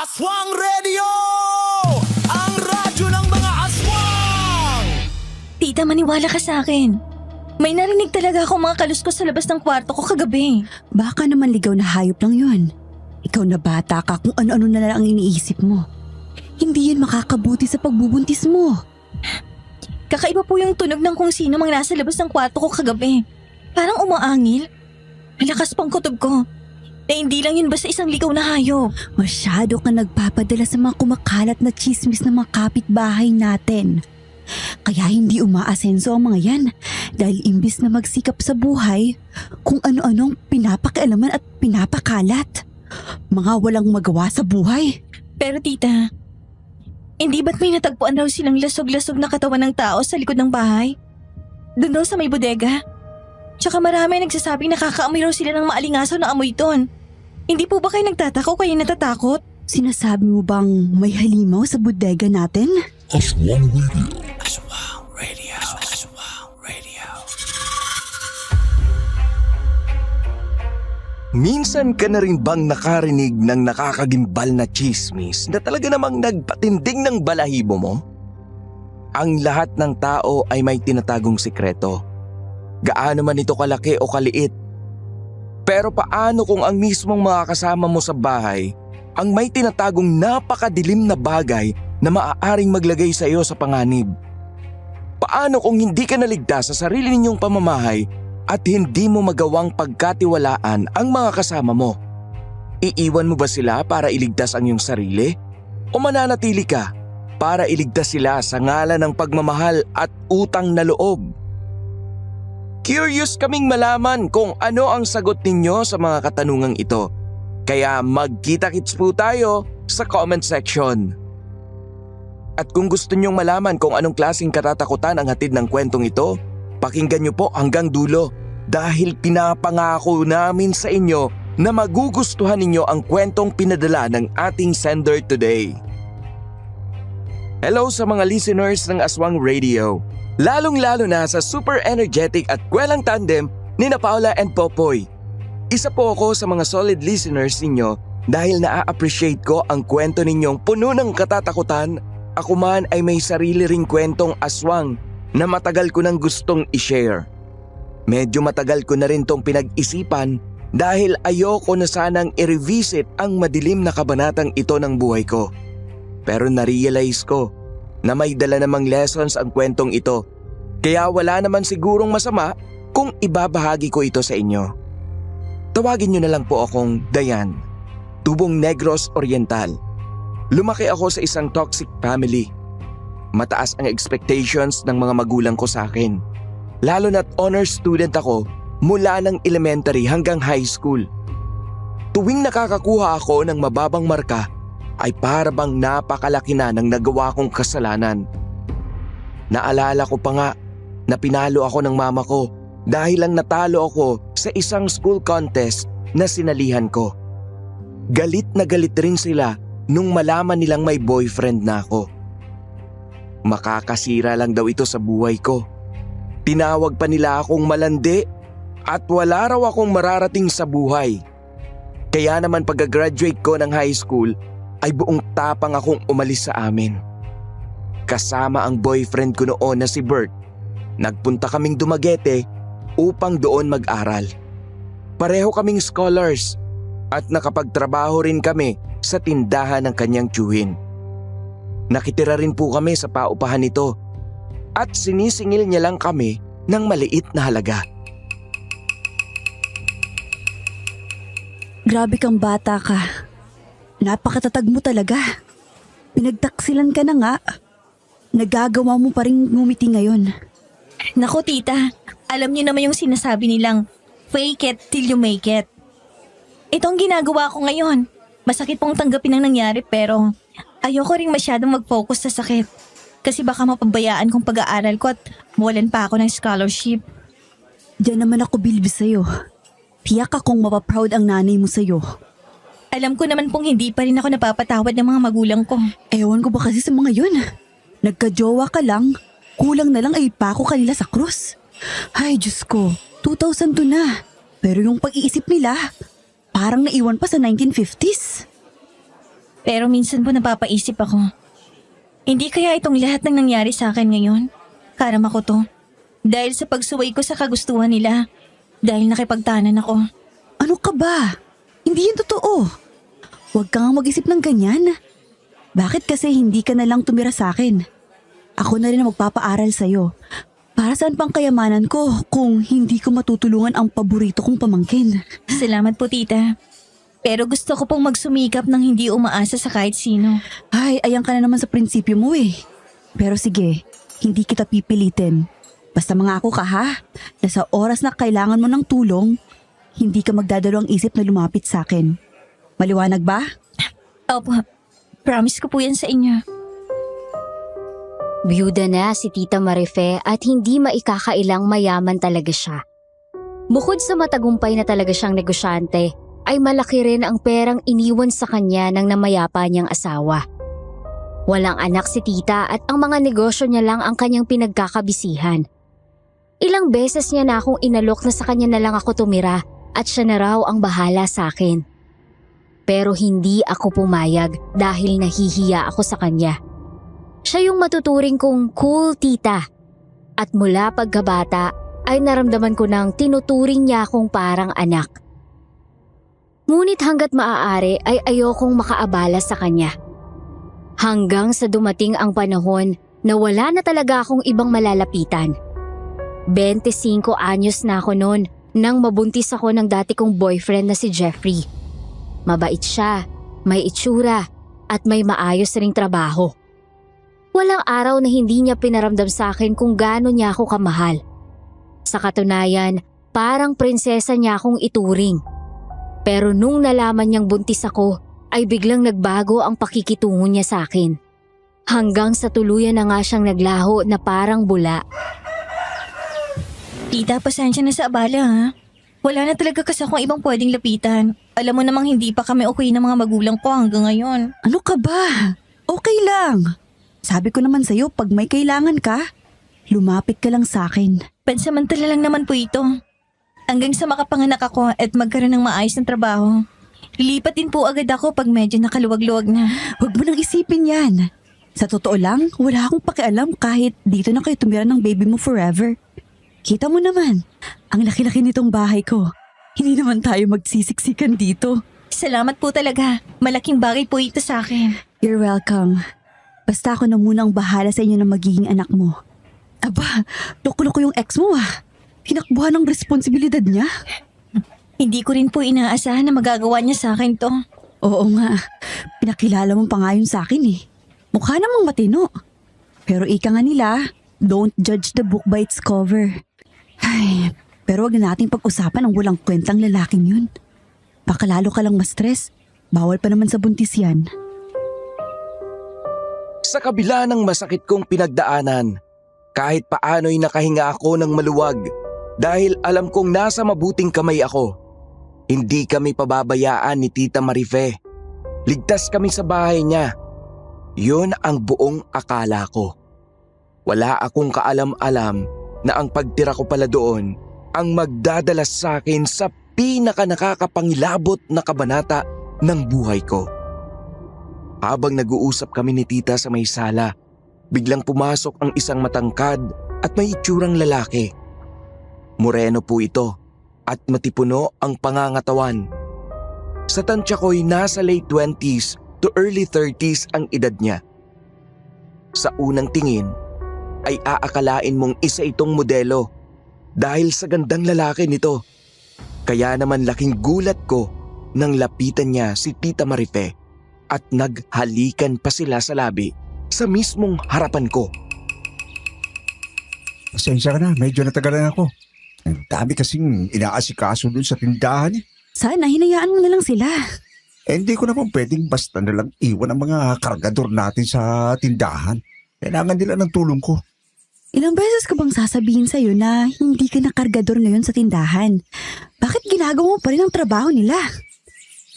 Aswang Radio! Ang radyo ng mga aswang! Tita, maniwala ka sa akin. May narinig talaga akong mga kaluskos sa labas ng kwarto ko kagabi. Baka naman ligaw na hayop lang yun. Ikaw na bata ka kung ano-ano na lang ang iniisip mo. Hindi yan makakabuti sa pagbubuntis mo. Kakaiba po yung tunog ng kung sino mang nasa labas ng kwarto ko kagabi. Parang umaangil. Malakas pang kutob ko. Na hindi lang yun basta isang ligaw na hayop. Masyado ka nagpapadala sa mga kumakalat na chismis ng mga kapitbahay natin. Kaya hindi umaasenso ang mga yan dahil imbis na magsikap sa buhay kung ano-anong pinapakialaman at pinapakalat. Mga walang magawa sa buhay. Pero tita, hindi ba't may natagpuan raw silang lasog-lasog na katawan ng tao sa likod ng bahay? Doon daw sa may bodega. Tsaka marami nagsasabing nakakaamoy raw sila ng maalingasaw na amoy doon. Hindi po ba kayo nagtataka o kayo natatakot? Sinasabi mo bang may halimaw sa bodega natin? Aswang Radio. Aswang Radio. Aswang Radio. Minsan ka na rin bang nakarinig ng nakakagimbal na chismis na talaga namang nagpatinding ng balahibo mo? Ang lahat ng tao ay may tinatagong sikreto. Gaano man ito kalaki o kaliit. Pero paano kung ang mismong mga kasama mo sa bahay ang may tinatagong napakadilim na bagay na maaaring maglagay sa iyo sa panganib? Paano kung hindi ka naligtas sa sarili ninyong pamamahay at hindi mo magawang pagkatiwalaan ang mga kasama mo? Iiwan mo ba sila para iligtas ang iyong sarili? O mananatili ka para iligtas sila sa ngalan ng pagmamahal at utang na loob? Curious kaming malaman kung ano ang sagot ninyo sa mga katanungang ito. Kaya magkita-kits po tayo sa comment section. At kung gusto nyong malaman kung anong klaseng katatakutan ang hatid ng kwentong ito, pakinggan nyo po hanggang dulo dahil pinapangako namin sa inyo na magugustuhan ninyo ang kwentong pinadala ng ating sender today. Hello sa mga listeners ng Aswang Radio. Lalong-lalo na sa super energetic at kwelang tandem ni na Paula and Popoy. Isa po ako sa mga solid listeners ninyo dahil naa-appreciate ko ang kwento ninyong puno ng katatakutan. Ako man ay may sarili ring kwentong aswang na matagal ko nang gustong i-share. Medyo matagal ko na rin tong pinag-isipan dahil ayoko na sanang i-revisit ang madilim na kabanatang ito ng buhay ko. Pero na-realize ko na may dala namang lessons ang kwentong ito. Kaya wala naman sigurong masama kung ibabahagi ko ito sa inyo. Tawagin niyo na lang po akong Dayan, Tubong Negros Oriental. Lumaki ako sa isang toxic family. Mataas ang expectations ng mga magulang ko sa akin. Lalo na't honor student ako mula ng elementary hanggang high school. Tuwing nakakakuha ako ng mababang marka, ay para bang napakalaki na ng nagawa kong kasalanan. Naalala ko pa nga na pinalo ako ng mama ko dahil lang natalo ako sa isang school contest na sinalihan ko. Galit na galit rin sila nung malaman nilang may boyfriend na ako. Makakasira lang daw ito sa buhay ko. Tinawag pa nila akong malandi at wala raw akong mararating sa buhay. Kaya naman pagka-graduate ko ng high school, ay buong tapang akong umalis sa amin. Kasama ang boyfriend ko noon na si Bert, nagpunta kaming Dumaguete upang doon mag-aral. Pareho kaming scholars at nakapagtrabaho rin kami sa tindahan ng kanyang tiyuhin. Nakitira rin po kami sa paupahan nito at sinisingil niya lang kami ng maliit na halaga. Grabe kang bata ka. Napakatatag mo talaga. Pinagtaksilan ka na nga. Nagagawa mo pa rin ngumiti ngayon. Naku tita, alam niyo naman yung sinasabi nilang fake it till you make it. Ito ang ginagawa ko ngayon. Masakit pong tanggapin ang nangyari pero ayoko rin masyadong mag-focus sa sakit. Kasi baka mapabayaan kong pag-aaral ko at mawalan pa ako ng scholarship. Diyan naman ako bilbis sa'yo. Tiyak akong mapaproud ang nanay mo sa'yo. Alam ko naman pong hindi pa rin ako napapatawad ng mga magulang ko. Ewan ko ba kasi sa mga yun. Nagka-jowa ka lang, kulang na lang ay ipako kanila sa krus. Ay Diyos ko, 2002 na. Pero yung pag-iisip nila, parang naiwan pa sa 1950s. Pero minsan po napapaisip ako. Hindi kaya itong lahat ng nangyari sa akin ngayon? Karama ko to. Dahil sa pagsuway ko sa kagustuhan nila. Dahil nakipagtanan ako. Ano ka ba? Hindi yan totoo. Huwag kang mag-isip ng ganyan. Bakit kasi hindi ka na lang tumira sa akin? Ako na rin ang magpapaaral sa'yo. Para saan pang kayamanan ko kung hindi ko matutulungan ang paborito kong pamangkin? Salamat po, tita. Pero gusto ko pong magsumikap ng hindi umaasa sa kahit sino. Ay, ayan ka na naman sa prinsipyo mo eh. Pero sige, hindi kita pipilitin. Basta mangako ka ha, na sa oras na kailangan mo ng tulong, hindi ka magdadalawang isip na lumapit sa akin. Maliwanag ba? Opo, promise ko po yan sa inyo. Byuda na si Tita Marife at hindi maikakailang mayaman talaga siya. Bukod sa matagumpay na talaga siyang negosyante, ay malaki rin ang perang iniwan sa kanya ng namayapa niyang asawa. Walang anak si Tita at ang mga negosyo niya lang ang kanyang pinagkakabisihan. Ilang beses niya na akong inalok na sa kanya na lang ako tumira at siya na raw ang bahala sa akin. Pero hindi ako pumayag dahil nahihiya ako sa kanya. Siya yung matuturing kong cool tita. At mula pagkabata ay naramdaman ko nang tinuturing niya akong parang anak. Ngunit hanggat maaari ay ayokong makaabala sa kanya. Hanggang sa dumating ang panahon na wala na talaga akong ibang malalapitan. 25 anyos na ako noon nang mabuntis ako ng dati kong boyfriend na si Jeffrey. Mabait siya, may itsura at may maayos ring trabaho. Walang araw na hindi niya pinaramdam sa akin kung gaano niya ako kamahal. Sa katunayan, parang prinsesa niya akong ituring. Pero nung nalaman niyang buntis ako, ay biglang nagbago ang pakikitungo niya sa akin. Hanggang sa tuluyan na nga siyang naglaho na parang bula. Tita, pasensya na sa abala ha. Wala na talaga kasi akong ibang pwedeng lapitan. Alam mo namang hindi pa kami okay ng mga magulang ko hanggang ngayon. Ano ka ba? Okay lang. Sabi ko naman sa'yo, pag may kailangan ka, lumapit ka lang sa akin. Pansamantala lang naman po ito. Hanggang sa makapanganak ako at magkaroon ng maayos na trabaho. Lilipat din po agad ako pag medyo nakaluwag-luwag na. Huwag mo nang isipin yan. Sa totoo lang, wala akong pakialam kahit dito na kayo tumira ng baby mo forever. Kita mo naman, ang laki-laki nitong bahay ko. Hindi naman tayo magsisiksikan dito. Salamat po talaga. Malaking bagay po ito sa akin. You're welcome. Basta ako na munang bahala sa inyo ng magiging anak mo. Aba, loko-loko yung ex mo ah. Tinakbuhan ng responsibilidad niya. Hindi ko rin po inaasahan na magagawa niya sa akin to. Oo nga, pinakilala mo pa nga yun sa akin eh. Mukha namang matino. Pero ika nga nila, don't judge the book by its cover. Ay, pero wag na natin pag-usapan ang walang kwentang lalaking yun. Baka lalo ka lang ma-stress. Bawal pa naman sa buntis yan. Sa kabila ng masakit kong pinagdaanan, kahit paano'y nakahinga ako ng maluwag dahil alam kong nasa mabuting kamay ako. Hindi kami pababayaan ni Tita Marife. Ligtas kami sa bahay niya. Yun ang buong akala ko. Wala akong kaalam-alam na ang pagtira ko pala doon ang magdadala sa akin sa pinaka-nakakapangilabot na kabanata ng buhay ko. Habang nag-uusap kami ni Tita sa may sala, biglang pumasok ang isang matangkad at may itsurang lalaki. Moreno po ito at matipuno ang pangangatawan. Sa tansya ko'y nasa late 20s to early 30s ang edad niya. Sa unang tingin ay aakalain mong isa itong modelo dahil sa gandang lalaki nito. Kaya naman laking gulat ko nang lapitan niya si Tita Marife at naghalikan pa sila sa labi sa mismong harapan ko. Pasensya ka na, medyo natagalan ako. Ang dami kasing inaasikaso dun sa tindahan eh. Sana hinayaan mo na lang sila. Hindi ko naman pwedeng basta na lang iwan ang mga kargador natin sa tindahan. Kailangan nila ng tulong ko. Ilang beses ko bang sasabihin sa'yo na hindi ka na kargador ngayon sa tindahan? Bakit ginagawa mo pa rin ang trabaho nila?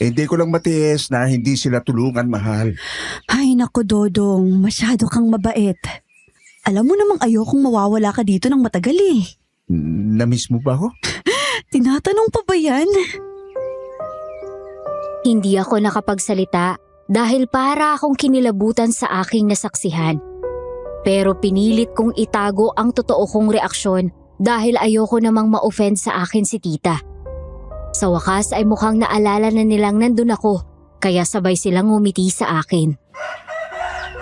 Hindi ko lang matiis na hindi sila tulungan, mahal. Ay naku Dodong, masyado kang mabait. Alam mo namang ayokong mawawala ka dito ng matagal eh. Na-miss mo ba ako? Tinatanong pa ba yan? Hindi ako nakapagsalita dahil para akong kinilabutan sa aking nasaksihan. Pero pinilit kong itago ang totoo kong reaksyon dahil ayoko namang ma-offend sa akin si tita. Sa wakas ay mukhang naalala na nilang nandun ako, kaya sabay silang ngumiti sa akin.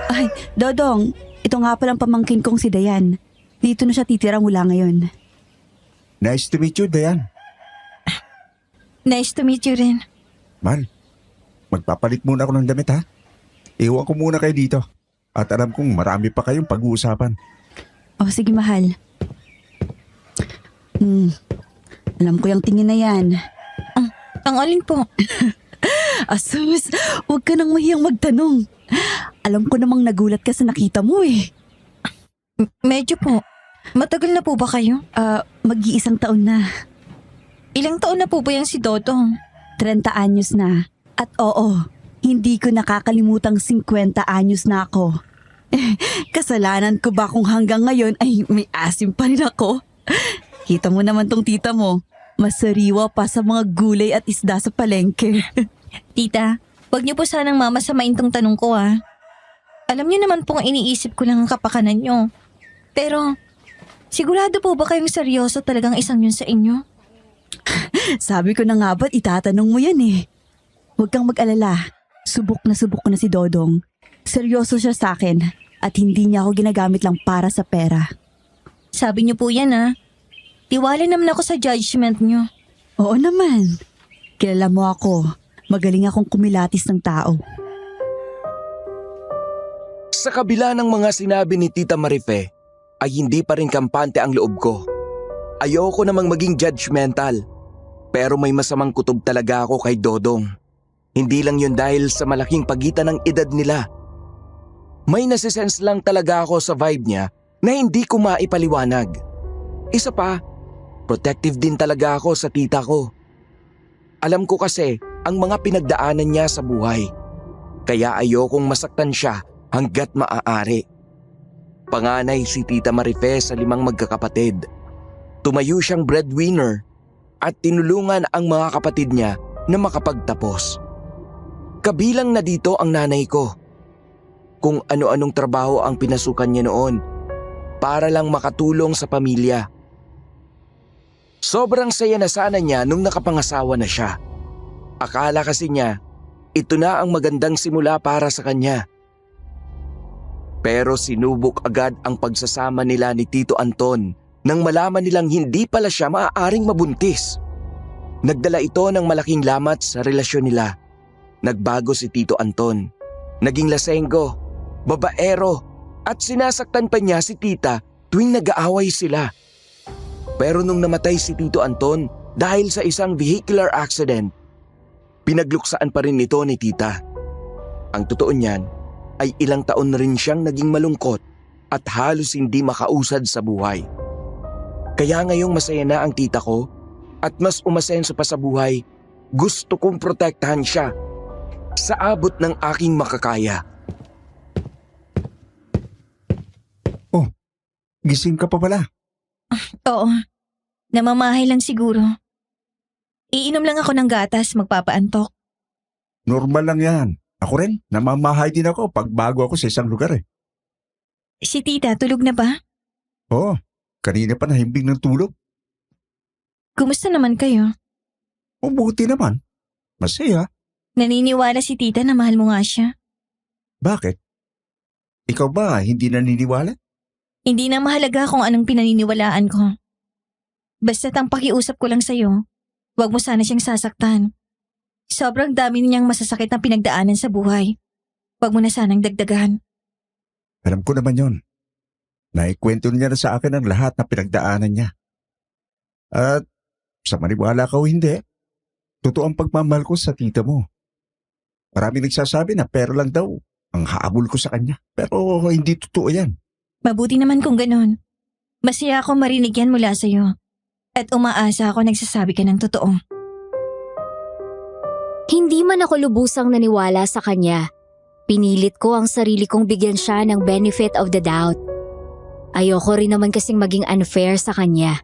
Ay, Dodong, ito nga palang pamangkin kong si Dayan. Dito na siya titira mula ngayon. Nice to meet you, Dayan. Nice to meet you rin. Mahal, magpapalit muna ako ng damit ha. Iwan ko muna kayo dito. At alam kong marami pa kayong pag-uusapan. Oh, sige mahal. Alam ko yung tingin na yan. Ang alin po? Asus, huwag ka nang mahiyang magtanong. Alam ko namang nagulat ka sa nakita mo eh. Medyo po. Matagal na po ba kayo? Mag-iisang taon na. Ilang taon na po ba yung si Dodong? 30 anyos na. At oo, hindi ko nakakalimutang 50 anyos na ako. Kasalanan ko ba kung hanggang ngayon ay may asim pa rin ako? Kita mo naman tong tita mo. Masariwa pa sa mga gulay at isda sa palengke. Tita, wag niyo po sanang mamasamain tong tanong ko Alam niyo naman pong iniisip ko lang ang kapakanan niyo. Pero, sigurado po ba kayong seryoso talagang isang yun sa inyo? Sabi ko na nga ba't itatanong mo yan eh. Huwag kang mag-alala. Subok ko na si Dodong. Seryoso siya sa akin at hindi niya ako ginagamit lang para sa pera. Sabi niyo po yan Tiwala naman ako sa judgment niyo. Oo naman. Kilala mo ako. Magaling akong kumilatis ng tao. Sa kabila ng mga sinabi ni Tita Marife, ay hindi pa rin kampante ang loob ko. Ayoko namang maging judgmental, pero may masamang kutob talaga ako kay Dodong. Hindi lang yun dahil sa malaking pagitan ng edad nila. May nasisense lang talaga ako sa vibe niya na hindi ko maipaliwanag. Isa pa, protective din talaga ako sa tita ko. Alam ko kasi ang mga pinagdaanan niya sa buhay, kaya ayokong masaktan siya hanggat maaari. Panganay si Tita Marife sa 5 magkakapatid. Tumayo siyang breadwinner at tinulungan ang mga kapatid niya na makapagtapos. Kabilang na dito ang nanay ko. Kung ano-anong trabaho ang pinasukan niya noon para lang makatulong sa pamilya. Sobrang saya na sana niya nung nakapangasawa na siya. Akala kasi niya, ito na ang magandang simula para sa kanya. Pero sinubok agad ang pagsasama nila ni Tito Anton nang malaman nilang hindi pala siya maaaring mabuntis. Nagdala ito ng malaking lamat sa relasyon nila. Nagbago si Tito Anton. Naging lasenggo, babaero at sinasaktan pa niya si tita tuwing nag-aaway sila. Pero nung namatay si Tito Anton dahil sa isang vehicular accident, pinagluksaan pa rin ito ni tita. Ang totoo niyan ay ilang taon na rin siyang naging malungkot at halos hindi makausad sa buhay. Kaya ngayong masaya na ang tita ko at mas umasenso pa sa buhay, gusto kong protektahan siya sa abot ng aking makakaya. Oh, gising ka pa pala. Oo, namamahay lang siguro. Iinom lang ako ng gatas, magpapaantok. Normal lang yan. Ako rin, namamahay din ako pag bago ako sa isang lugar eh. Si tita, tulog na ba? Oo, kanina pa nahimbing ng tulog. Kumusta naman kayo? Mabuti naman. Masaya. Naniniwala si tita na mahal mo nga siya. Bakit? Ikaw ba hindi naniniwala? Hindi na mahalaga kung anong pinaniniwalaan ko. Basta't ang pakiusap ko lang sa'yo, huwag mo sana siyang sasaktan. Sobrang dami niyang masasakit na pinagdaanan sa buhay. Huwag mo na sanang dagdagan. Alam ko naman yon. Naikwento niya na sa akin ang lahat na pinagdaanan niya. At sa maniwala ka o hindi, totoo ang pagmamahal ko sa tita mo. Maraming nagsasabi na pera lang daw ang haabol ko sa kanya. Pero hindi totoo yan. Mabuti naman kung ganon. Masaya ako marinig yan mula sa'yo. At umaasa ako nagsasabi ka ng totoo. Hindi man ako lubusang naniwala sa kanya. Pinilit ko ang sarili kong bigyan siya ng benefit of the doubt. Ayoko rin naman kasing maging unfair sa kanya.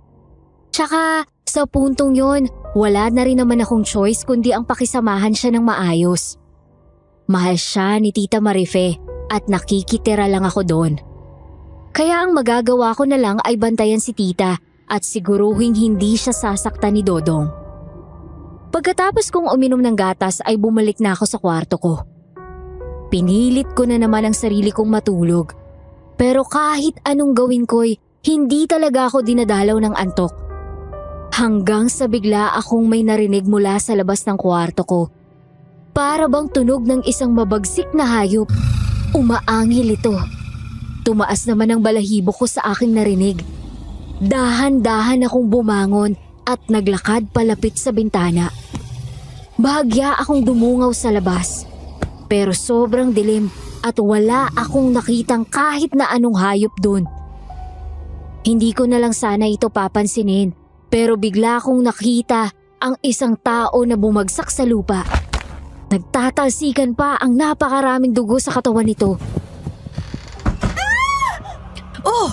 Tsaka sa puntong yon, wala na rin naman akong choice kundi ang pakisamahan siya ng maayos. Mahal siya ni Tita Marife at nakikitira lang ako doon. Kaya ang magagawa ko na lang ay bantayan si Tita at siguruhing hindi siya sasaktan ni Dodong. Pagkatapos kong uminom ng gatas ay bumalik na ako sa kwarto ko. Pinilit ko na naman ang sarili kong matulog. Pero kahit anong gawin ko'y hindi talaga ako dinadalaw ng antok. Hanggang sa bigla akong may narinig mula sa labas ng kwarto ko. Para bang tunog ng isang mabagsik na hayop. Umaangil ito. Tumaas naman ang balahibo ko sa aking narinig. Dahan-dahan akong bumangon at naglakad palapit sa bintana. Bahagya akong dumungaw sa labas. Pero sobrang dilim at wala akong nakitang kahit na anong hayop doon. Hindi ko na lang sana ito papansinin, pero bigla akong nakita ang isang tao na bumagsak sa lupa. Nagtatalsikan pa ang napakaraming dugo sa katawan nito. Oh!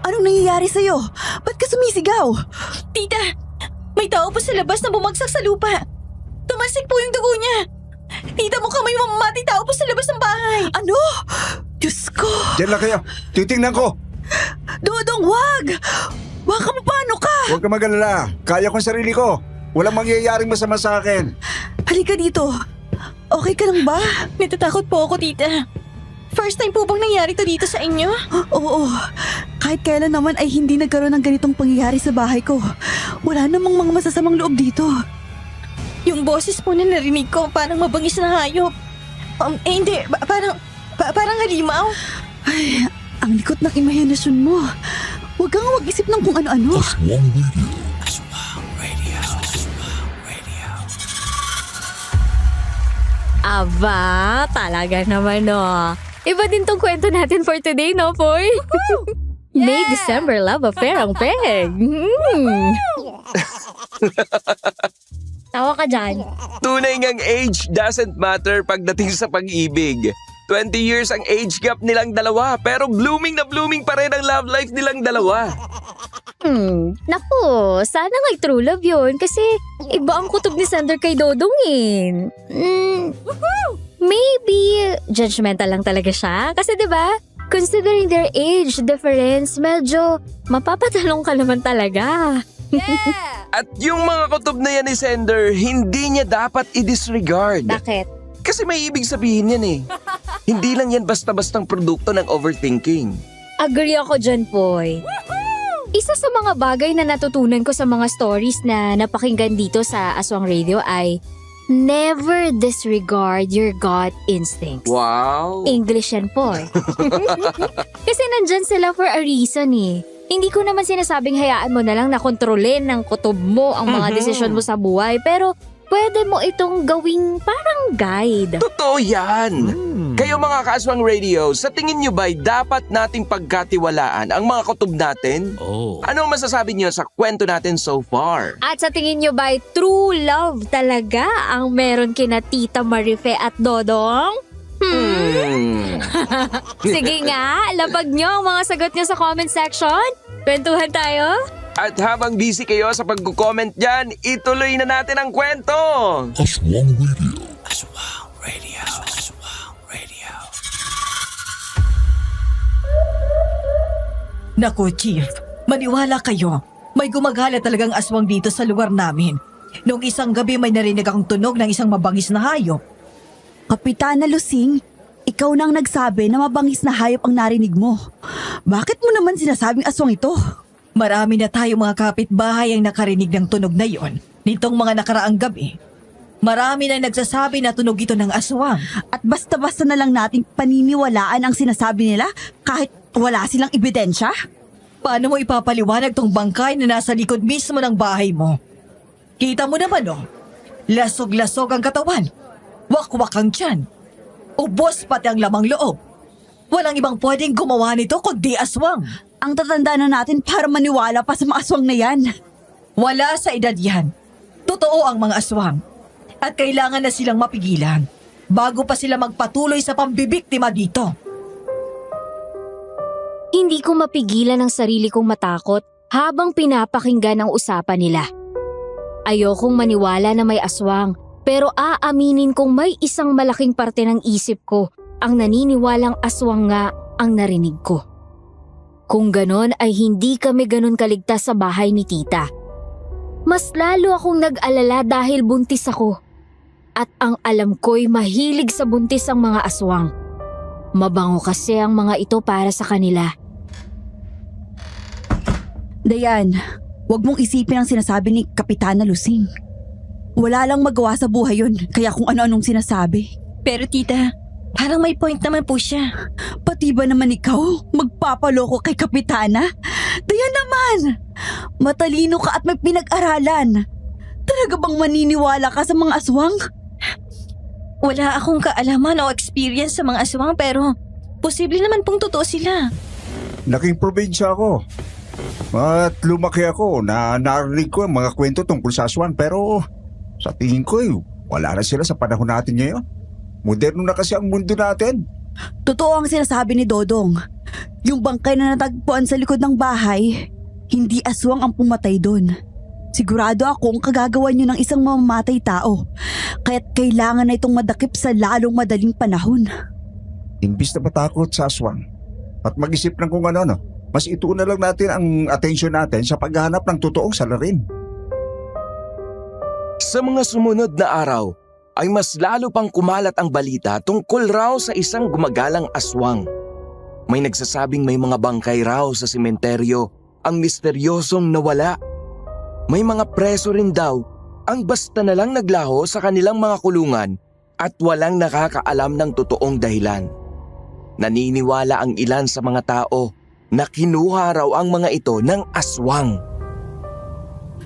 Anong nangyayari sa'yo? Ba't ka sumisigaw? Tita, may tao po sa labas na bumagsak sa lupa. Tumasik po yung dugo niya. Tita, mukhang may mamamatay tao po sa labas ng bahay. Ano? Diyos ko! Diyan lang kayo. Titingnan ko. Dodong, wag! Baka paano ka? Huwag ka mag-alala. Kaya ko ang sarili ko. Walang mangyayaring masama sa akin. Halika dito. Okay ka lang ba? Natatakot po ako, tita. First time po bang nangyari to dito sa inyo? Oo. Kahit kailan naman ay hindi nagkaroon ng ganitong pangyayari sa bahay ko. Wala namang mga masasamang loob dito. Yung boses po na narinig ko, parang mabangis na hayop. Hindi. Parang halimaw. Ay, ang likot ng imahinasyon mo. Huwag kang mag-isip ng kung ano-ano. Aba, talaga naman no. Iba din tong kwento natin for today, no, Poy? May December love affair ang peg. Tawa ka dyan. Tunay ngang age doesn't matter pagdating sa pag-ibig. 20 years ang age gap nilang dalawa pero blooming na blooming pa rin ang love life nilang dalawa. Naku, sana nga'y true love yun kasi iba ang kutob ni Sander kay Dodong eh. Maybe judgmental lang talaga siya kasi 'di ba? Considering their age difference, medyo mapapatalong ka naman talaga. At yung mga kutob na yan ni Sender, hindi niya dapat i-disregard. Bakit? Kasi may ibig sabihin yan eh. Hindi lang yan basta-bastang produkto ng overthinking. Agree ako dyan, Poy. Isa sa mga bagay na natutunan ko sa mga stories na napakinggan dito sa Aswang Radio ay never disregard your gut instincts. Wow! English yan, Poy. Kasi nandyan sila for a reason eh. Hindi ko naman sinasabing hayaan mo na lang na kontrolin ng kutob mo ang mga desisyon mo sa buhay, pero pwede mo itong gawing parang guide. Totoo yan! Kayo mga Kaaswang Radio, sa tingin nyo ba'y dapat nating pagkatiwalaan ang mga kutob natin? Ano ang masasabi nyo sa kwento natin so far? At sa tingin nyo ba'y true love talaga ang meron kina Tita Marife at Dodong? Sige nga, lapag nyo ang mga sagot nyo sa comment section. Kwentuhan tayo. At habang busy kayo sa pagko-comment dyan, ituloy na natin ang kwento! Aswang Radio. Naku, Chief. Maniwala kayo. May gumagala talagang aswang dito sa lugar namin. Noong isang gabi may narinig akong tunog ng isang mabangis na hayop. Kapitana Lusing, ikaw nang nagsabi na mabangis na hayop ang narinig mo. Bakit mo naman sinasabing aswang ito? Marami na tayo mga kapitbahay ang nakarinig ng tunog na yon nitong mga nakaraang gabi. Marami na nagsasabi na tunog ito ng aswang. At basta-basta na lang nating paniniwalaan ang sinasabi nila kahit wala silang ebidensya? Paano mo ipapaliwanag tong bangkay na nasa likod mismo ng bahay mo? Kita mo naman oh, lasog-lasog ang katawan, wakwak ang tiyan, ubos pati ang lamang loob. Walang ibang pwedeng gumawa nito kundi aswang. Ang tatanda na natin para maniwala pa sa mga aswang na yan. Wala sa edad yan. Totoo ang mga aswang. At kailangan na silang mapigilan bago pa sila magpatuloy sa pambibiktima dito. Hindi ko mapigilan ang sarili kong matakot habang pinapakinggan ang usapan nila. Ayokong maniwala na may aswang, Pero aaminin kong may isang malaking parte ng isip ko ang naniniwalang aswang nga ang narinig ko. Kung ganon ay hindi kami ganon kaligtas sa bahay ni tita. Mas lalo akong nag-alala dahil buntis ako. At ang alam ko'y mahilig sa buntis ang mga aswang. Mabango kasi ang mga ito para sa kanila. Dayan, wag mong isipin ang sinasabi ni Kapitana Lusing. Wala lang magawa sa buhay yun, kaya kung ano-anong sinasabi. Pero tita, parang may point naman po siya. Pati ba naman ikaw magpapaloko kay Kapitana? Dayan naman! Matalino ka at may pinag-aralan. Talaga bang maniniwala ka sa mga aswang? Wala akong kaalaman o experience sa mga aswang pero posible naman pong totoo sila. Laking probinsya ako. At lumaki ako na narinig ko ang mga kwento tungkol sa aswang pero sa tingin ko wala na sila sa panahon natin ngayon. Moderno na kasi ang mundo natin. Totoo ang sinasabi ni Dodong. Yung bangkay na natagpuan sa likod ng bahay, hindi aswang ang pumatay doon. Sigurado akong kagagawan nyo ng isang mamamatay tao. Kaya't kailangan na itong madakip sa lalong madaling panahon. Imbis na matakot sa aswang at mag-isip ng kung ano, mas ituon lang natin ang atensyon natin sa paghahanap ng totoong salarin. Sa mga sumunod na araw, ay mas lalo pang kumalat ang balita tungkol raw sa isang gumagalang aswang. May nagsasabing may mga bangkay raw sa sementeryo ang misteryosong nawala. May mga preso rin daw ang basta na lang naglaho sa kanilang mga kulungan at walang nakakaalam ng totoong dahilan. Naniniwala ang ilan sa mga tao na kinuha raw ang mga ito ng aswang.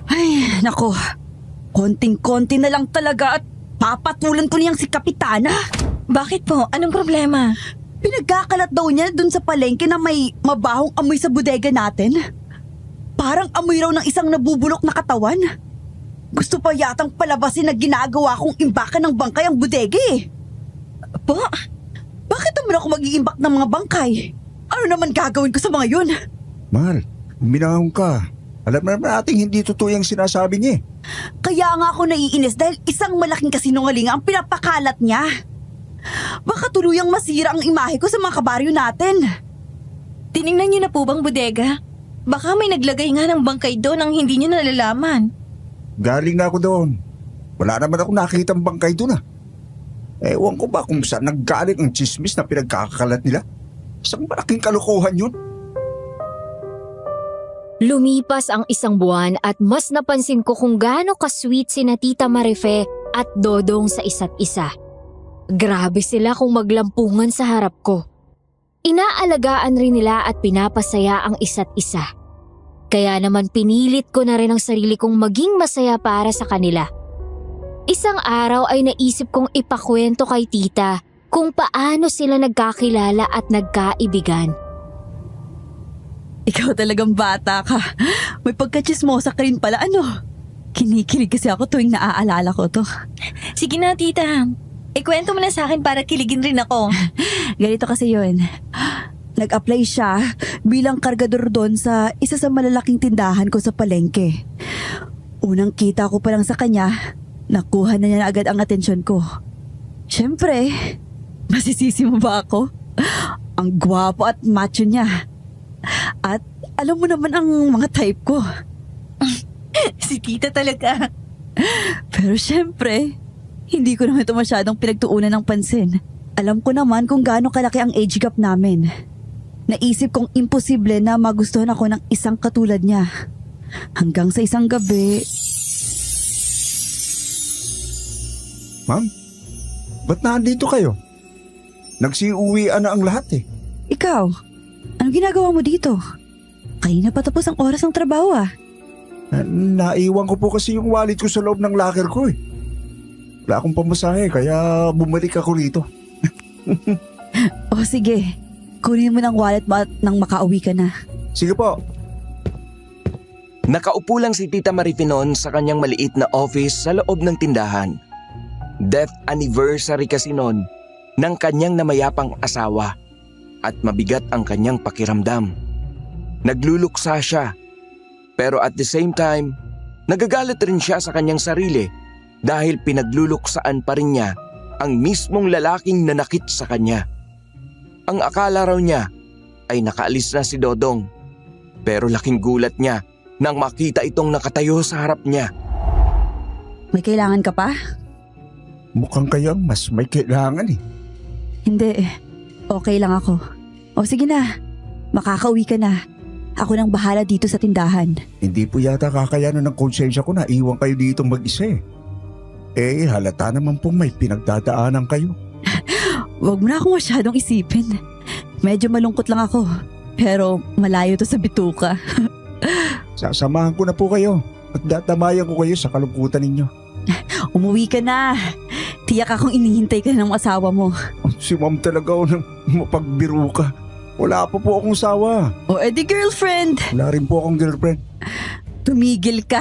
Ay, nako. Konting-konti na lang talaga at papatulan ko niyang si Kapitana. Bakit po? Anong problema? Pinagkakalat daw niya dun sa palengke na may mabahong amoy sa bodega natin. Parang amoy raw ng isang nabubulok na katawan. Gusto pa yatang palabasin na ginagawa kong imbakan ng bangkay ang bodega eh. Po? Bakit naman ako mag-iimbak ng mga bangkay? Ano naman gagawin ko sa mga yun? Mahal, minahong ka. Alam naman natin hindi totoo yung sinasabi niya. Kaya nga ako naiinis dahil isang malaking kasinungaling ang pinapakalat niya. Baka tuluyang masira ang imahe ko sa mga kabaryo natin. Tiningnan niyo na po bang bodega? Baka may naglagay nga ng bangkay doon ang hindi niyo nalalaman. Galing na ako doon. Wala naman ako nakitang bangkay doon Ewan ko ba kung saan naggaling ang chismis na pinagkakalat nila? Isang malaking kalokohan yun. Lumipas ang isang buwan at mas napansin ko kung gaano ka-sweet sina Tita Marife at Dodong sa isa't isa. Grabe sila kung maglampungan sa harap ko. Inaalagaan rin nila at pinapasaya ang isa't isa. Kaya naman pinilit ko na rin ang sarili kong maging masaya para sa kanila. Isang araw ay naisip kong ipakwento kay tita kung paano sila nagkakilala at nagkaibigan. Ikaw talagang bata ka. May pagkachismosa ka rin pala, ano? Kinikilig kasi ako tuwing naaalala ko to. Sige na tita, ikwento mo na sa akin para kiligin rin ako. Ganito kasi yun. Nag-apply siya bilang kargador doon sa isa sa malalaking tindahan ko sa palengke. Unang kita ko pa lang sa kanya, nakuha na niya agad ang atensyon ko. Siyempre, masisisi mo ba ako? Ang gwapo at macho niya. At alam mo naman ang mga type ko. Si tita talaga. Pero siyempre, hindi ko naman ito masyadong pinagtuunan ng pansin. Alam ko naman kung gaano kalaki ang age gap namin. Naisip kong imposible na magustuhan ako ng isang katulad niya. Hanggang sa isang gabi... Ma'am, ba't nandito kayo? Nagsiuwian na ang lahat Ikaw, anong ginagawa mo dito? Kanina pa tapos ang oras ng trabaho Naiwan ko po kasi yung wallet ko sa loob ng locker ko Wala akong pamasahe kaya bumalik ako rito. O sige, kunin mo ng wallet mo at nang makauwi ka na. Sige po. Nakaupo lang si Tita Marife noon sa kanyang maliit na office sa loob ng tindahan. Death anniversary kasi noon ng kanyang namayapang asawa at mabigat ang kanyang pakiramdam. Nagluluksa siya pero at the same time, nagagalit rin siya sa kanyang sarili dahil pinagluluksaan pa rin niya ang mismong lalaking nanakit sa kanya. Ang akala raw niya ay nakaalis na si Dodong, pero laking gulat niya nang makita itong nakatayo sa harap niya. May kailangan ka pa? Mukhang kayang mas may kailangan eh. Hindi. Okay lang ako. O sige na. Makakauwi ka na. Ako nang bahala dito sa tindahan. Hindi po yata kakayanan ng konsensya ko na iwan kayo dito mag-isa eh. Eh, halata naman po may pinagdadaanan kayo. Huwag mo na akong masyadong isipin. Medyo malungkot lang ako. Pero malayo to sa bituka. Sasamahan ko na po kayo at datamayan ko kayo sa kalungkutan ninyo. Umuwi ka na. Tiyak akong inihintay ka ng asawa mo. Si ma'am talaga nang mapagbiro ka. Wala pa po akong sawa. O edi girlfriend. Wala rin po akong girlfriend. Tumigil ka.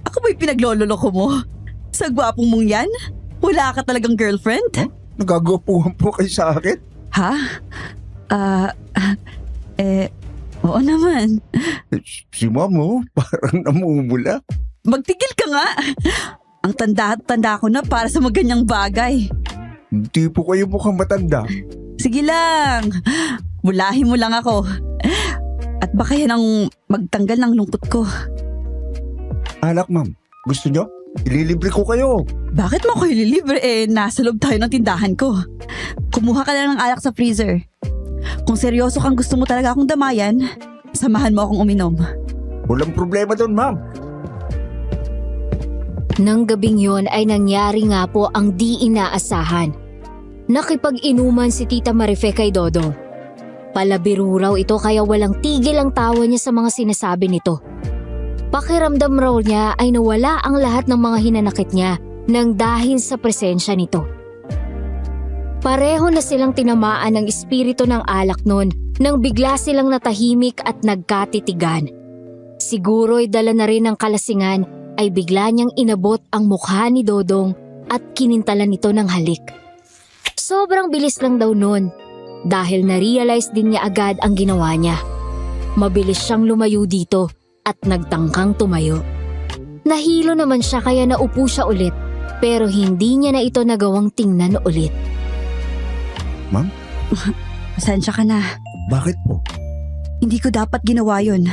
Ako ba'y pinaglololoko mo? Sa gwapong mong yan? Wala ka talagang girlfriend? Nagagapuhan po kayo sa akin. Ha? Oo naman. Si ma'am oh, parang namumula. Magtigil ka nga. Ang tanda ko na para sa maganyang bagay. Hindi po kayo mukhang matanda. Sige lang. Bulahin mo lang ako. At baka yan ang magtanggal ng lungkot ko. Alak ma'am, gusto nyo? Ililibre ko kayo. Bakit mo ako ililibre? Nasa loob tayo ng tindahan ko. Kumuha ka lang ng alak sa freezer. Kung seryoso kang gusto mo talaga akong damayan, samahan mo akong uminom. Walang problema doon ma'am. Nang gabing yon ay nangyari nga po ang di inaasahan. Nakipag-inuman si Tita Marife kay Dodong. Palabiro raw ito kaya walang tigil ang tawa niya sa mga sinasabi nito. Pakiramdam raw niya ay nawala ang lahat ng mga hinanakit niya nang dahil sa presensya nito. Pareho na silang tinamaan ng espiritu ng alak noon nang bigla silang natahimik at nagkatitigan. Siguro'y dala na rin ng kalasingan ay bigla niyang inabot ang mukha ni Dodong at kinintalan nito ng halik. Sobrang bilis lang daw noon dahil na-realize din niya agad ang ginawa niya. Mabilis siyang lumayo dito at nagtangkang tumayo. Nahilo naman siya kaya naupo siya ulit pero hindi niya na ito nagawang tingnan ulit. Ma'am? Pasensya ka na. Bakit po? Hindi ko dapat ginawa yun.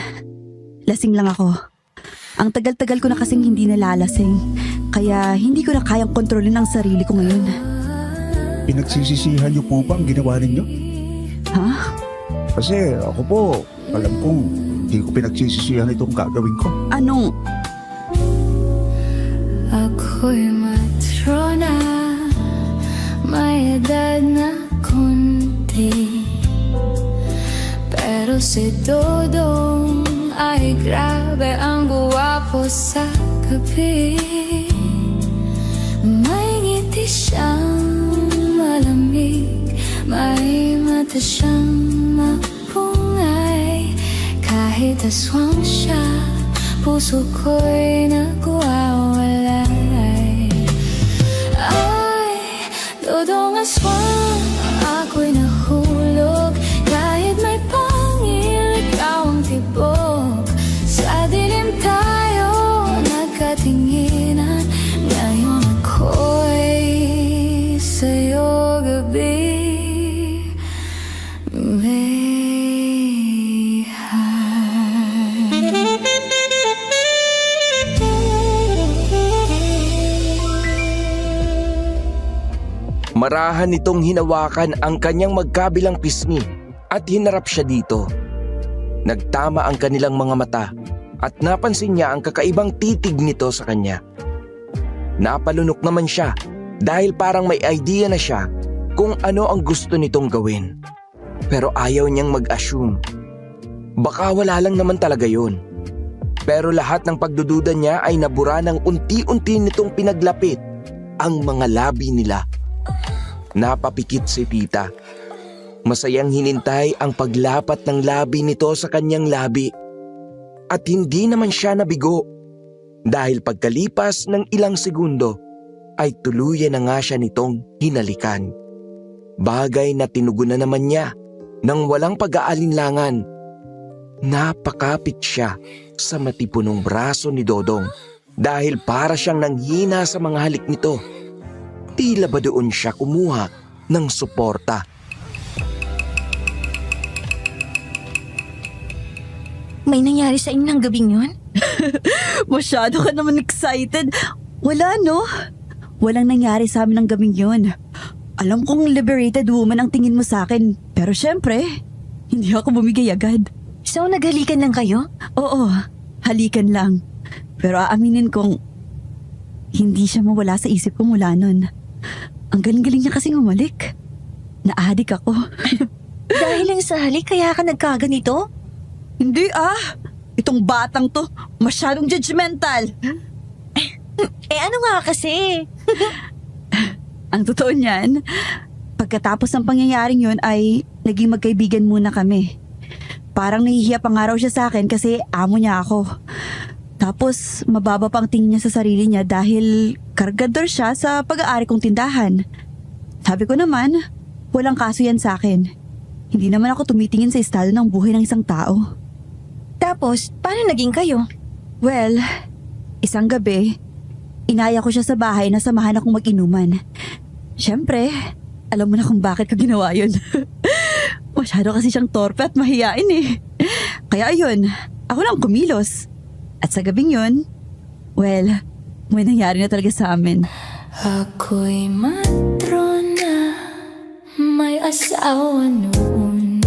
Lasing lang ako. Ang tagal-tagal ko na kasing hindi nalalasing. Kaya hindi ko na kayang kontrolin ang sarili ko ngayon. Pinagsisisihan niyo po ba ang ginawa ninyo? Ha? Kasi ako po, alam kong hindi ko pinagsisisihan itong gagawin ko. Anong? Ako'y matrona, may edad na kunti. Pero si Dodong ay grabe ang guwapo sa gabi. May ngiti siyang malamig, may mata siyang mapungay. Kahit aswang siya, puso ko'y nagwawalay. Ay, Dodong aswang, ako'y nahulog. Kahit may pangil, ikaw ang tibok. Sa dilim tayo nagkatinginan. Ngayon ako'y sa'yo gabi. Marahan nitong hinawakan ang kanyang magkabilang pisngi at hinarap siya dito. Nagtama ang kanilang mga mata at napansin niya ang kakaibang titig nito sa kanya. Napalunok naman siya dahil parang may idea na siya kung ano ang gusto nitong gawin. Pero ayaw niyang mag-assume. Baka wala lang naman talaga yun. Pero lahat ng pagdududa niya ay nabura ng unti-unti nitong pinaglapit ang mga labi nila. Napapikit si Tita. Masayang hinintay ang paglapat ng labi nito sa kanyang labi. At hindi naman siya nabigo dahil pagkalipas ng ilang segundo ay tuluyan na nga siya nitong hinalikan. Bagay na tinugunan naman niya nang walang pag-aalinlangan. Napakapit siya sa matipunong braso ni Dodong dahil para siyang nanghina sa mga halik nito. Tila ba doon siya kumuha ng suporta? May nangyari sa inyo ng gabing yun? Masyado ka naman excited. Wala, no? Walang nangyari sa amin ng gabing yun. Alam kong liberated woman ang tingin mo sa akin. Pero syempre, hindi ako bumigay agad. So, naghalikan lang kayo? Oo, halikan lang. Pero aaminin kong hindi siya mawala sa isip ko mula nun. Ang galing-galing niya kasing umalik. Na-addict ako. Dahil lang sa halik kaya ka nagkaganito? Hindi Itong batang to, masyadong judgmental. Ano nga kasi? Ang totoo niyan, pagkatapos ng pangyayaring yun ay naging magkaibigan muna kami. Parang nahihiya pa nga raw siya sa akin kasi amo niya ako. Tapos mababa pang tingin niya sa sarili niya dahil kargador siya sa pag-aari kong tindahan. Sabi ko naman, walang kaso yan sa akin. Hindi naman ako tumitingin sa estado ng buhay ng isang tao. Tapos, paano naging kayo? Well, isang gabi, inaya ko siya sa bahay na samahan akong mag-inuman. Siyempre, alam mo na kung bakit ko ginawa yun. Masyado kasi siyang torpe at mahiyain eh. Kaya ayun, ako lang kumilos. At sa gabing yun, well, may nangyari na talaga sa amin. Ako'y matrona, may asawa noon.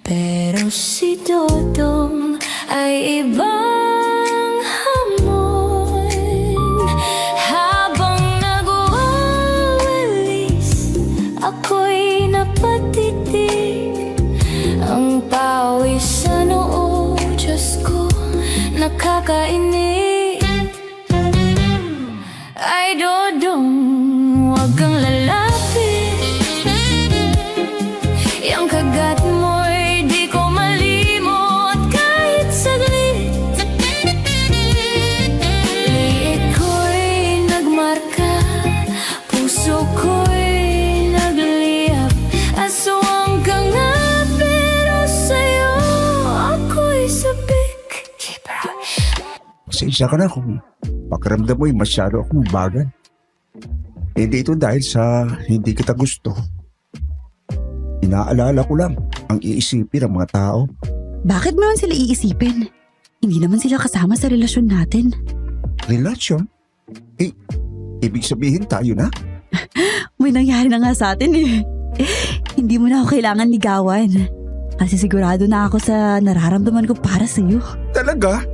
Pero si Dodong ay ibang hamon. Habang nag-uwalis, ako'y napatitig. Ang pawis sa noo, Diyos ko, nakakainis. Ay Dodong, huwag kang lalapit. Yang kagat mo'y di ko malimot kahit saglit. Liit ko'y nagmarka, puso ko'y nagliyap. Aswang ka nga pero sa'yo ako'y sabik. Pasensya ka na kung pakiramdam mo'y masyado akong bagal. Hindi ito dahil sa hindi kita gusto. Inaalala ko lang ang iisipin ng mga tao. Bakit mo naman sila iisipin? Hindi naman sila kasama sa relasyon natin. Relasyon? Ibig sabihin tayo na? May nangyari na nga sa atin eh. Hindi mo na ako kailangan ligawan. Kasi sigurado na ako sa nararamdaman ko para sa'yo. Talaga?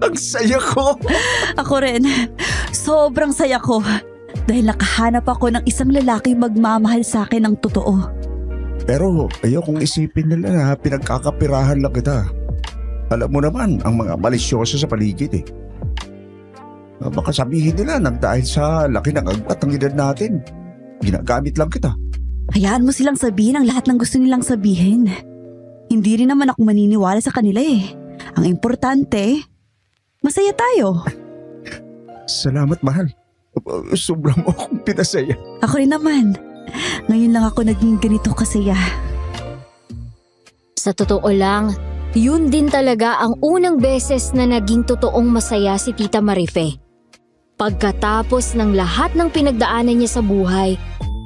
Ang saya ko! Ako rin. Sobrang saya ko. Dahil nakahanap ako ng isang lalaki magmamahal sa akin ng totoo. Pero ayokong isipin nila na pinagkakapirahan lang kita. Alam mo naman ang mga malisyoso sa paligid eh. Baka sabihin nila nang dahil sa laki ng agbat ng edad natin, ginagamit lang kita. Hayaan mo silang sabihin ang lahat ng gusto nilang sabihin. Hindi rin naman ako maniniwala sa kanila eh. Ang importante, masaya tayo. Salamat, mahal. Sobrang mo akong pinasaya. Ako rin naman. Ngayon lang ako naging ganito kasaya. Sa totoo lang, yun din talaga ang unang beses na naging totoong masaya si Tita Marife. Pagkatapos ng lahat ng pinagdaanan niya sa buhay,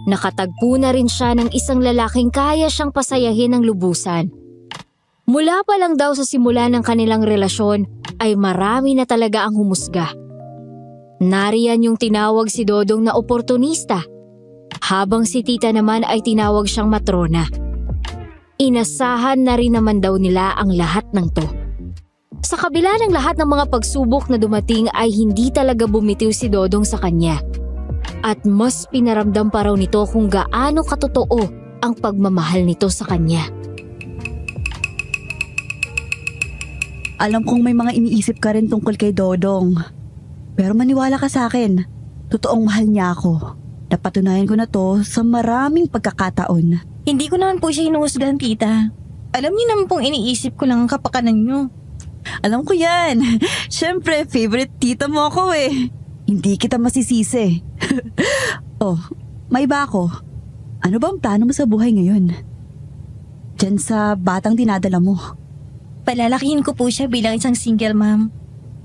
nakatagpo na rin siya ng isang lalaking kaya siyang pasayahin ng lubusan. Mula pa lang daw sa simula ng kanilang relasyon ay marami na talaga ang humusga. Nariyan yung tinawag si Dodong na oportunista, habang si Tita naman ay tinawag siyang matrona. Inasahan na rin naman daw nila ang lahat ng to. Sa kabila ng lahat ng mga pagsubok na dumating ay hindi talaga bumitiw si Dodong sa kanya. At mas pinaramdam pa raw nito kung gaano katotoo ang pagmamahal nito sa kanya. Alam kong may mga iniisip ka rin tungkol kay Dodong. Pero maniwala ka sa akin, totoong mahal niya ako. Napatunayan ko na to sa maraming pagkakataon. Hindi ko naman po siya hinuhusgahan, tita. Alam niyo naman pong iniisip ko lang ang kapakanan niyo. Alam ko yan. Siyempre, favorite tita mo ako eh. Hindi kita masisisi. Oh, may iba ako. Ano ba ang plano mo sa buhay ngayon? Diyan sa batang dinadala mo. Palalakihin ko po siya bilang isang single mom.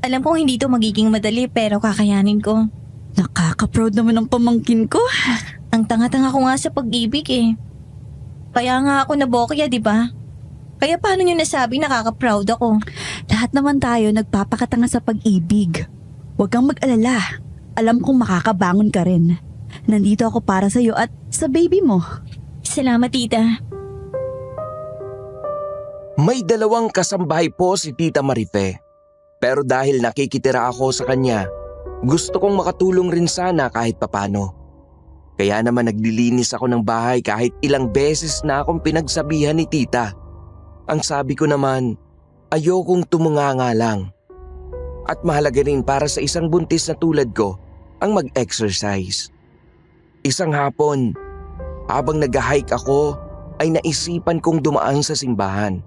Alam kong hindi to magiging madali pero kakayanin ko. Nakaka-proud naman ang pamangkin ko. Ang tanga-tanga ko nga sa pag-ibig eh. Kaya nga ako nabokya, di ba? Kaya paano nyo nasabi nakaka-proud ako? Lahat naman tayo nagpapakatanga sa pag-ibig. Huwag kang mag-alala. Alam kong makakabangon ka rin. Nandito ako para sa'yo at sa baby mo. Salamat, tita. May dalawang kasambahay po si Tita Marife. Pero dahil nakikitira ako sa kanya, gusto kong makatulong rin sana kahit papano. Kaya naman naglilinis ako ng bahay kahit ilang beses na akong pinagsabihan ni Tita. Ang sabi ko naman, ayokong tumunganga lang. At mahalaga rin para sa isang buntis na tulad ko ang mag-exercise. Isang hapon, habang nag-hike ako ay naisipan kong dumaan sa simbahan.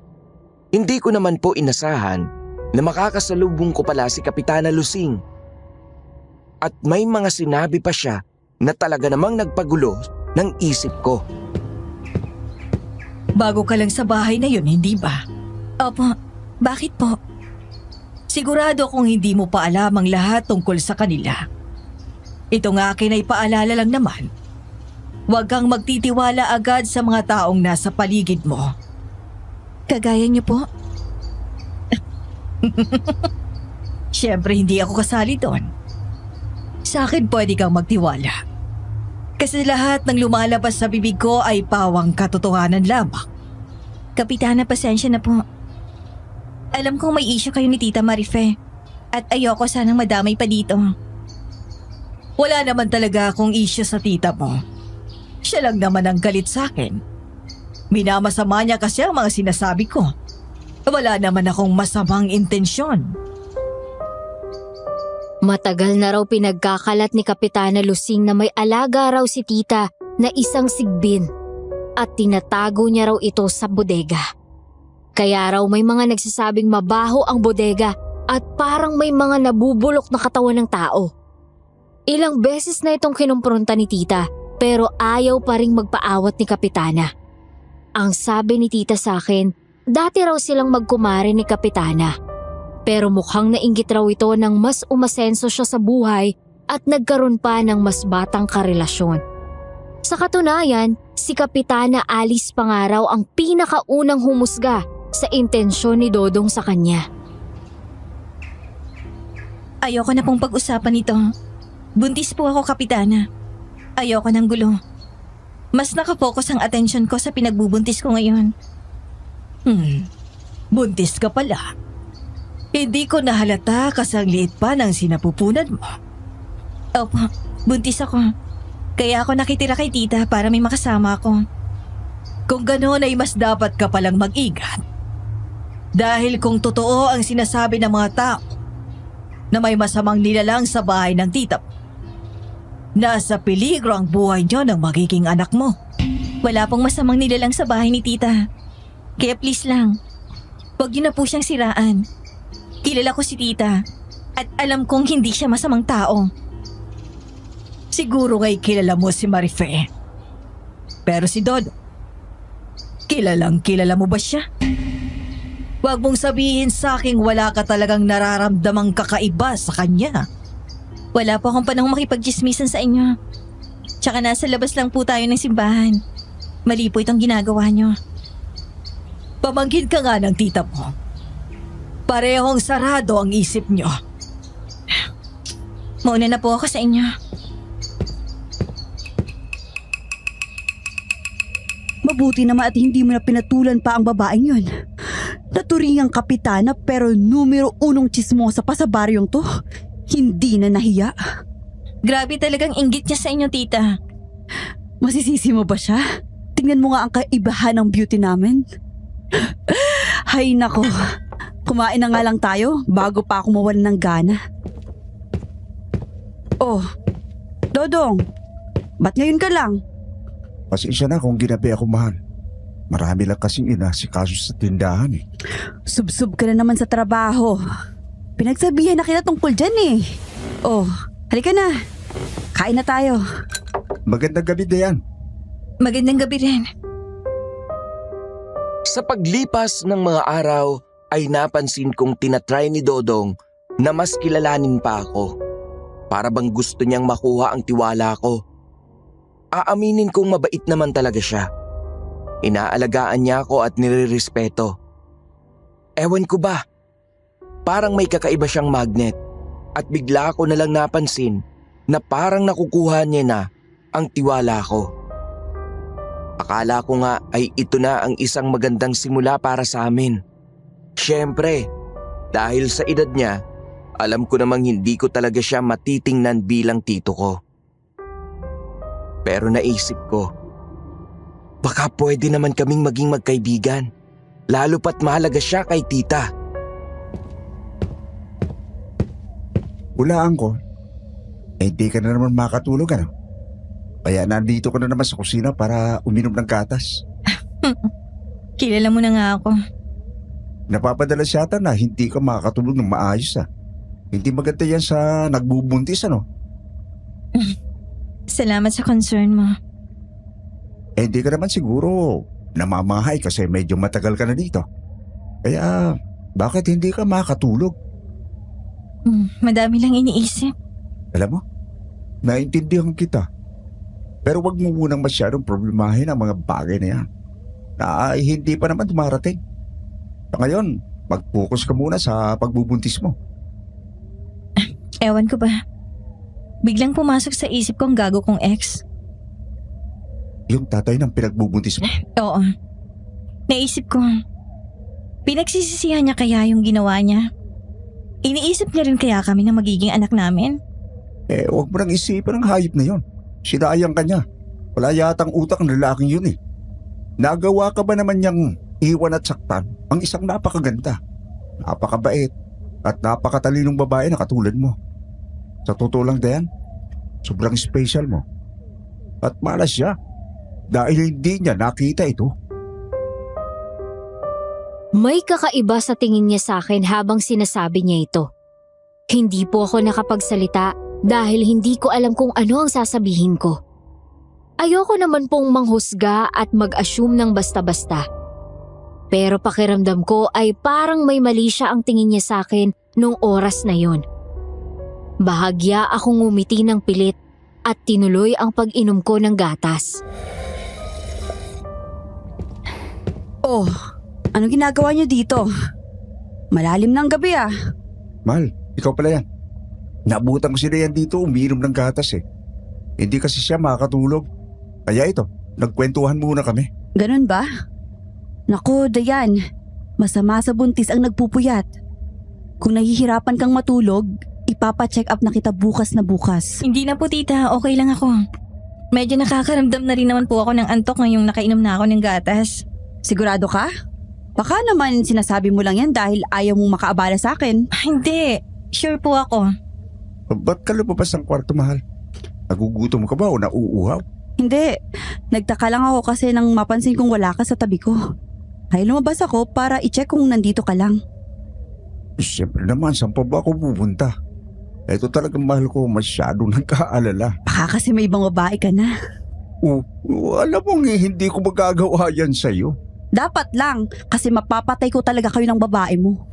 Hindi ko naman po inasahan na makakasalubong ko pala si Kapitana Lusing. At may mga sinabi pa siya na talaga namang nagpagulo ng isip ko. Bago ka lang sa bahay na yun, hindi ba? Opo, bakit po? Sigurado kung hindi mo pa alam ang lahat tungkol sa kanila. Ito nga akin ay paalala lang naman. Huwag kang magtitiwala agad sa mga taong nasa paligid mo. Kagaya niyo po? Siyempre hindi ako kasali doon. Sa akin pwede kang magtiwala. Kasi lahat ng lumalabas sa bibig ko ay pawang katotohanan lamang. Kapitana, pasensya na po. Alam kong may issue kayo ni Tita Marife at ayoko sanang madamay pa dito. Wala naman talaga akong issue sa tita mo. Siya lang naman ang galit sa akin. Minamasama niya kasi ang mga sinasabi ko. Wala naman akong masamang intensyon. Matagal na raw pinagkakalat ni Kapitana Lusing na may alaga raw si tita na isang sigbin at tinatago niya raw ito sa bodega. Kaya raw may mga nagsasabing mabaho ang bodega at parang may mga nabubulok na katawan ng tao. Ilang beses na itong kinumpronta ni tita pero ayaw pa ring magpaawat ni Kapitana. Ang sabi ni tita sa akin, dati raw silang magkumare ni Kapitana. Pero mukhang nainggit raw ito nang mas umasenso siya sa buhay at nagkaroon pa ng mas batang karelasyon. Sa katunayan, si Kapitana Alice pa nga raw ang pinakaunang humusga sa intensyon ni Dodong sa kanya. Ayoko na pong pag-usapan ito. Buntis po ako, Kapitana. Ayoko ng gulo. Mas nakapokus ang atensyon ko sa pinagbubuntis ko ngayon. Buntis ka pala. Hindi ko nahalata kasi ang liit pa ng sinapupunan mo. Opo, buntis ako. Kaya ako nakitira kay tita para may makasama ako. Kung gano'n ay mas dapat ka palang mag-ingat. Dahil kung totoo ang sinasabi ng mga tao na may masamang nilalang sa bahay ng tita mo, nasa peligro ang buhay niyo ng magiging anak mo. Wala pong masamang nilalang sa bahay ni tita. Kaya please lang, huwag niyo na po siyang siraan. Kilala ko si tita at alam kong hindi siya masamang tao. Siguro ngay kilala mo si Marife. Pero si Dodo, kilalang kilala mo ba siya? Huwag mong sabihin sa akin wala ka talagang nararamdamang kakaiba sa kanya. Wala po akong panahong makipagchismisan sa inyo. Tsaka nasa labas lang po tayo ng simbahan. Mali po itong ginagawa niyo. Pamangkin ka nga ng tita mo. Parehong sarado ang isip niyo. Mauna na po ako sa inyo. Mabuti naman at hindi mo na pinatulan pa ang babaeng yun. Naturingang kapitana pero numero 1 chismosa pa sa baryong to. Hindi na nahiya. Grabe talagang inggit niya sa inyo, tita. Masisisi mo ba siya? Tingnan mo nga ang kaibahan ng beauty namin. Hay nako. Kumain na nga lang tayo bago pa ako mawalan ng gana. Oh, Dodong, ba't ngayon ka lang? Pasensya na kung ginabi ako, mahal. Marami lang kasing inasikaso sa tindahan eh. Subsub ka na naman sa trabaho. Pinagsabihan na kita tungkol dyan eh. Oh, halika na. Kain na tayo. Magandang gabi, Dayan. Magandang gabi rin. Sa paglipas ng mga araw ay napansin kong tinatry ni Dodong na mas kilalanin pa ako. Para bang gusto niyang makuha ang tiwala ko. Aaminin kong mabait naman talaga siya. Inaalagaan niya ako at nirerespeto. Ewan ko ba, parang may kakaiba siyang magnet at bigla ko nalang napansin na parang nakukuha niya na ang tiwala ko. Akala ko nga ay ito na ang isang magandang simula para sa amin. Siyempre, dahil sa edad niya, alam ko namang hindi ko talaga siya matitingnan bilang tito ko. Pero naisip ko, baka pwede naman kaming maging magkaibigan, lalo pat mahalaga siya kay tita. Hulaan ko, di ka na naman makatulog ano? Kaya nandito ka na naman sa kusina para uminom ng gatas. Kilala mo na nga ako. Napapadala siya ata na hindi ka makakatulog ng maayos ah. Hindi maganda yan sa nagbubuntis ano? Salamat sa concern mo. Hindi ka naman siguro namamahay kasi medyo matagal ka na dito. Kaya bakit hindi ka makatulog? Madami lang iniisip. Alam mo, naintindihan kita. Pero wag mo munang masyadong problemahin ang mga bagay na yan. Na hindi pa naman dumarating. Ngayon, mag-focus ka muna sa pagbubuntis mo. Ewan ko ba. Biglang pumasok sa isip ko ang gago kong ex. Yung tatay ng pinagbubuntis mo? Oo. Naisip ko, pinagsisisihan niya kaya yung ginawa niya? Iniisip niya rin kaya kami na magiging anak namin? Wag mo nang isipan ang hayop na yon. Sinayang ka niya. Wala yatang utak ng lalaking yun eh. Nagawa ka ba naman niyang iwan at saktan ang isang napakaganda, napakabait at napakatalinong babae na katulad mo? Sa totoo lang, Dayan, sobrang special mo. At malas siya dahil hindi niya nakita ito. May kakaiba sa tingin niya sa akin habang sinasabi niya ito. Hindi po ako nakapagsalita dahil hindi ko alam kung ano ang sasabihin ko. Ayoko naman pong manghusga at mag-assume ng basta-basta. Pero pakiramdam ko ay parang may mali siya ang tingin niya sa akin nung oras na yon. Bahagya akong ngumiti ng pilit at tinuloy ang pag-inom ko ng gatas. Oh, anong ginagawa niyo dito? Malalim ng gabi ah. Mahal, ikaw pala yan. Nabutan ko si Dayan dito umiinom ng gatas eh. Hindi kasi siya makakatulog. Kaya ito, nagkwentuhan muna kami. Ganun ba? Naku, Dayan, masama sa buntis ang nagpupuyat. Kung nahihirapan kang matulog, ipapacheck up na kita bukas na bukas. Hindi na po tita, okay lang ako. Medyo nakakaramdam na rin naman po ako ng antok ngayong nakainom na ako ng gatas. Sigurado ka? Baka naman sinasabi mo lang yan dahil ayaw mong makaabala sa akin. Hindi, sure po ako. Ba't ka lumabas ng kwarto, mahal? Nagugutom ka ba o nauuhaw? Hindi, nagtaka lang ako kasi nang mapansin kong wala ka sa tabi ko. Kaya lumabas ako para i-check kung nandito ka lang. Siyempre naman, saan pa ba ako pupunta? Ito talagang mahal ko masyadong nagkaalala. Baka kasi may ibang babae ka na. Alam mo hindi ko magagawa yan sa'yo. Dapat lang, kasi mapapatay ko talaga kayo ng babae mo.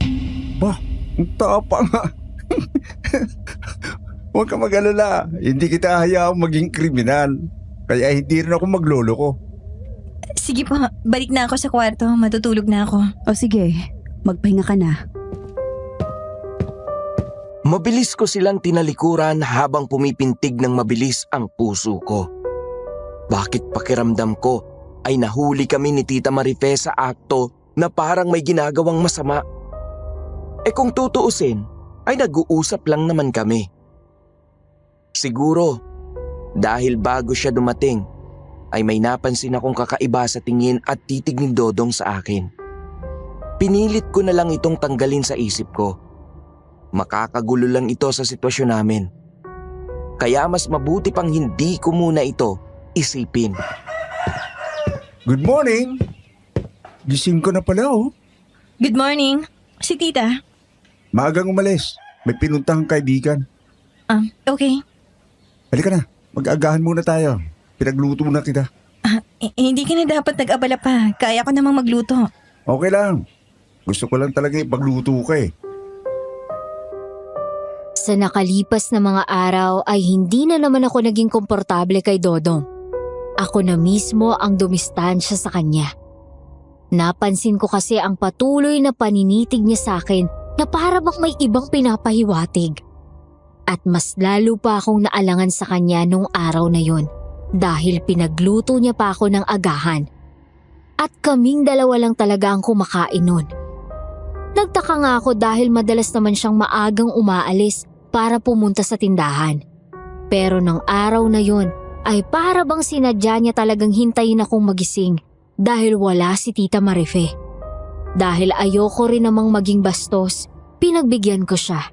Ba, ang tapang nga. Huwag ka mag-alala, hindi kita hayaang maging kriminal. Kaya hindi rin ako magloloko. Sige po, balik na ako sa kwarto, matutulog na ako. O sige, magpahinga ka na. Mabilis ko silang tinalikuran habang pumipintig ng mabilis ang puso ko. Bakit pakiramdam ko ay nahuli kami ni Tita Marife sa akto na parang may ginagawang masama? Kung tutuusin, ay nag-uusap lang naman kami. Siguro, dahil bago siya dumating, ay may napansin akong kakaiba sa tingin at titig ni Dodong sa akin. Pinilit ko na lang itong tanggalin sa isip ko. Makakagulo lang ito sa sitwasyon namin. Kaya mas mabuti pang hindi ko muna ito isipin. Good morning! Gising ko na pala oh. Good morning, si tita. Maagang umalis. May pinuntahang kaibigan. Okay. Halika na, mag-agahan muna tayo. Pinagluto na kita. Hindi ka na dapat nag-abala pa. Kaya ko namang magluto. Okay lang. Gusto ko lang talaga ipagluto ka eh. Sa nakalipas na mga araw ay hindi na naman ako naging komportable kay Dodong. Ako na mismo ang dumistansya sa kanya. Napansin ko kasi ang patuloy na paninitig niya sa akin na para bang may ibang pinapahiwatig. At mas lalo pa akong naalangan sa kanya nung araw na yun dahil pinagluto niya pa ako ng agahan. At kaming dalawa lang talaga ang kumakain nun. Nagtaka nga ako dahil madalas naman siyang maagang umaalis para pumunta sa tindahan. Pero ng araw na yun ay para bang sinadya niya talagang hintayin akong magising dahil wala si Tita Marife. Dahil ayoko rin namang maging bastos, pinagbigyan ko siya.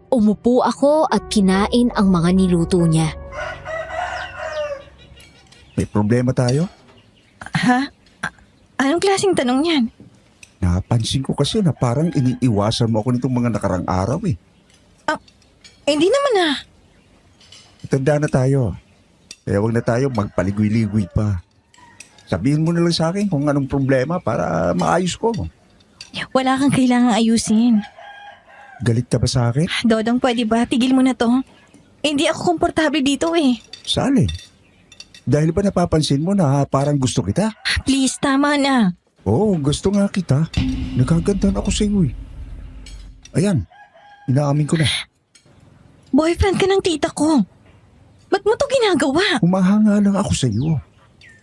Umupo ako at kinain ang mga niluto niya. May problema tayo? Ha? Anong klaseng tanong yan? Napansin ko kasi na parang iniiwasan mo ako nitong mga nakarang araw eh. Hindi naman ah. Tanda na tayo. Kaya wag na tayo magpaligoy-ligoy pa. Sabihin mo na lang sa akin kung anong problema para maayos ko. Wala kang kailangang ayusin. Galit ka ba sa akin? Dodong, pwede ba? Tigil mo na to. Hindi ako komportable dito eh. Saan? Dahil ba napapansin mo na parang gusto kita? Please, tama na. Oo, gusto nga kita. Nagkagandahan ako sa iyo eh. Ayan, inaamin ko na. Boyfriend ka ng tita ko. Ba't mo to ginagawa? Humahanga lang ako sa iyo.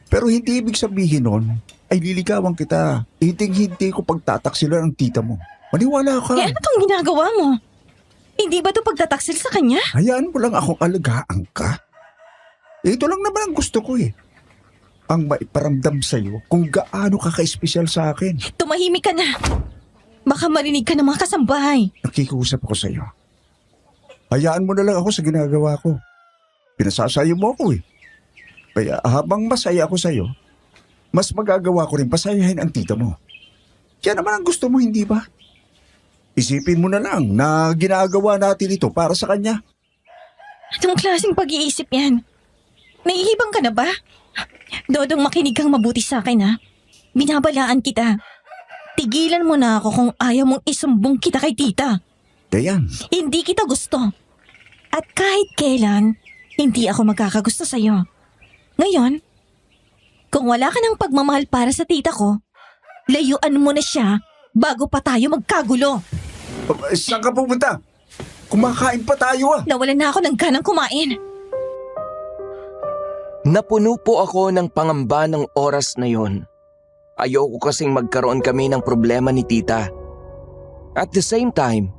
Pero hindi ibig sabihin nun ay liligawan kita. Hinting-hinti ko pagtataksil ng tita mo. Maniwala ka. Eh ano tong ginagawa mo? Hindi ba to pagtataksil sa kanya? Hayaan mo lang akong alagaan ka. Ito lang naman ang gusto ko eh. Ang maiparamdam sa iyo kung gaano ka ka-espesyal sa akin. Tumahimik ka na. Baka marinig ka ng mga kasambahay. Nakikusap ako sa iyo. Hayaan mo na lang ako sa ginagawa ko. Pinasasayo mo ako eh. Kaya habang masaya ako sa iyo, mas magagawa ko rin pasayahin ang tita mo. Yan naman ang gusto mo, hindi ba? Isipin mo na lang na ginagawa natin ito para sa kanya. Anong klaseng pag-iisip yan? Naihibang ka na ba? Dodong, makinig kang mabuti sa akin ha. Binabalaan kita. Tigilan mo na ako kung ayaw mong isumbong kita kay tita. Dayan, Hindi kita gusto. At kahit kailan, hindi ako magkakagusto sa'yo. Ngayon, kung wala ka ng pagmamahal para sa tita ko, layuan mo na siya bago pa tayo magkagulo. saan ka pupunta? Kumakain pa tayo ah. Nawalan na ako ng ganang kumain. Napuno po ako ng pangamba ng oras na yon. Ayoko kasing magkaroon kami ng problema ni tita. At the same time,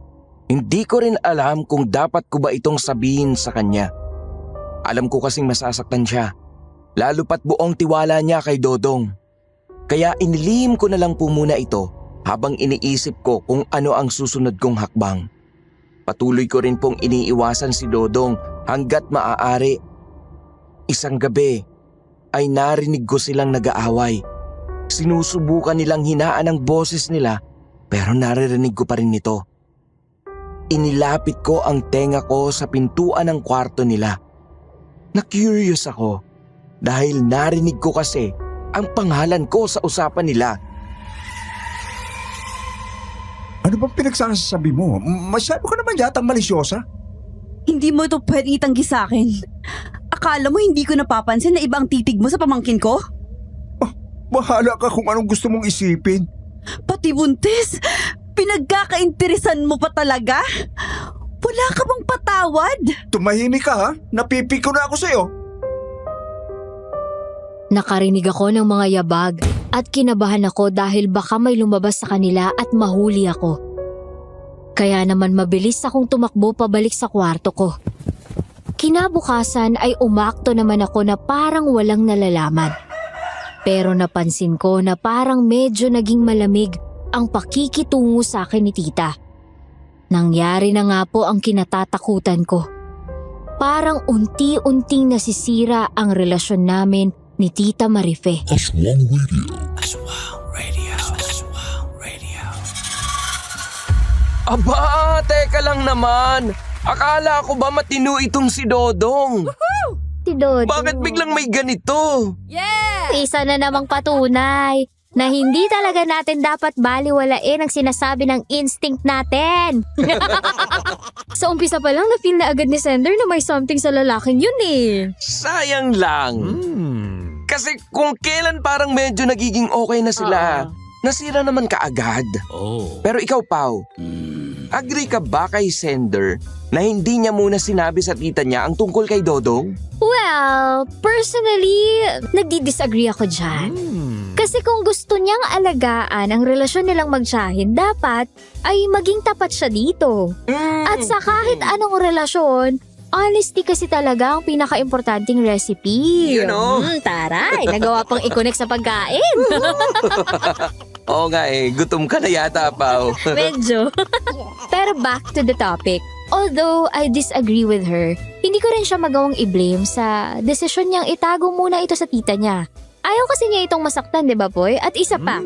hindi ko rin alam kung dapat ko ba itong sabihin sa kanya. Alam ko kasing masasaktan siya, lalo pat buong tiwala niya kay Dodong. Kaya inilihim ko na lang po muna ito habang iniisip ko kung ano ang susunod kong hakbang. Patuloy ko rin pong iniiwasan si Dodong hanggat maaari. Isang gabi ay narinig ko silang nag-aaway. Sinusubukan nilang hinaan ang boses nila pero naririnig ko pa rin ito. Inilapit ko ang tenga ko sa pintuan ng kwarto nila. Na-curious ako dahil narinig ko kasi ang pangalan ko sa usapan nila. Ano bang pinagsasabi mo? Masyado ka naman yatang malisyosa. Hindi mo ito pwede itanggi sa akin. Akala mo hindi ko napapansin na iba ang titig mo sa pamangkin ko? Bahala ka kung anong gusto mong isipin. Pati buntis, pinagkakainteresan mo pa talaga? Wala ka bang patawad? Tumahimik ka ha? Napipiko na ako sa'yo. Nakarinig ako ng mga yabag at kinabahan ako dahil baka may lumabas sa kanila at mahuli ako. Kaya naman mabilis akong tumakbo pabalik sa kwarto ko. Kinabukasan ay umakto naman ako na parang walang nalalaman. Pero napansin ko na parang medyo naging malamig ang pakikitungo sa akin ni tita. Nangyari na nga po ang kinatatakutan ko. Parang unti-unting nasisira ang relasyon namin ni Tita Marife. Aswang Radio. Aba, teka lang naman. Akala ko ba matino itong si Dodong? Si Dodo. Bakit biglang may ganito? Isa na namang patunay na hindi talaga natin dapat baliwalain ang sinasabi ng instinct natin. Sa umpisa pa lang, na-feel na agad ni Sender na may something sa lalaking yun eh. Sayang lang. Kasi kung kailan parang medyo nagiging okay na sila, nasira naman kaagad. Oh. Pero ikaw, Pao, agree ka ba kay Sender na hindi niya muna sinabi sa tita niya ang tungkol kay Dodong? Well, personally, nagdi-disagree ako dyan. Kasi kung gusto niyang alagaan ang relasyon nilang magtiyahin, dapat ay maging tapat siya dito. At sa kahit anong relasyon, honesty kasi talaga ang pinaka-importanting recipe. You know? Taray, nagawa pang i-connect sa pagkain. Oo nga gutom ka na yata, Pao. Medyo. Pero back to the topic. Although I disagree with her, hindi ko rin siya magawang i-blame sa desisyon niyang itago muna ito sa tita niya. Ayaw kasi niya itong masaktan, di ba, Boy? At isa pa,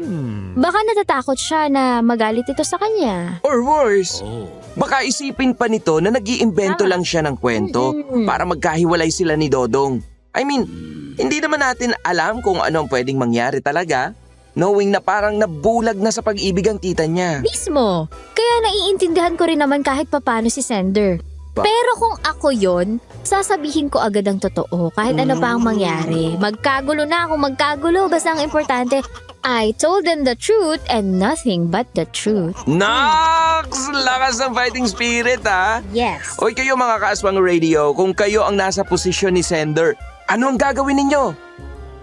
baka natatakot siya na magalit ito sa kanya. Or worse, Oh. baka isipin pa nito na nag-iimbento lang siya ng kwento para magkahiwalay sila ni Dodong. I mean, hindi naman natin alam kung ano ang pwedeng mangyari talaga, knowing na parang nabulag na sa pag-ibig ang tita niya. Mismo. Kaya naiintindihan ko rin naman kahit papano si Sender. Pero kung ako yon, sasabihin ko agad ang totoo kahit ano pa ang mangyari. Magkagulo na kung magkagulo, basta ang importante, I told them the truth and nothing but the truth. Nox! Lakas ng fighting spirit, ha? Yes. Hoy kayo mga kaaswang radio, kung kayo ang nasa posisyon ni Sender, ano ang gagawin ninyo?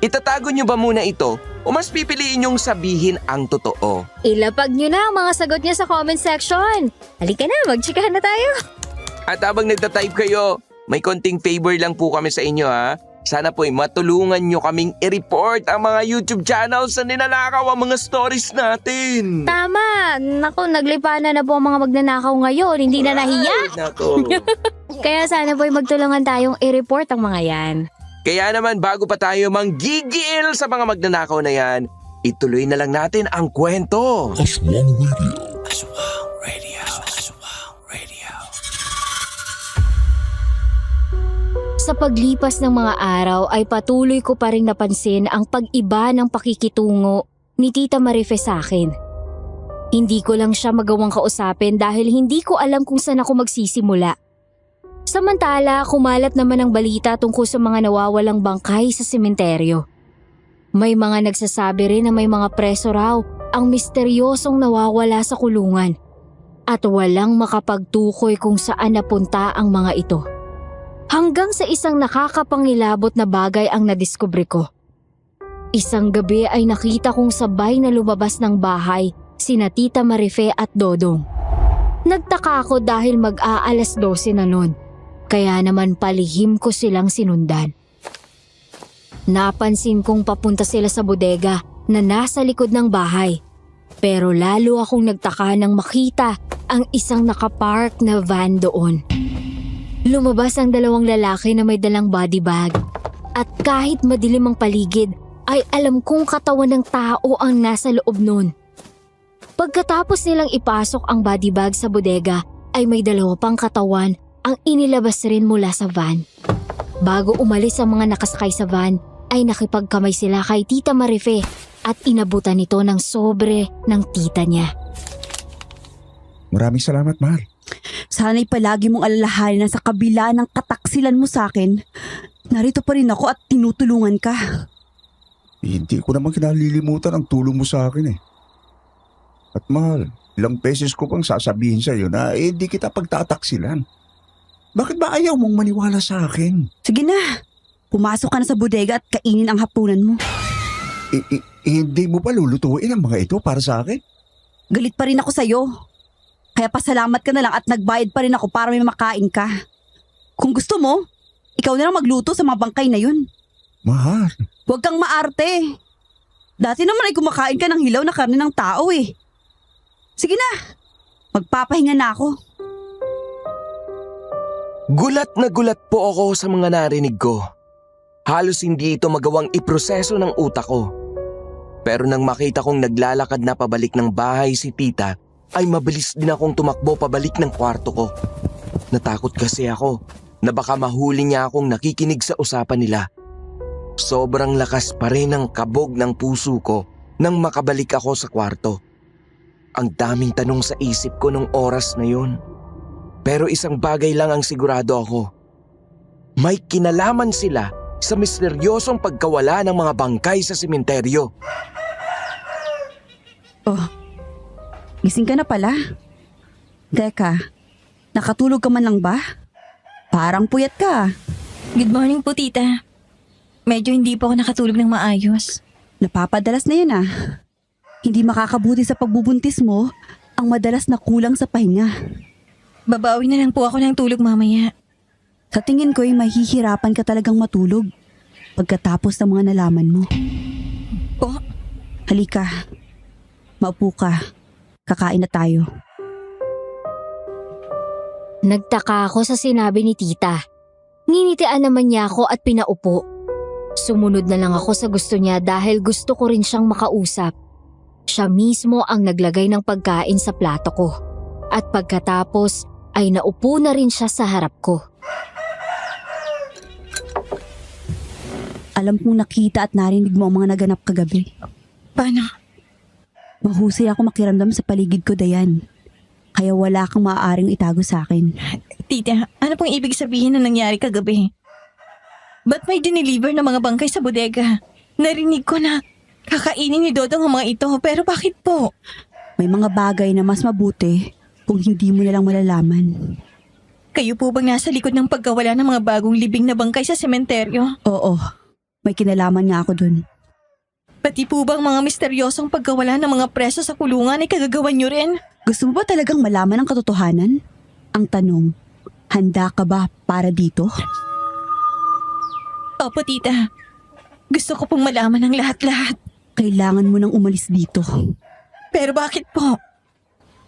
Itatago nyo ba muna ito o mas pipiliin nyong sabihin ang totoo? Ilapag nyo na ang mga sagot niya sa comment section. Halika na, magtsikahan na tayo. At habang nagtatype kayo, may konting favor lang po kami sa inyo, ha? Sana po'y matulungan nyo kaming i-report ang mga YouTube channels na ninanakaw ang mga stories natin. Tama. Naku, naglipana na po ang mga magnanakaw ngayon. Hindi na nahiya. Ay, nako. Kaya sana po'y magtulungan tayong i-report ang mga yan. Kaya naman bago pa tayo manggigil sa mga magnanakaw na yan, ituloy na lang natin ang kwento. Aswang Radio. Sa paglipas ng mga araw ay patuloy ko pa rin napansin ang pag-iba ng pakikitungo ni Tita Marife sa akin. Hindi ko lang siya magawang kausapin dahil hindi ko alam kung saan ako magsisimula. Samantala, kumalat naman ang balita tungkol sa mga nawawalang bangkay sa sementeryo. May mga nagsasabi rin na may mga preso raw ang misteryosong nawawala sa kulungan at walang makapagtukoy kung saan napunta ang mga ito. Hanggang sa isang nakakapangilabot na bagay ang nadiskubre ko. Isang gabi ay nakita kong sabay na lumabas ng bahay sina Tita Marife at Dodong. Nagtaka ako dahil mag-aalas 12 na nun, kaya naman palihim ko silang sinundan. Napansin kong papunta sila sa bodega na nasa likod ng bahay, pero lalo akong nagtaka nang makita ang isang nakapark na van doon. Lumabas ang dalawang lalaki na may dalang body bag at kahit madilim ang paligid ay alam kong katawan ng tao ang nasa loob nun. Pagkatapos nilang ipasok ang body bag sa bodega ay may dalawa pang katawan ang inilabas rin mula sa van. Bago umalis ang mga nakasakay sa van ay nakipagkamay sila kay Tita Marife at inabutan nito ng sobre ng tita niya. Maraming salamat, Mahal. Sana'y palagi mong alalahanin na sa kabila ng kataksilan mo sa akin, narito pa rin ako at tinutulungan ka. Hindi ko naman kinalilimutan ang tulong mo sa akin eh. At Mahal, ilang beses ko pang sasabihin sa iyo na hindi kita pagtataksilan. Bakit ba ayaw mong maniwala sa akin? Sige na, pumasok ka na sa bodega at kainin ang hapunan mo. Hindi mo pa lulutuin ang mga ito para sa akin? Galit pa rin ako sa'yo. Kaya pasalamat ka na lang at nagbayad pa rin ako para may makain ka. Kung gusto mo, ikaw na lang magluto sa mga bangkay na yun. Mahal. Huwag kang maarte. Dati naman ay kumakain ka ng hilaw na karne ng tao eh. Sige na, magpapahinga na ako. Gulat na gulat po ako sa mga narinig ko. Halos hindi ito magawang iproseso ng utak ko. Pero nang makita kong naglalakad na pabalik ng bahay si tita, ay mabilis din akong tumakbo pabalik ng kwarto ko. Natakot kasi ako na baka mahuli niya akong nakikinig sa usapan nila. Sobrang lakas pa rin ang kabog ng puso ko nang makabalik ako sa kwarto. Ang daming tanong sa isip ko nung oras na yun. Pero isang bagay lang ang sigurado ako. May kinalaman sila sa misteryosong pagkawala ng mga bangkay sa sementeryo. Oh, gising ka na pala. Teka, nakatulog ka man lang ba? Parang puyat ka. Good morning po, tita. Medyo hindi po ako nakatulog ng maayos. Napapadalas na yan ah. Hindi makakabuti sa pagbubuntis mo ang madalas na kulang sa pahinga. Babawi na lang po ako ng tulog mamaya. Sa tingin ko'y mahihirapan ka talagang matulog pagkatapos ng mga nalaman mo. Po? Halika, maupo ka. Kakain na tayo. Nagtaka ako sa sinabi ni tita. Nginitian naman niya ako at pinaupo. Sumunod na lang ako sa gusto niya dahil gusto ko rin siyang makausap. Siya mismo ang naglagay ng pagkain sa plato ko. At pagkatapos ay naupo na rin siya sa harap ko. Alam kong nakita at narinig mo ang mga naganap kagabi. Paano? Mahusay ako makiramdam sa paligid ko, Dayan. Kaya wala kang maaaring itago sa akin. Tita, ano pong ibig sabihin na nangyari kagabi? Ba't may dineliver na mga bangkay sa bodega? Narinig ko na kakainin ni Dodong ang mga ito, pero bakit po? May mga bagay na mas mabuti kung hindi mo na lang malalaman. Kayo po bang nasa likod ng pagkawala ng mga bagong libing na bangkay sa sementeryo? Oo, may kinalaman nga ako dun. Pati po bang mga misteryosong pagkawala ng mga preso sa kulungan ay kagagawan nyo rin? Gusto mo ba talagang malaman ang katotohanan? Ang tanong, handa ka ba para dito? Opo, tita. Gusto ko pong malaman ang lahat-lahat. Kailangan mo nang umalis dito. Pero bakit po?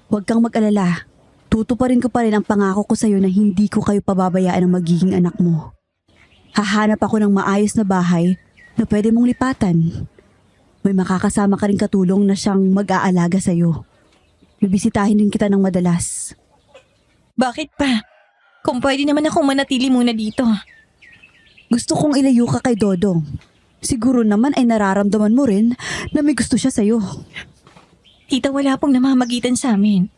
Huwag kang mag-alala. Tutuparin ko pa rin ang pangako ko sa'yo na hindi ko kayo pababayaan ng magiging anak mo. Hahanap ako ng maayos na bahay na pwede mong lipatan. May makakasama ka rin katulong na siyang mag-aalaga sa'yo. Bibisitahin din kita ng madalas. Bakit pa? Kung pwede naman akong manatili muna dito. Gusto kong ilayo ka kay Dodong. Siguro naman ay nararamdaman mo rin na may gusto siya sa'yo. Tita, wala pong namamagitan sa amin.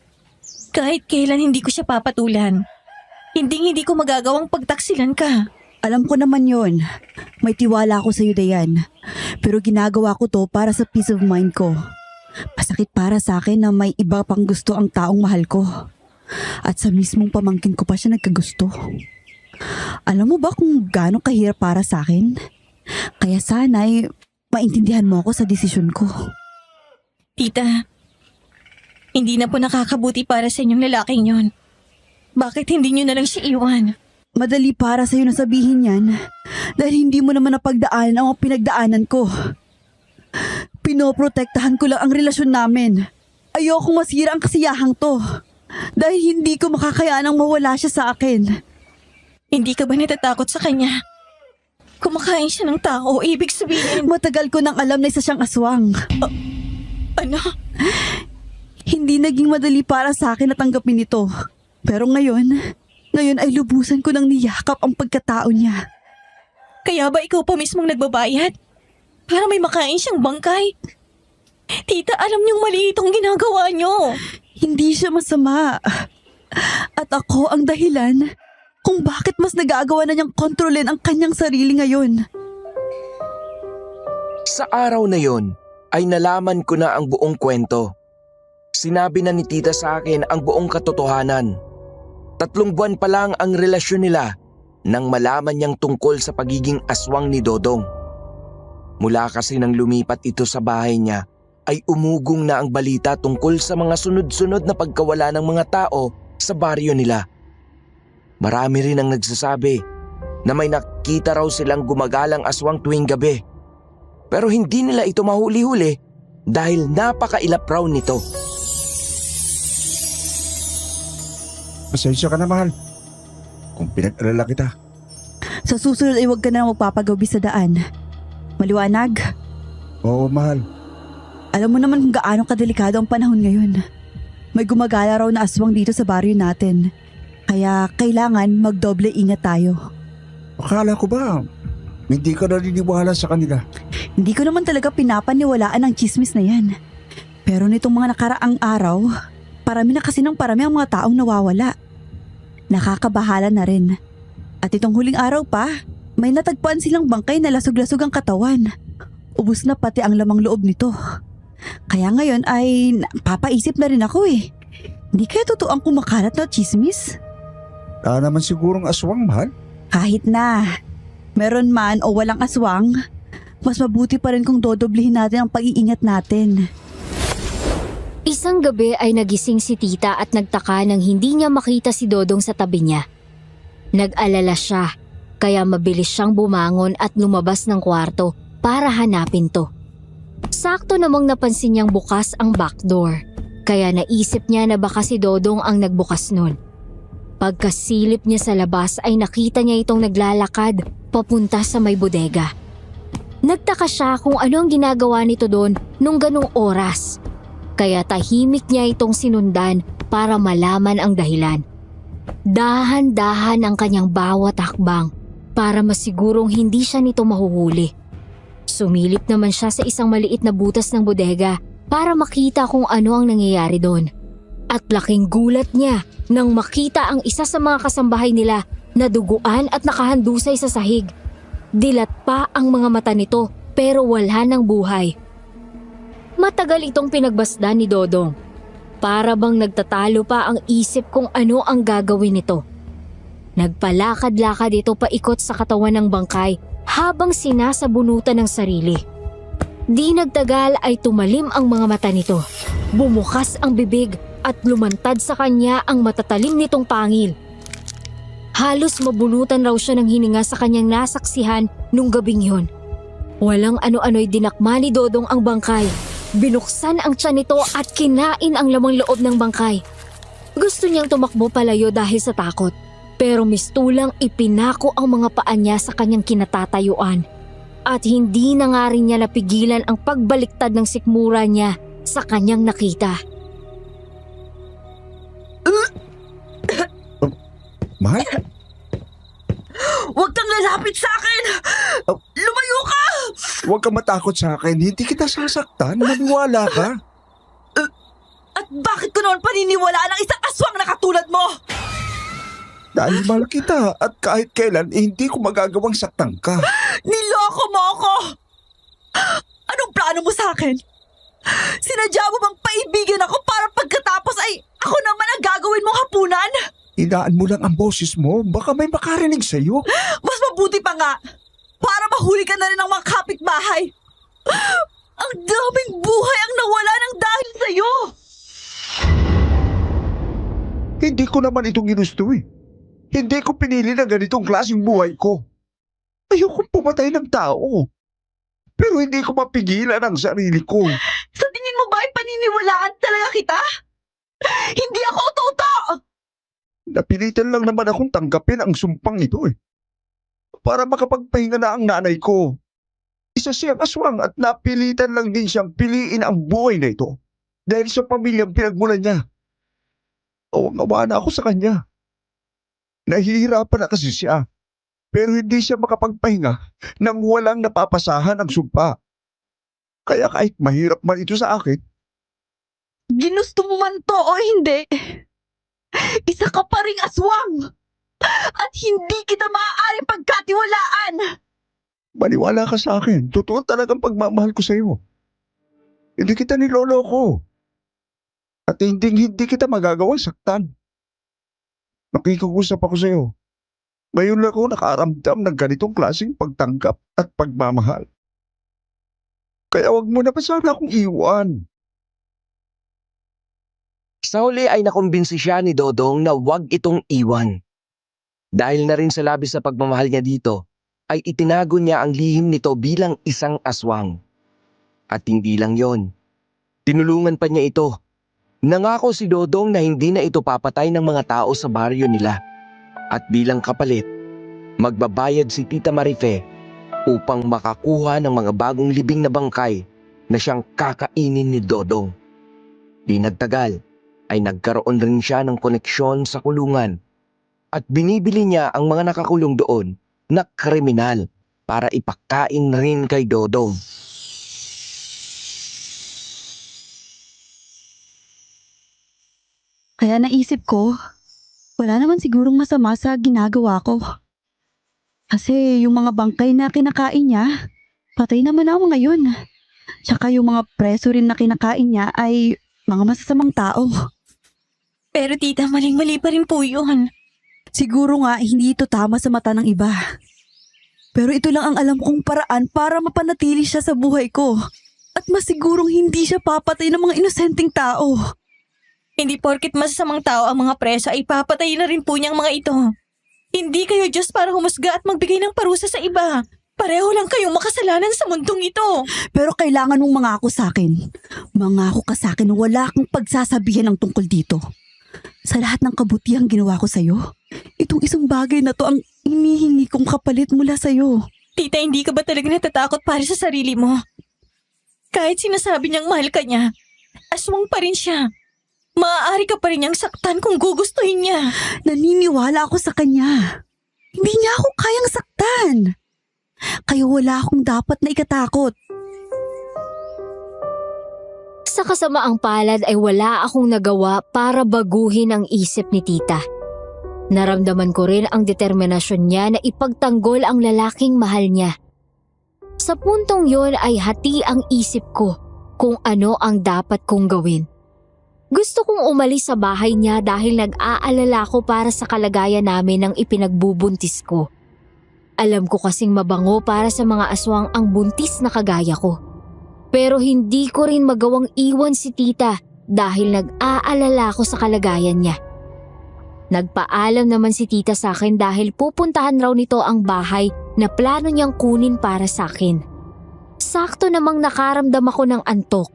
Kahit kailan hindi ko siya papatulan. Hindi ko magagawang pagtaksilan ka. Alam ko naman yon. May tiwala ako sa'yo, Dayan. Pero ginagawa ko to para sa peace of mind ko. Masakit para sa akin na may iba pang gusto ang taong mahal ko. At sa mismong pamangkin ko pa siya nagkagusto. Alam mo ba kung gaano kahirap para sa akin? Kaya sana'y maintindihan mo ako sa desisyon ko. Tita, hindi na po nakakabuti para sa inyong lalaking yon. Bakit hindi nyo na lang siya iwan? Madali para sa'yo na sabihin yan dahil hindi mo naman napagdaanan ang mga pinagdaanan ko. Pinoprotektahan ko lang ang relasyon namin. Ayokong masira ang kasiyahang to dahil hindi ko makakayanang mawala siya sa akin. Hindi ka ba natatakot sa kanya? Kumakain siya ng tao, ibig sabihin... Matagal ko nang alam na isa siyang aswang. Ano? Hindi naging madali para sa akin na tanggapin ito. Pero ngayon ay lubusan ko nang niyakap ang pagkatao niya. Kaya ba ikaw pa mismong nagbabayad? Para may makain siyang bangkay? Tita, alam niyong mali itong ginagawa niyo. Hindi siya masama. At ako ang dahilan kung bakit mas nag-aagawa na niyang kontrolin ang kanyang sarili ngayon. Sa araw na yon ay nalaman ko na ang buong kwento. Sinabi na ni tita sa akin ang buong katotohanan. 3 buwan pa lang ang relasyon nila nang malaman niyang tungkol sa pagiging aswang ni Dodong. Mula kasi nang lumipat ito sa bahay niya ay umugong na ang balita tungkol sa mga sunod-sunod na pagkawala ng mga tao sa baryo nila. Marami rin ang nagsasabi na may nakita raw silang gumagalang aswang tuwing gabi. Pero hindi nila ito mahuli-huli dahil napakailap raw nito. Pasensya ka na, mahal. Kung pinag-alala kita. Sa susunod ay huwag ka na magpapagabi sa daan. Maliwanag? Oo, mahal. Alam mo naman kung gaano kadelikado ang panahon ngayon. May gumagala raw na aswang dito sa baryo natin. Kaya kailangan magdoble ingat tayo. Akala ko ba Hindi ka naniniwala sa kanila. Hindi ko naman talaga pinapaniwalaan ang chismis na yan. Pero nitong mga nakaraang araw, parami na kasi ng parami ang mga taong nawawala. Nakakabahala na rin. At itong huling araw pa, may natagpuan silang bangkay na lasog-lasog ang katawan. Ubus na pati ang lamang loob nito. Kaya ngayon ay papaisip na rin ako eh. Hindi kaya totoo ang kumakalat na chismis? Naman sigurong aswang, mahal. Kahit na, meron man o walang aswang, mas mabuti pa rin kung dodoblihin natin ang pag-iingat natin. Isang gabi ay nagising si tita at nagtaka nang hindi niya makita si Dodong sa tabi niya. Nag-alala siya, kaya mabilis siyang bumangon at lumabas ng kwarto para hanapin to. Sakto namang napansin niyang bukas ang back door, kaya naisip niya na baka si Dodong ang nagbukas nun. Pagkasilip niya sa labas ay nakita niya itong naglalakad papunta sa may bodega. Nagtaka siya kung ano ang ginagawa nito doon nung ganong oras. Kaya tahimik niya itong sinundan para malaman ang dahilan. Dahan-dahan ang kanyang bawat hakbang para masigurong hindi siya nito mahuhuli. Sumilip naman siya sa isang maliit na butas ng bodega para makita kung ano ang nangyayari doon. At laking gulat niya nang makita ang isa sa mga kasambahay nila na duguan at nakahandusay sa sahig. Dilat pa ang mga mata nito pero wala ng buhay. Matagal itong pinagbasdan ni Dodong. Para bang nagtatalo pa ang isip kung ano ang gagawin nito. Nagpalakad-lakad ito paikot sa katawan ng bangkay habang sinasabunutan ng sarili. Di nagtagal ay tumalim ang mga mata nito. Bumukas ang bibig at lumantad sa kanya ang matatalim nitong pangil. Halos mabunutan raw siya ng hininga sa kanyang nasaksihan nung gabing yun. Walang ano-ano'y dinakma ni Dodong ang bangkay. Binuksan ang tiyan nito at kinain ang lamang loob ng bangkay. Gusto niyang tumakbo palayo dahil sa takot, pero mistulang ipinako ang mga paa niya sa kanyang kinatatayuan. At hindi na nga rin niya napigilan ang pagbaliktad ng sikmura niya sa kanyang nakita. Mahal? Huwag kang lalapit sa akin! Lumayo ka! Huwag kang matakot sa akin. Hindi kita sasaktan. Maniwala ka. At bakit ko noon paniniwalaan ang isang aswang na katulad mo? Dahil mahal kita at kahit kailan, hindi ko magagawang saktan ka. Niloko mo ako! Anong plano mo sa akin? Sinadya mo bang paibigin ako para pagkatapos ay ako naman ang gagawin mong hapunan? Inaan mo lang ang boses mo. Baka may makarinig sa'yo. Mas mabuti pa nga para mahuli ka na rin ng mga kapitbahay. Ang daming buhay ang nawala ng dahil sa'yo. Hindi ko naman itong ginusto eh. Hindi ko pinili na ganitong klaseng buhay ko. Ayokong pumatay ng tao. Pero hindi ko mapigilan ang sarili ko. Sa tingin mo ba ay paniniwalaan talaga kita? Hindi ako totoo! Napilitan lang naman akong tanggapin ang sumpang ito eh. Para makapagpahinga na ang nanay ko. Isa siyang aswang at napilitan lang din siyang piliin ang buhay na ito. Dahil sa pamilyang pinagmulan niya. Awa na ako sa kanya. Nahihirapan na kasi siya. Pero hindi siya makapagpahinga nang walang napapasahan ang sumpa. Kaya kahit mahirap man ito sa akin, Ginusto mo man to o hindi, isa ka pa ring aswang. At hindi kita maaaring pagkatiwalaan. maniwala ka sa akin. Totoo talagang pagmamahal ko sa iyo. Hindi kita niloloko. At hindi kita magagawang saktan. Nakikiusap ako sa iyo. Ngayon lang ako nakaramdam ng ganitong klaseng pagtanggap at pagmamahal. Kaya wag mo na pa sana akong iwan. Sa huli ay nakumbinsi siya ni Dodong na huwag itong iwan. Dahil na rin sa labis sa pagmamahal niya dito, ay itinago niya ang lihim nito bilang isang aswang. At hindi lang yon. Tinulungan pa niya ito. Nangako si Dodong na hindi na ito papatay ng mga tao sa baryo nila. At bilang kapalit, magbabayad si Tita Marife upang makakuha ng mga bagong libing na bangkay na siyang kakainin ni Dodong. Di nagtagal ay nagkaroon rin siya ng koneksyon sa kulungan at binibili niya ang mga nakakulong doon na kriminal para ipakain rin kay Dodong. Kaya naisip ko, wala naman sigurong masama sa ginagawa ko. Kasi yung mga bangkay na kinakain niya, patay naman ako ngayon. Tsaka yung mga preso rin na kinakain niya ay mga masasamang tao. Pero tita, maling-mali pa rin po yun. Siguro nga hindi ito tama sa mata ng iba. Pero ito lang ang alam kong paraan para mapanatili siya sa buhay ko. At masigurong hindi siya papatay ng mga inosenteng tao. Hindi porkit masasamang tao ang mga preso ay papatayin na rin po niyang mga ito. Hindi kayo Diyos para humusga at magbigay ng parusa sa iba. Pareho lang kayong makasalanan sa mundong ito. Pero kailangan mong mangako sa akin. Mangako ka sa akin na wala kang pagsasabihan ng tungkol dito. Sa lahat ng kabutihang ginawa ko sa'yo, itong isang bagay na to ang inihingi kong kapalit mula sa'yo. Tita, hindi ka ba talaga natatakot para sa sarili mo? Kahit sinasabi niyang mahal ka niya, aswang pa rin siya. Maaari ka pa rin niyang saktan kung gugustuhin niya. Naniniwala ako sa kanya. Hindi niya ako kayang saktan. Kaya wala akong dapat na ikatakot. Sa kasamaang palad ay wala akong nagawa para baguhin ang isip ni tita. Naramdaman ko rin ang determinasyon niya na ipagtanggol ang lalaking mahal niya. Sa puntong yon ay hati ang isip ko kung ano ang dapat kong gawin. Gusto kong umalis sa bahay niya dahil nag-aalala ko para sa kalagayan namin ng ipinagbubuntis ko. Alam ko kasing mabango para sa mga aswang ang buntis na kagaya ko. Pero hindi ko rin magawang iwan si tita dahil nag-aalala ko sa kalagayan niya. Nagpaalam naman si tita sa akin dahil pupuntahan raw nito ang bahay na plano niyang kunin para sa akin. Sakto namang nakaramdam ako ng antok.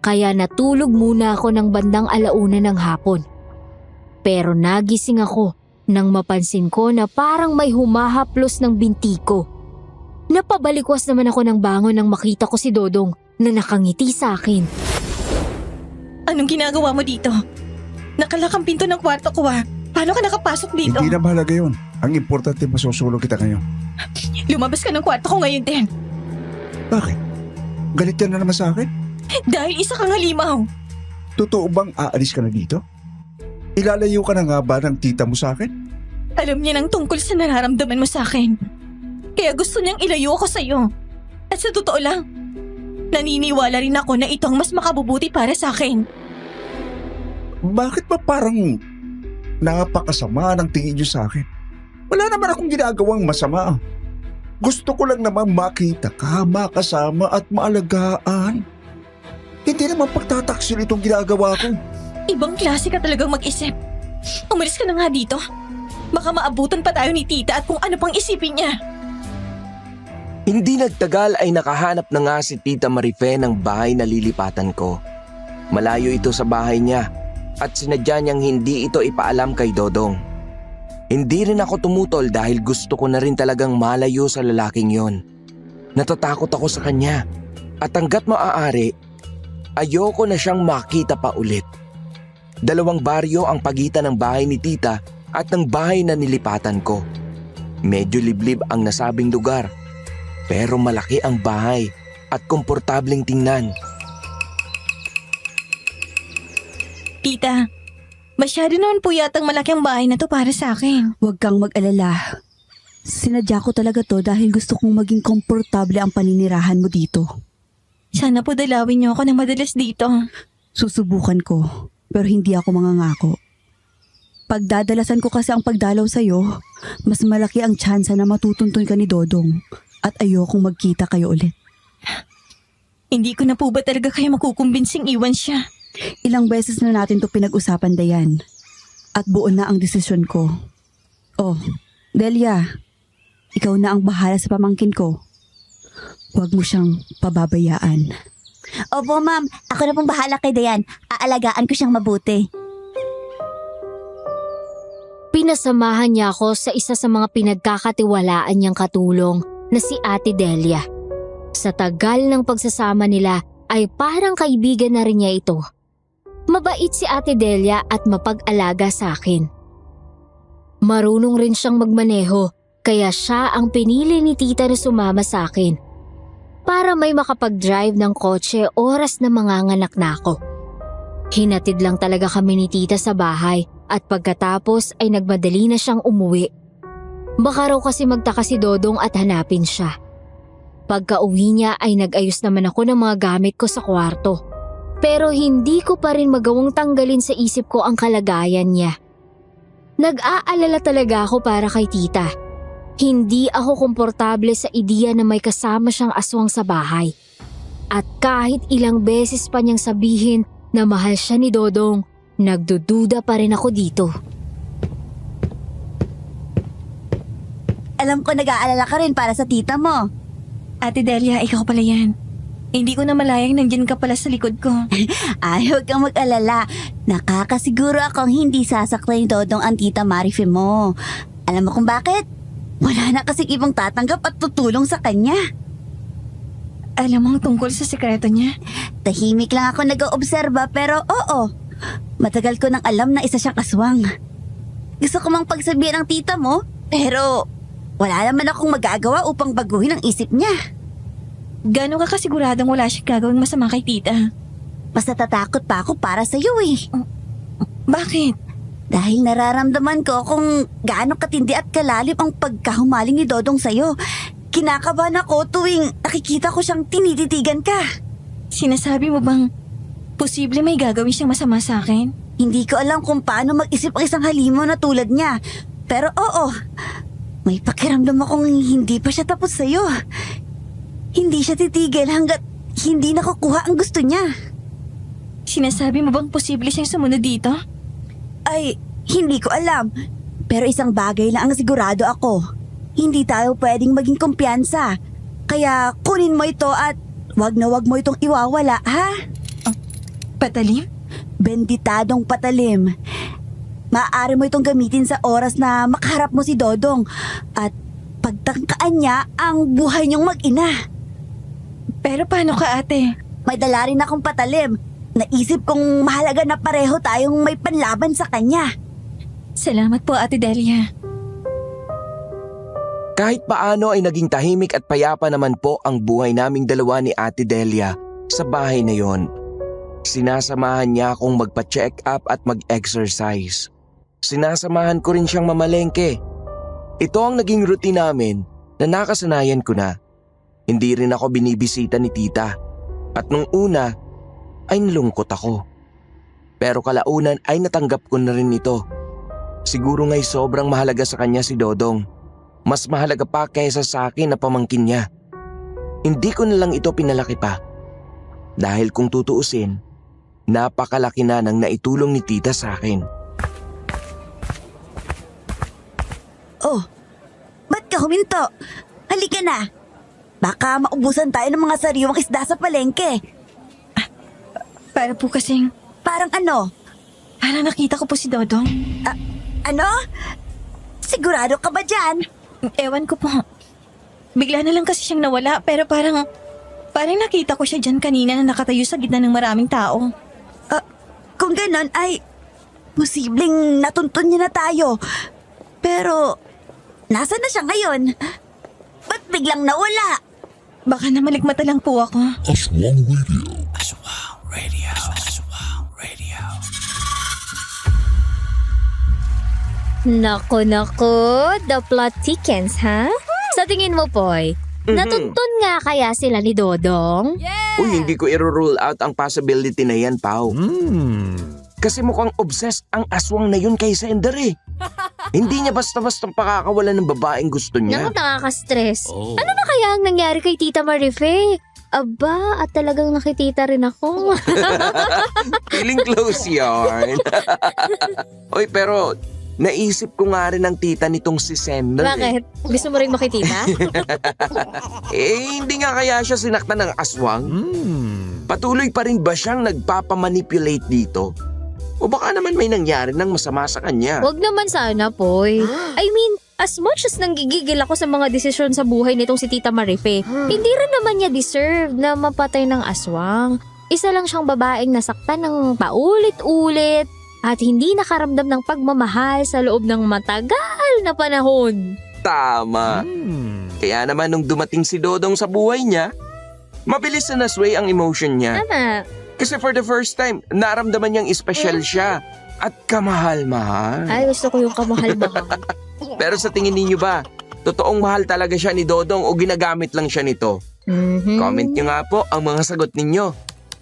Kaya natulog muna ako ng bandang 1:00 ng hapon. Pero nagising ako nang mapansin ko na parang may humahaplos ng binti ko. Napabalikwas naman ako ng bangon nang makita ko si Dodong na nakangiti sa akin. Anong ginagawa mo dito? Nakalak ang pinto ng kwarto ko ah. Paano ka nakapasok dito? Hindi na mahalaga yun. Ang importante masusulong kita ngayon. Lumabas ka ng kwarto ko ngayon din. Bakit? Galit ka na naman sa akin? Dahil isa kang halimaw. Totoo bang aalis ka na dito? Ilalayo ka na nga ba ng tita mo sa akin? Alam niya ng tungkol sa nararamdaman mo sa akin. Kaya gusto niyang ilayo ako sa iyo. At sa totoo lang, naniniwala rin ako na ito ang mas makabubuti para sa akin. Bakit ba parang napakasama ng tingin niyo sa akin? Wala naman akong ginagawang masama. Gusto ko lang naman makita ka, makasama at maalagaan. Hindi naman pagtataksil itong ginagawa ko. Ibang klase ka talagang mag-isip. Umalis ka na nga dito. Baka maabutan pa tayo ni tita at kung ano pang isipin niya. Hindi nagtagal ay nakahanap na nga si Tita Marife ng bahay na lilipatan ko. Malayo ito sa bahay niya at sinadya niyang hindi ito ipaalam kay Dodong. Hindi rin ako tumutol dahil gusto ko na rin talagang malayo sa lalaking yon. Natatakot ako sa kanya at hanggat maaari, ayoko na siyang makita pa ulit. 2 baryo ang pagitan ng bahay ni tita at ng bahay na nilipatan ko. Medyo liblib ang nasabing lugar. Pero malaki ang bahay at komportableng tingnan. Tita, masyado naman po yatang malaki ang bahay na to para sa akin. Huwag kang mag-alala. Sinadya ko talaga to dahil gusto kong maging komportable ang paninirahan mo dito. Sana po dalawin niyo ako ng madalas dito. Susubukan ko, pero hindi ako mangangako. Pagdadalasan ko kasi ang pagdalaw sa'yo, mas malaki ang tsansa na matutuntun ka ni Dodong at ayokong magkita kayo ulit. Hindi ko na po ba talaga kayo makukumbinsing iwan siya? Ilang beses na natin to pinag-usapan, Dayan. At buo na ang desisyon ko. Oh, Delia, ikaw na ang bahala sa pamangkin ko. Huwag mo siyang pababayaan. Opo, ma'am. Ako na pong bahala kay Dayan. Aalagaan ko siyang mabuti. Pinasamahan niya ako sa isa sa mga pinagkakatiwalaan niyang katulong na si Ate Delia. Sa tagal ng pagsasama nila ay parang kaibigan na rin niya ito. Mabait si Ate Delia at mapag-alaga sa akin. Marunong rin siyang magmaneho Kaya siya ang pinili ni tita na sumama sa akin para may makapag-drive ng kotse oras na manganganak na ako. Hinatid lang talaga kami ni tita sa bahay at pagkatapos ay nagmadali na siyang umuwi. Baka raw kasi magtaka si Dodong at hanapin siya. Pagka-uwi niya ay nag-ayos naman ako ng mga gamit ko sa kwarto. Pero hindi ko pa rin magawang tanggalin sa isip ko ang kalagayan niya. Nag-aalala talaga ako para kay tita. Hindi ako komportable sa ideya na may kasama siyang aswang sa bahay. At kahit ilang beses pa niyang sabihin na mahal siya ni Dodong, nagdududa pa rin ako dito. Alam ko nag-aalala ka rin para sa tita mo. Ate Delia, ikaw pala yan. Hindi ko na malayang nandyan ka pala sa likod ko. Ay, huwag kang mag-alala. Nakakasiguro akong hindi sasaktan ni Dodong ang tita Marife mo. Alam mo kung bakit? Wala na kasing ibang tatanggap at tutulong sa kanya. Alam mo ang tungkol sa sekreto niya? Tahimik lang ako nag-oobserba pero oo. Matagal ko nang alam na isa siyang aswang. Gusto ko mang pagsabihan ng tita mo pero wala naman akong magagawa upang baguhin ang isip niya. Gano'n ka kasiguradong wala siyang gagawing masama kay tita? Mas natatakot pa ako para sa iyo eh. Bakit? Dahil nararamdaman ko kung gaano katindi at kalalim ang pagkahumaling ni Dodong sa'yo. Kinakabahan ako tuwing nakikita ko siyang tinititigan ka. Sinasabi mo bang posible may gagawin siyang masama sa akin? Hindi ko alam kung paano mag-isip ang isang halimaw na tulad niya. Pero oo, may pakiramdam akong hindi pa siya tapos sa'yo. Hindi siya titigil hanggat hindi nakukuha ang gusto niya. Sinasabi mo bang posible siyang sumunod dito? Ay, hindi ko alam. Pero isang bagay lang ang sigurado ako. Hindi tayo pwedeng maging kumpiyansa. Kaya kunin mo ito at wag na wag mo itong iwawala, ha? Patalim? Benditadong patalim. Maaari mo itong gamitin sa oras na makaharap mo si Dodong at pagtangkaan niya ang buhay niyong mag-ina. Pero paano ka, ate? May dala rin akong patalim. Naisip kong mahalaga na pareho tayong may panlaban sa kanya. Salamat po, Ate Delia. Kahit paano ay naging tahimik at payapa naman po ang buhay naming dalawa ni Ate Delia sa bahay na yon. Sinasamahan niya akong magpa-check up at mag-exercise. Sinasamahan ko rin siyang mamalengke. Ito ang naging routine namin na nakasanayan ko na. Hindi rin ako binibisita ni tita. At nung una ay nalungkot ako. Pero kalaunan ay natanggap ko na rin ito. Siguro nga'y sobrang mahalaga sa kanya si Dodong. Mas mahalaga pa kaysa sa akin na pamangkin niya. Hindi ko na lang ito pinalaki pa. Dahil kung tutuusin, napakalaki na ng naitulong ni tita sa akin. Oh, ba't ka huminto? Halika na. Baka maubusan tayo ng mga sariwang isda sa palengke. Para po kasing, Parang ano? parang nakita ko po si Dodong. Ano? Sigurado ka ba dyan? Ewan ko po. Bigla na lang kasi siyang nawala pero parang nakita ko siya dyan kanina na nakatayo sa gitna ng maraming tao. Kung ganon ay posibleng natuntun niya na tayo. Pero nasaan na siya ngayon? Ba't biglang nawala? Baka namalikmata lang po ako. Aswang Radio. Aswang Radio. Aswang Radio. Nako, the plot thickens, ha? Sa tingin mo, Poy, natuntun nga kaya sila ni Dodong? Uy, hindi ko i-rule out ang possibility na yan, Pao. Kasi mukhang obsessed ang aswang na yun kay Sender eh. Hindi niya basta-basta pakakawala ng babaeng gusto niya. Naku, nakaka-stress. Oh. Ano na kaya ang nangyari kay Tita Marife? Aba, at talagang nakitita rin ako. Feeling close yarn. Uy, pero naisip ko nga rin ang tita nitong si Sender. Bakit? Gusto mo rin makitita? Hindi nga kaya siya sinaktan ng aswang? Patuloy pa rin ba siyang nagpapamanipulate dito? O baka naman may nangyari ng masama sa kanya? Wag naman sana, Poy. I mean, as much as nanggigigil ako sa mga desisyon sa buhay nitong si Tita Marife, hindi rin naman niya deserve na mapatay ng aswang. Isa lang siyang babaeng nasaktan ng paulit-ulit at hindi nakaramdam ng pagmamahal sa loob ng matagal na panahon. Tama. Kaya naman nung dumating si Dodong sa buhay niya, mabilis na nasway ang emotion niya. Tama. Kasi for the first time, naramdaman niyang espesyal siya at kamahal-mahal. Ay, gusto ko yung kamahal-mahal. Pero sa tingin ninyo ba, totoong mahal talaga siya ni Dodong o ginagamit lang siya nito? Comment nyo nga po ang mga sagot ninyo.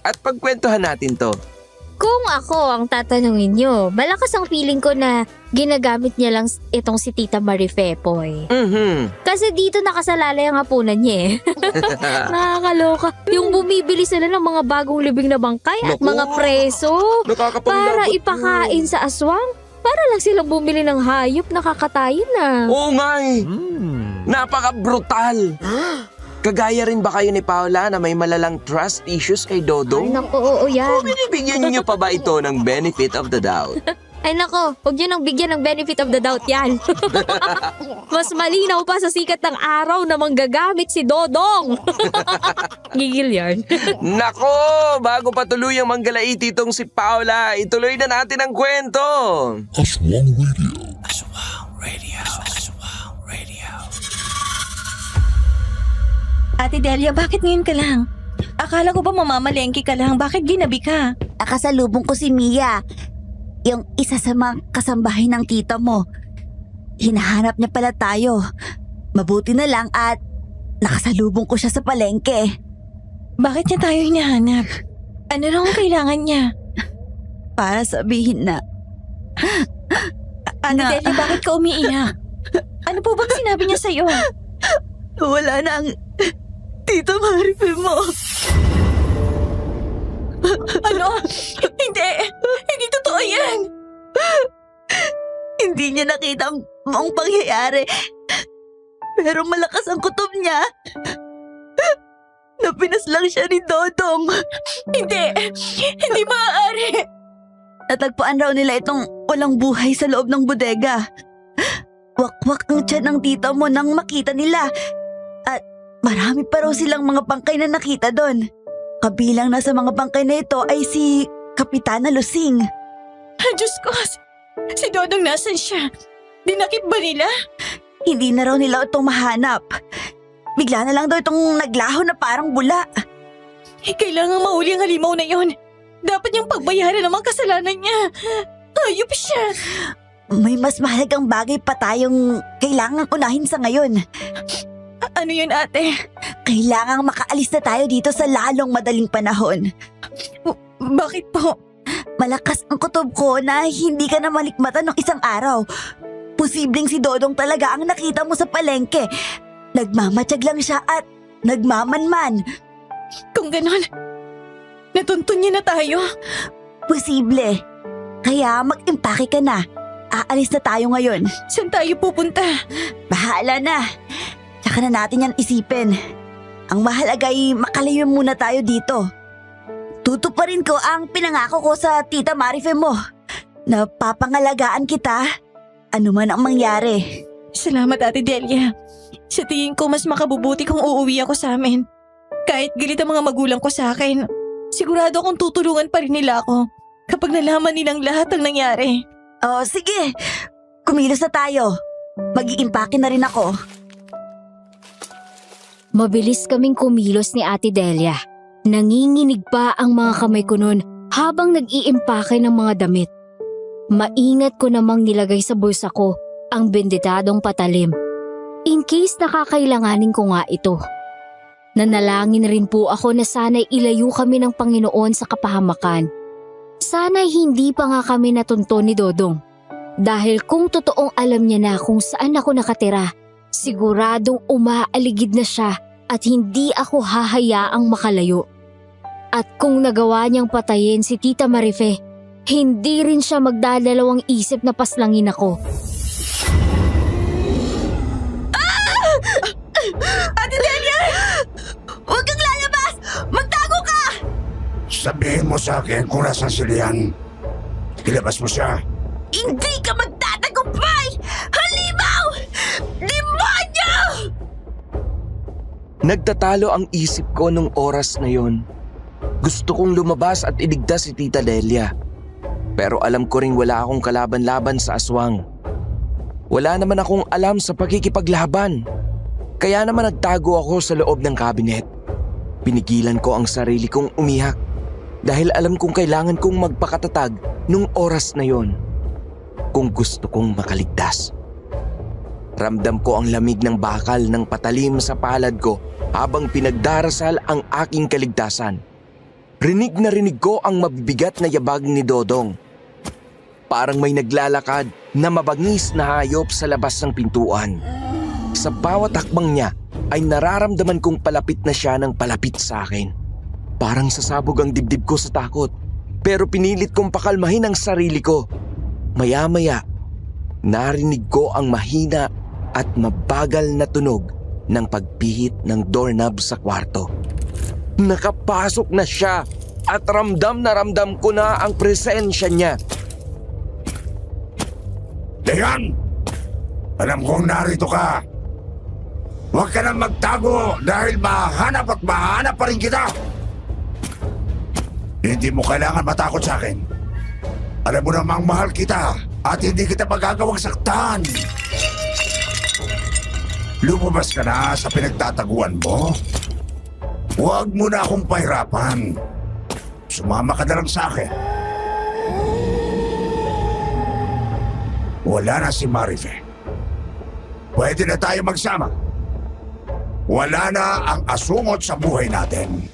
At pagkwentuhan natin to. Kung ako ang tatanungin nyo, malakas ang feeling ko na ginagamit niya lang itong si Tita Marife, Poy. Kasi dito nakasalalay ang hapunan niya eh. Nakakaloka. Yung bumibili sila ng mga bagong libing na bangkay at Naku. mga preso para ipakain sa aswang. Para lang silang bumili ng hayop na kakatayin na. Oo nga eh. Napaka-brutal. Kagaya rin ba kayo ni Paula na may malalang trust issues kay Ay Dodong? naku, oo yan. Binibigyan niyo pa ba ito ng benefit of the doubt? Ay nako, huwag nyo nang bigyan ng benefit of the doubt yan. Mas malinaw pa sa sikat ng araw na manggagamit si Dodong. Gigil yan. Nako, bago pa tuluyang manggalaiti itong si Paula, ituloy na natin ang kwento. Aswang Radio. Aswang Radio. Aswang Radio. Ate Delia, bakit ngayon ka lang? Akala ko ba mamamalengke ka lang? Bakit ginabi ka? Nakasalubong ko si Mia. Yung isa sa mga kasambahay ng tita mo. Hinahanap niya pala tayo. Mabuti na lang at nakasalubong ko siya sa palengke. Bakit niya tayo hinahanap? Ano raw ang kailangan niya? Para sabihin na Ate Delia, bakit ka umiiyak? Ano po bang sinabi niya sa'yo? wala na ang Tito Marife mo. Ano? Hindi! Hindi totoo yan! Hindi niya nakita ang buong pangyayari. Pero malakas ang kutob niya. Napinas lang siya ni Dodong. Hindi! Hindi maaari! Natagpuan raw nila itong walang buhay sa loob ng bodega. Wakwak ang tiyan ng tita mo nang makita nila. At marami pa raw silang mga bangkay na nakita doon. Kabilang na sa mga bangkay na ito ay si Kapitana Lusing. Diyos ko! Si Dodong nasan siya? Dinakip ba nila? Hindi na raw nila itong mahanap. Bigla na lang daw itong naglaho na parang bula. Kailangan mahuli ang halimaw na yon. Dapat niyang pagbayaran ang mga kasalanan niya. Hayop siya. May mas mahalagang bagay pa tayong kailangang unahin sa ngayon. Ano yun, ate? Kailangang makaalis na tayo dito sa lalong madaling panahon. Bakit po? Malakas ang kutob ko na hindi ka na malikmatan ng isang araw. Posibleng si Dodong talaga ang nakita mo sa palengke. Nagmamatsyag lang siya at nagmamanman. Kung ganon, natuntun niya na tayo. Posible. Kaya mag-impake ka na. Aalis na tayo ngayon. Saan tayo pupunta? Bahala na. Tsaka na natin yan isipin. Ang mahalaga ay makalayo muna tayo dito. Tutuparin ko ang pinangako ko sa Tita Marife mo. Napapangalagaan kita, ano man ang mangyari. Salamat, Ate Delia. Sa tingin ko, mas makabubuti kung uuwi ako sa amin. Kahit galit ang mga magulang ko sa akin, sigurado akong tutulungan pa rin nila ako kapag nalaman nilang lahat ang nangyari. Oh, sige. Kumilos na tayo. Mag-iimpake na rin ako. Mabilis kaming kumilos ni Ate Delia. Nanginginig pa ang mga kamay ko noon habang nag-iimpake ng mga damit. Maingat ko namang nilagay sa bulsa ko ang benditadong patalim. In case nakakailanganin ko nga ito. Nanalangin rin po ako na sana'y ilayo kami ng Panginoon sa kapahamakan. Sana'y hindi pa nga kami natunto ni Dodong. Dahil kung totoong alam niya na kung saan ako nakatira, siguradong umaaligid na siya at hindi ako hahayaang makalayo. At kung nagawa niyang patayin si Tita Marife, hindi rin siya magdadalawang isip na paslangin ako. Ate Delia! Huwag kang lalabas! Magtago ka! Sabihin mo sa akin kung nasan si Lian. Ilabas mo siya. Hindi ka magtatagumpay! Halimaw! Demonyo! Nagtatalo ang isip ko nung oras na yon. Gusto kong lumabas at iligtas si Tita Delia. Pero alam ko ring wala akong kalaban-laban sa aswang. Wala naman akong alam sa pakikipaglaban. Kaya naman nagtago ako sa loob ng kabinet. Pinigilan ko ang sarili kong umiyak dahil alam kong kailangan kong magpakatatag nung oras na yon kung gusto kong makaligtas. Ramdam ko ang lamig ng bakal ng patalim sa palad ko habang pinagdarasal ang aking kaligtasan. Rinig na rinig ko ang mabibigat na yabag ni Dodong. Parang may naglalakad na mabangis na hayop sa labas ng pintuan. Sa bawat hakbang niya ay nararamdaman kong palapit na siya ng palapit sa akin. Parang sasabog ang dibdib ko sa takot, pero pinilit kong pakalmahin ang sarili ko. Maya-maya, narinig ko ang mahina at mabagal na tunog ng pagpihit ng doorknob sa kwarto. Nakapasok na siya at ramdam ko na ang presensya niya. Dayan! Alam kong narito ka. Huwag ka nang magtago dahil mahanap at mahanap pa rin kita. Hindi mo kailangan matakot sa akin. Alam mo namang mahal kita at hindi kita magagawang saktan. Lumabas ka na sa pinagtataguan mo. Huwag mo na akong pahirapan. Sumama ka na lang sa akin. Wala na si Marife. Pwede na tayo magsama. Wala na ang asungot sa buhay natin.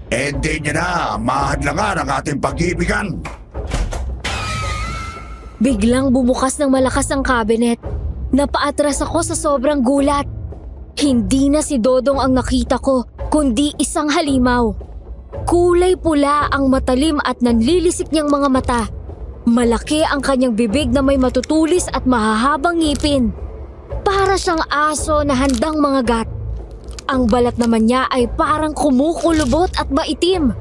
Hindi niya na mahadlangan ang ating pag-ibigan. Biglang bumukas ng malakas ang kabinet. Napaatras ako sa sobrang gulat. Hindi na si Dodong ang nakita ko, kundi isang halimaw. Kulay pula ang matalim at nanlilisik niyang mga mata. Malaki ang kanyang bibig na may matutulis at mahahabang ngipin. Para siyang aso na handang mangagat. Ang balat naman niya ay parang kumukulubot at maitim.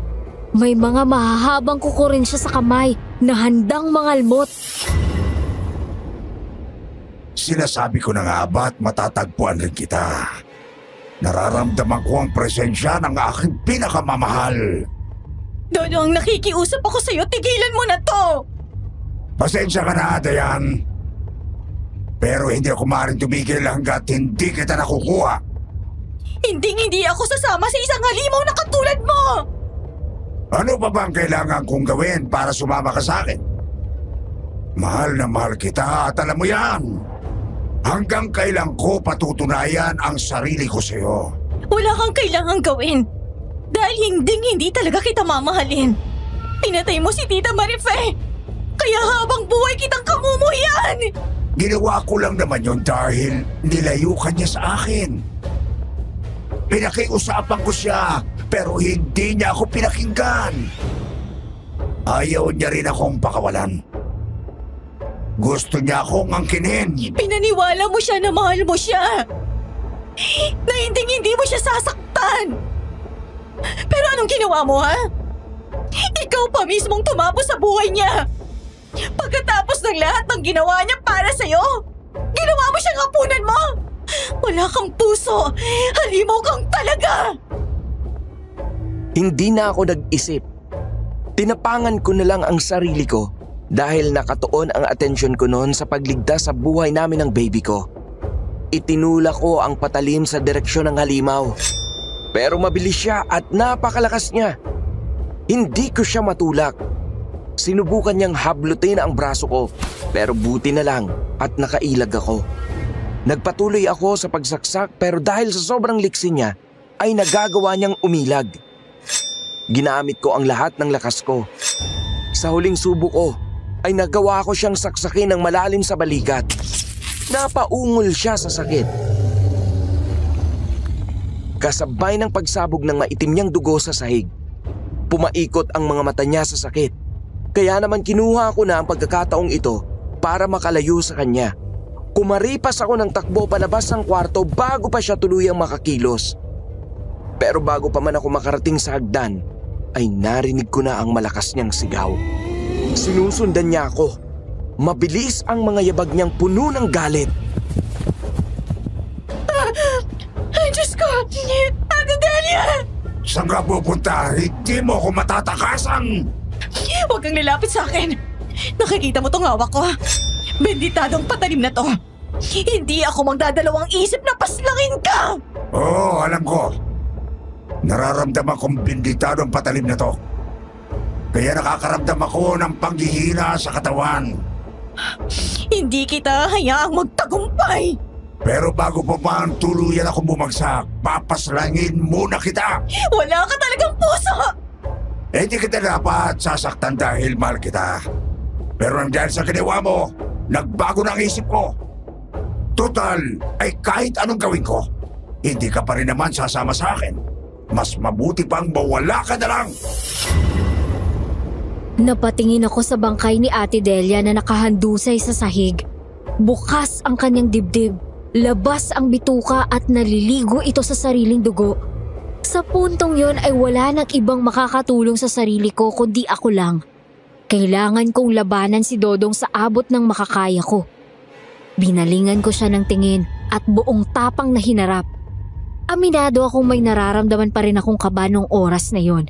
May mga mahahabang kuko rin siya sa kamay na handang mangalmot. Sinasabi ko na nga ba't matatagpuan rin kita. Nararamdaman ko ang presensya ng aking pinakamamahal. Dodong, nakikiusap ako sa'yo. Tigilan mo na to! Pasensya ka na, Dayan. Pero hindi ako maaaring tumigil hanggat hindi kita nakukuha. Hindi ako sasama sa isang halimaw na katulad mo! Ano pa bang kailangan kong gawin para sumama ka sa akin? Mahal na mahal kita at alam mo yan. Hanggang kailan ko patutunayan ang sarili ko sa'yo? Wala kang kailangang gawin. Dahil hindi talaga kita mamahalin. Pinatay mo si Tita Marife. Kaya habang buhay kitang kamumuhian. Ginawa ko lang naman yun dahil nilayo ka niya sa akin. Pinakiusapan ko siya pero hindi niya ako pinakinggan. Ayaw niya rin akong pakawalan. Gusto niya akong angkinin. Pinaniwala mo siya na mahal mo siya. Na hindi mo siya sasaktan. Pero anong ginawa mo, ha? Ikaw pa mismong tumapos sa buhay niya. Pagkatapos ng lahat ng ginawa niya para sa'yo, ginawa mo siyang hapunan mo. Wala kang puso. Halimaw kang talaga. Hindi na ako nag-isip. Tinapangan ko na lang ang sarili ko dahil nakatuon ang atensyon ko noon sa pagligtas sa buhay namin ng baby ko. Itinula ko ang patalim sa direksyon ng halimaw. Pero mabilis siya at napakalakas niya. Hindi ko siya matulak. Sinubukan niyang hablutin ang braso ko pero buti na lang at nakailag ako. Nagpatuloy ako sa pagsaksak pero dahil sa sobrang liksi niya ay nagagawa niyang umilag. Ginamit ko ang lahat ng lakas ko. Sa huling subo ko ay nagawa ko siyang saksakin ng malalim sa balikat. Napaungol siya sa sakit. Kasabay ng pagsabog ng maitim niyang dugo sa sahig. Pumaikot ang mga mata niya sa sakit. Kaya naman kinuha ko na ang pagkakataong ito para makalayo sa kanya. Kumaripas ako ng takbo palabas ng kwarto bago pa siya tuluyang makakilos. Pero bago pa man ako makarating sa hagdan, ay narinig ko na ang malakas niyang sigaw. Sinusundan niya ako. Mabilis ang mga yabag niyang puno ng galit. Diyos ko! Ate Delia! Saan ka pupunta? Hindi mo ako matatakasan! Huwag kang nilapit sa akin. Nakikita mo tong hawak ko. Benditadong patalim na to! Hindi ako magdadalawang isip na paslangin ka! Oo, alam ko. Nararamdaman kong binditadong patalim na to. Kaya nakakaramdam ako ng panghihina sa katawan. Hindi kita hayaang magtagumpay! Pero bago pa man tuluyan akong bumagsak, papaslangin muna kita! Wala ka talagang puso! Eh di kita dapat sasaktan dahil mahal kita. Pero dahil sa ginawa mo, nagbago na ang isip ko. Total, ay kahit anong gawin ko, hindi ka pa rin naman sasama sa akin. Mas mabuti pang mawala ka na lang. Napatingin ako sa bangkay ni Ate Delia na nakahandusay sa sahig. Bukas ang kanyang dibdib, labas ang bituka at naliligo ito sa sariling dugo. Sa puntong yon ay wala nang ibang makakatulong sa sarili ko kundi ako lang. Kailangan kong labanan si Dodong sa abot ng makakaya ko. Binalingan ko siya ng tingin at buong tapang na hinarap. Aminado akong may nararamdaman pa rin akong kaba nung oras na yon.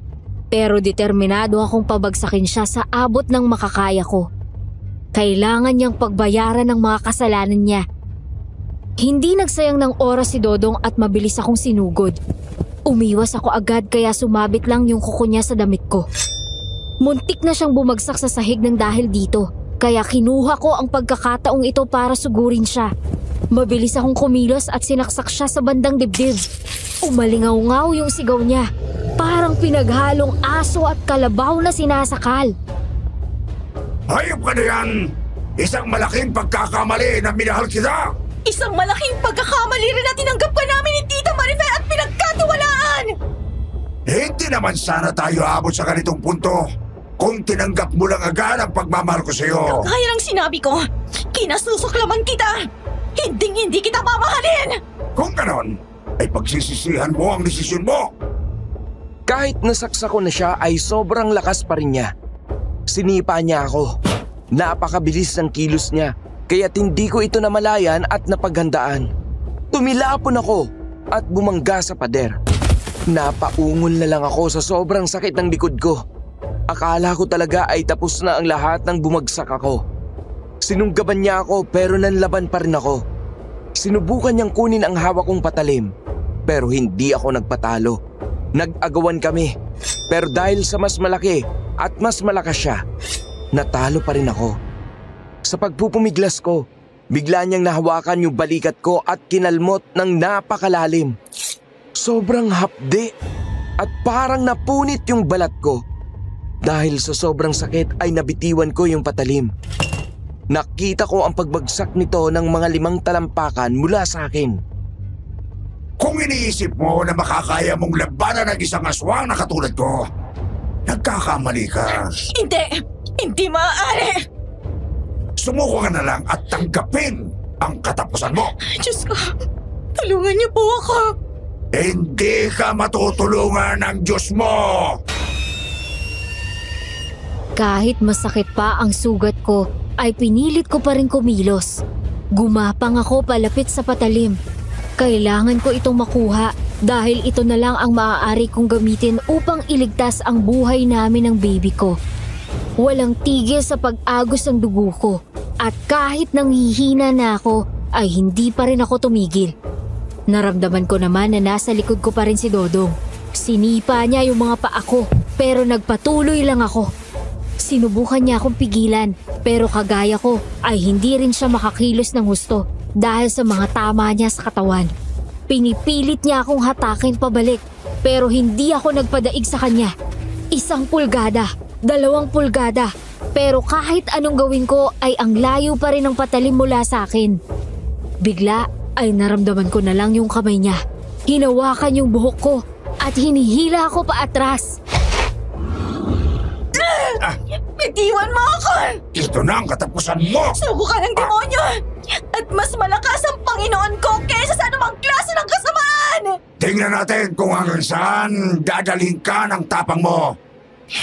Pero determinado akong pabagsakin siya sa abot ng makakaya ko. Kailangan niyang pagbayaran ng mga kasalanan niya. Hindi nagsayang ng oras si Dodong at mabilis akong sinugod. Umiwas ako agad kaya sumabit lang yung kuko niya sa damit ko. Muntik na siyang bumagsak sa sahig ng dahil dito, kaya kinuha ko ang pagkakataong ito para sugurin siya. Mabilis akong kumilos at sinaksak siya sa bandang dibdib. Umalingaw-ngaw yung sigaw niya, parang pinaghalong aso at kalabaw na sinasakal. Hayop ka na yan! Isang malaking pagkakamali na minahal kita! Isang malaking pagkakamali rin na tinanggap ka namin ni Tita Marife at pinagkatiwalaan! Hindi naman sana tayo abot sa ganitong punto kung tinanggap mo lang agad ang pagmamahal ko sa'yo. Gaya ng sinabi ko, kinasusuklaman kita! Hindi kita mamahalin! Kung ganon, ay pagsisisihan mo ang desisyon mo! Kahit nasaksak ko na siya ay sobrang lakas pa rin niya. Sinipa niya ako. Napakabilis ng kilos niya, kaya't hindi ko ito namalayan at napaghandaan. Tumilapon ako at bumangga sa pader. Napaungol na lang ako sa sobrang sakit ng likod ko. Akala ko talaga ay tapos na ang lahat ng bumagsak ako. Sinunggaban niya ako pero nanlaban pa rin ako. Sinubukan niyang kunin ang hawak kong patalim pero hindi ako nagpatalo. Nag-agawan kami pero dahil sa mas malaki at mas malakas siya, natalo pa rin ako. Sa pagpupumiglas ko, bigla niyang nahawakan yung balikat ko at kinalmot ng napakalalim. Sobrang hapde at parang napunit yung balat ko. Dahil sa sobrang sakit ay nabitiwan ko yung patalim. Nakita ko ang pagbagsak nito ng mga 5 talampakan mula sa akin. Kung iniisip mo na makakaya mong labanan ng isang aswang na katulad ko, nagkakamali ka. Hindi maaari! Sumuko ka na lang at tanggapin ang katapusan mo. Diyos ko, tulungan niyo po ako! Hindi ka matutulungan ng Diyos mo! Kahit masakit pa ang sugat ko, ay pinilit ko pa rin kumilos. Gumapang ako palapit sa patalim. Kailangan ko itong makuha dahil ito na lang ang maaari kong gamitin upang iligtas ang buhay namin ng baby ko. Walang tigil sa pag-agos ng dugo ko at kahit nanghihina na ako ay hindi pa rin ako tumigil. Naramdaman ko naman na nasa likod ko pa rin si Dodong. Sinipa niya yung mga paa ko pero nagpatuloy lang ako. Sinubukan niya akong pigilan pero kagaya ko ay hindi rin siya makakilos ng husto dahil sa mga tama niya sa katawan. Pinipilit niya akong hatakin pabalik pero hindi ako nagpadaig sa kanya. 1 pulgada, 2 pulgada pero kahit anong gawin ko ay ang layo pa rin ng patalim mula sa akin. Bigla ay naramdaman ko na lang yung kamay niya. Hinawakan yung buhok ko at hinihila ako pa atras. Bitiwan mo ako! Ito na ang katapusan mo! Suko ka ng demonyo! At mas malakas ang Panginoon ko kaysa sa anumang klase ng kasamaan! Tingnan natin kung hanggang saan dadalhin ka ng tapang mo!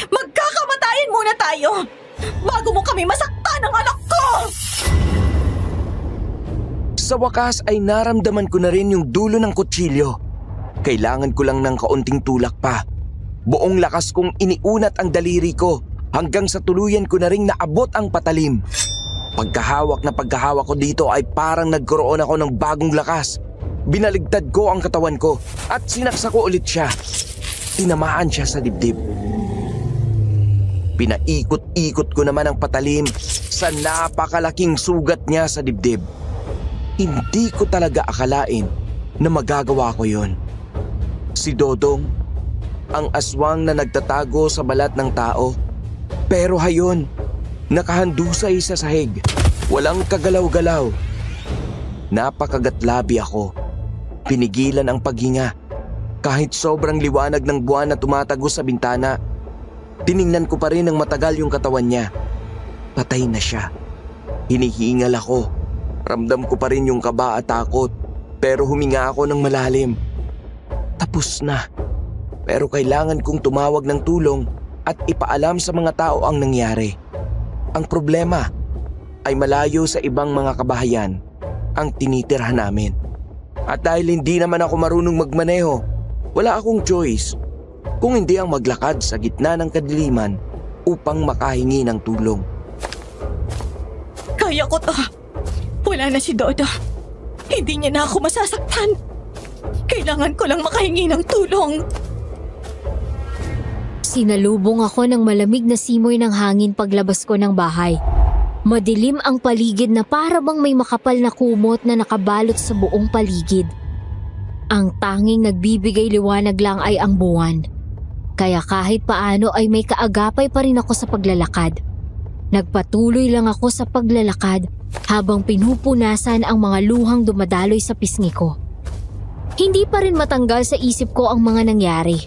Magkakamatayan muna tayo bago mo kami masaktan ng anak ko! Sa wakas ay naramdaman ko na rin yung dulo ng kutsilyo. Kailangan ko lang ng kaunting tulak pa. Buong lakas kong iniunat ang daliri ko hanggang sa tuluyan ko na ring naabot ang patalim. Pagkahawak ko dito ay parang nagkaroon ako ng bagong lakas. Binaligtad ko ang katawan ko at sinaksa ko ulit siya. Tinamaan siya sa dibdib. Pinaikot-ikot ko naman ang patalim sa napakalaking sugat niya sa dibdib. Hindi ko talaga akalain na magagawa ko yon. Si Dodong, ang aswang na nagtatago sa balat ng tao. Pero hayon, nakahandusay sa sahig. Walang kagalaw-galaw. Napakagatlabi ako. Pinigilan ang paghinga. Kahit sobrang liwanag ng buwan na tumatago sa bintana, tiningnan ko pa rin ng matagal yung katawan niya. Patay na siya. Hinihingal ako. Ramdam ko pa rin yung kaba at takot. Pero huminga ako ng malalim. Tapos na. Pero kailangan kong tumawag ng tulong at ipaalam sa mga tao ang nangyari. Ang problema ay malayo sa ibang mga kabahayan ang tinitirhan namin. At dahil hindi naman ako marunong magmaneho, wala akong choice kung hindi ang maglakad sa gitna ng kadiliman upang makahingi ng tulong. Kaya ko to. Wala na si Dodo. Hindi niya na ako masasaktan. Kailangan ko lang makahingi ng tulong. Sinalubong ako ng malamig na simoy ng hangin paglabas ko ng bahay. Madilim ang paligid na para bang may makapal na kumot na nakabalot sa buong paligid. Ang tanging nagbibigay liwanag lang ay ang buwan. Kaya kahit paano ay may kaagapay pa rin ako sa paglalakad. Nagpatuloy lang ako sa paglalakad habang pinupunasan ang mga luhang dumadaloy sa pisngi ko. Hindi pa rin matanggal sa isip ko ang mga nangyari.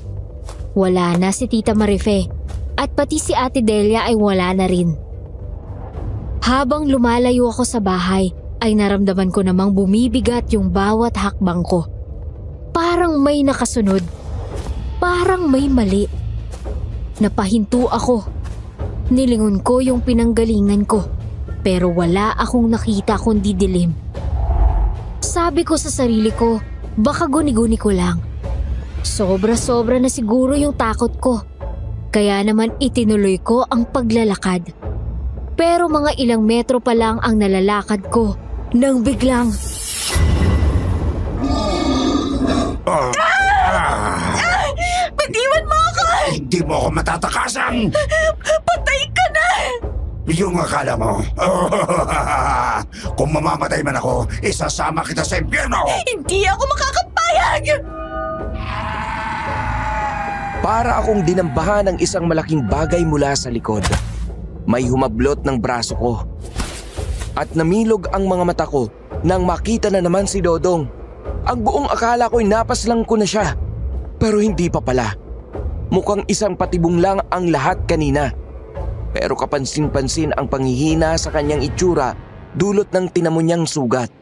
Wala na si Tita Marife at pati si Ate Delia ay wala na rin. Habang lumalayo ako sa bahay ay naramdaman ko namang bumibigat yung bawat hakbang ko. Parang may nakasunod. Parang may mali. Napahinto ako. Nilingon ko yung pinanggalingan ko pero wala akong nakita kundi dilim. Sabi ko sa sarili ko, baka guni-guni ko lang. Sobra-sobra na siguro yung takot ko. Kaya naman itinuloy ko ang paglalakad. Pero mga ilang metro pa lang ang nalalakad ko nang biglang... Bitiwan mo ako! Hindi mo ako matatakasan! Patay ka na! Yung akala mo. Kung mamamatay man ako, isasama kita sa impyerno! Hindi ako makakapayag! Para akong dinambahan ng isang malaking bagay mula sa likod. May humablot ng braso ko. At namilog ang mga mata ko nang makita na naman si Dodong. Ang buong akala ko'y napaslang ko na siya. Pero hindi pa pala. Mukhang isang patibong lang ang lahat kanina. Pero kapansin-pansin ang panghihina sa kanyang itsura dulot ng tinamo niyang sugat.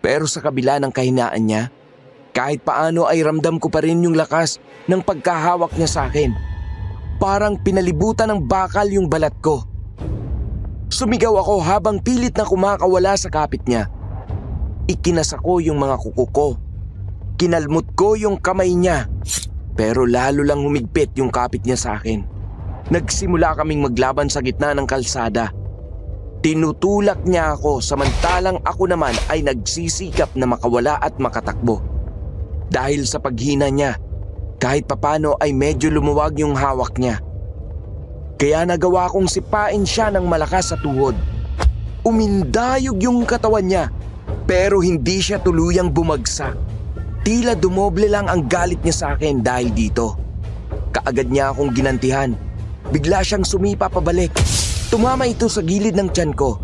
Pero sa kabila ng kahinaan niya, kahit paano ay ramdam ko pa rin yung lakas ng pagkahawak niya sa akin. Parang pinalibutan ng bakal yung balat ko. Sumigaw ako habang pilit na kumakawala sa kapit niya. Ikinasa ko yung mga kuko ko. Kinalmot ko yung kamay niya. Pero lalo lang humigpit yung kapit niya sa akin. Nagsimula kaming maglaban sa gitna ng kalsada. Tinutulak niya ako samantalang ako naman ay nagsisikap na makawala at makatakbo. Dahil sa paghina niya, kahit papano ay medyo lumuwag yung hawak niya. Kaya nagawa kong sipain siya ng malakas sa tuhod. Umindayog yung katawan niya, pero hindi siya tuluyang bumagsak. Tila dumoble lang ang galit niya sa akin dahil dito. Kaagad niya akong ginantihan. Bigla siyang sumipa pabalik. Tumama ito sa gilid ng tiyan ko.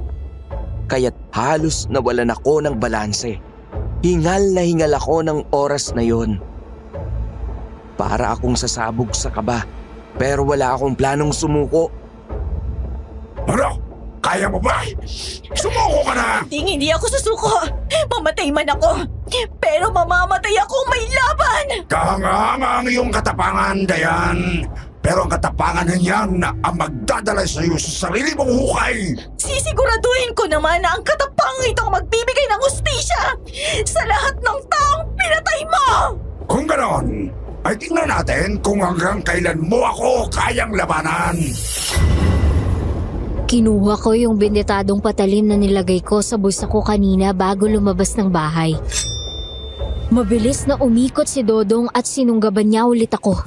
Kaya't halos nawalan ako ng balanse. Hingal na hingal ako ng oras na yon. Para akong sasabog sa kaba, pero wala akong planong sumuko. Ano? Kaya mo ba? Sumuko ka na! Hindi ako susuko. Mamatay man ako. Pero mamamatay ako may laban. Kahanga-hanga ang iyong katapangan, Dayan. Pero ang katapangan na niyan ang magdadala sa iyo sa sarili mong hukay. Sisiguraduhin ko naman na ang katapangan ito ang magbibigay ng hustisya sa lahat ng taong pinatay mo. Kung ganon, ay tingnan natin kung hanggang kailan mo ako kayang labanan. Kinuha ko yung bendetadong patalim na nilagay ko sa bulsa ko kanina bago lumabas ng bahay. Mabilis na umikot si Dodong at sinunggaban niya ulit ako.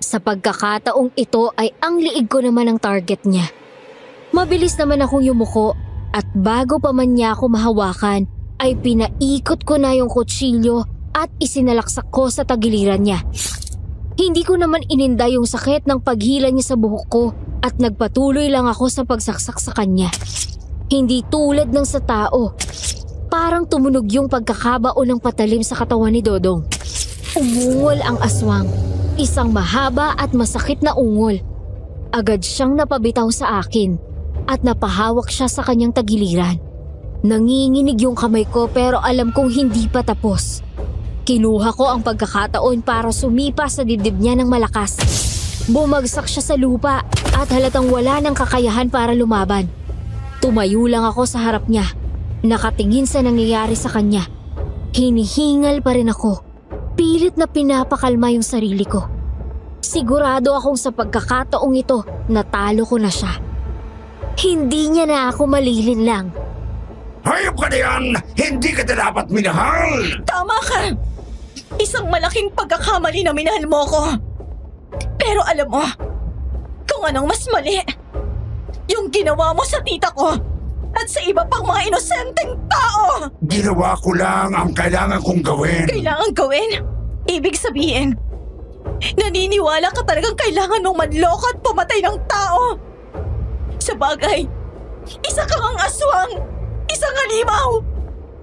Sa pagkakataong ito ay ang liig ko naman ang target niya. Mabilis naman akong yumuko at bago pa man niya ako mahawakan ay pinaikot ko na yung kutsilyo at isinalaksak ko sa tagiliran niya. Hindi ko naman ininda yung sakit ng paghila niya sa buhok ko at nagpatuloy lang ako sa pagsaksak sa kanya. Hindi tulad ng sa tao. Parang tumunog yung pagkakabao ng patalim sa katawan ni Dodong. Umungol ang aswang. Isang mahaba at masakit na ungol. Agad siyang napabitaw sa akin at napahawak siya sa kanyang tagiliran. Nanginginig yung kamay ko pero alam kong hindi pa tapos. Kinuha ko ang pagkakataon para sumipa sa dibdib niya ng malakas. Bumagsak siya sa lupa at halatang wala ng kakayahan para lumaban. Tumayo lang ako sa harap niya, nakatingin sa nangyayari sa kanya. Hinihingal pa rin ako. Pilit na pinapakalma yung sarili ko. Sigurado akong sa pagkakataong ito, natalo ko na siya. Hindi niya na ako malilinlang. Hayop ka na yan! Hindi ka na dapat minahal! Tama ka! Isang malaking pagkakamali na minahal mo ko. Pero alam mo, kung anong mas mali, yung ginawa mo sa tita ko at sa iba pang mga inosenteng tao! Ginawa ko lang ang kailangan kong gawin. Kailangan gawin? Ibig sabihin, naniniwala ka talagang kailangan mong manloko at pumatay ng tao? Sa bagay, isa kang ang aswang, isang halimaw!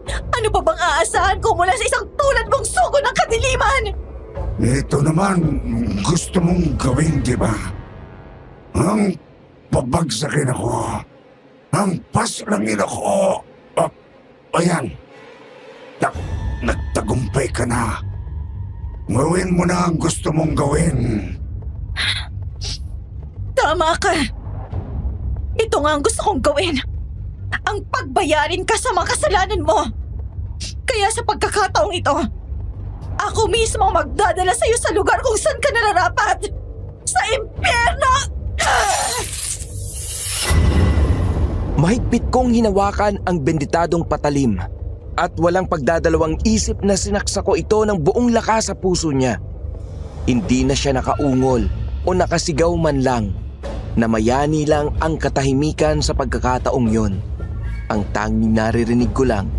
Ano pa bang aasahan ko mula sa isang tulad mong sugo ng kadiliman? Ito naman, gusto mong gawin, di ba? Ang pabagsakin ako. Ang paslangin ako. Ayan. Nagtagumpay ka na. Gawin mo na ang gusto mong gawin. Tama ka. Ito nga ang gusto kong gawin. Ang pagbayarin ka sa mga kasalanan mo. Kaya sa pagkakataong ito, ako mismo ang magdadala sa iyo sa lugar kung saan ka nararapat. Sa impyerno! Mahigpit kong hinawakan ang benditadong patalim at walang pagdadalawang isip na sinaksa ko ito ng buong lakas sa puso niya. Hindi na siya nakaungol o nakasigaw man lang. Namayani lang ang katahimikan sa pagkakataong yon. Ang tanging naririnig ko lang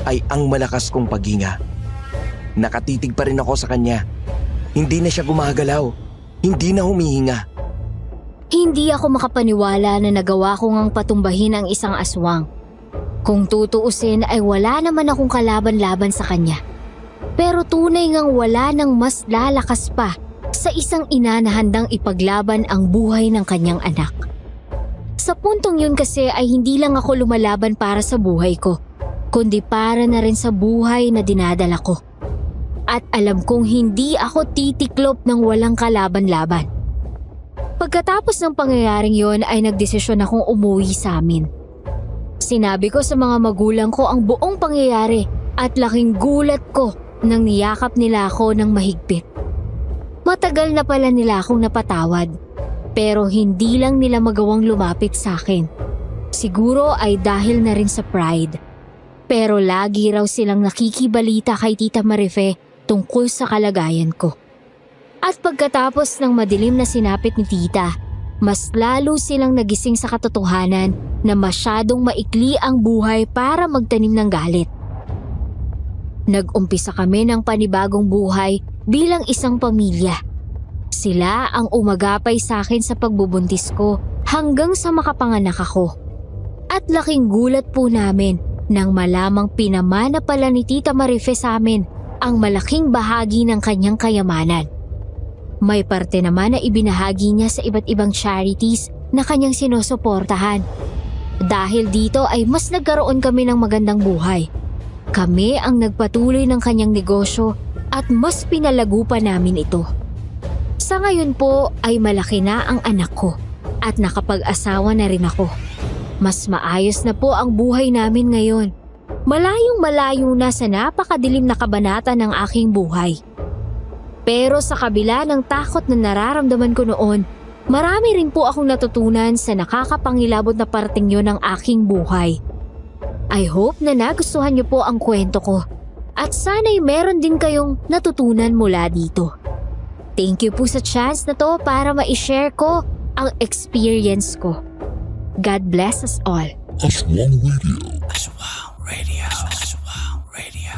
ay ang malakas kong paghinga. Nakatitig pa rin ako sa kanya. Hindi na siya gumagalaw. Hindi na humihinga. Hindi ako makapaniwala na nagawa ko ngang patumbahin ang isang aswang. Kung tutuusin ay wala naman akong kalaban-laban sa kanya. Pero tunay ngang wala nang mas lalakas pa sa isang ina na handang ipaglaban ang buhay ng kanyang anak. Sa puntong yun kasi ay hindi lang ako lumalaban para sa buhay ko, kundi para na rin sa buhay na dinadala ko. At alam kong hindi ako titiklop ng walang kalaban-laban. Pagkatapos ng pangyayaring yon ay nagdesisyon akong umuwi sa amin. Sinabi ko sa mga magulang ko ang buong pangyayari at laking gulat ko nang niyakap nila ako ng mahigpit. Matagal na pala nila akong napatawad, pero hindi lang nila magawang lumapit sa akin. Siguro ay dahil na rin sa pride. Pero lagi raw silang nakikibalita kay Tita Marife tungkol sa kalagayan ko. At pagkatapos ng madilim na sinapit ni Tita, mas lalo silang nagising sa katotohanan na masyadong maikli ang buhay para magtanim ng galit. Nag-umpisa kami ng panibagong buhay bilang isang pamilya. Sila ang umagapay sa akin sa pagbubuntis ko hanggang sa makapanganak ako. At laking gulat po namin nang malamang pinamana pala ni Tita Marife sa amin ang malaking bahagi ng kanyang kayamanan. May parte naman na ibinahagi niya sa iba't ibang charities na kanyang sinusuportahan. Dahil dito ay mas nagkaroon kami ng magandang buhay. Kami ang nagpatuloy ng kanyang negosyo at mas pinalago pa namin ito. Sa ngayon po ay malaki na ang anak ko at nakapag-asawa na rin ako. Mas maayos na po ang buhay namin ngayon. Malayong-malayo na sa napakadilim na kabanata ng aking buhay. Pero sa kabila ng takot na nararamdaman ko noon, Marami rin po akong natutunan sa nakakapangilabot na parating yun ng aking buhay. I hope na nagustuhan niyo po ang kwento ko at sana'y meron din kayong natutunan mula dito. Thank you po sa chance na to para ma-share ko ang experience ko. God bless us all. Aswang Radio. Aswang Radio. Aswang Radio.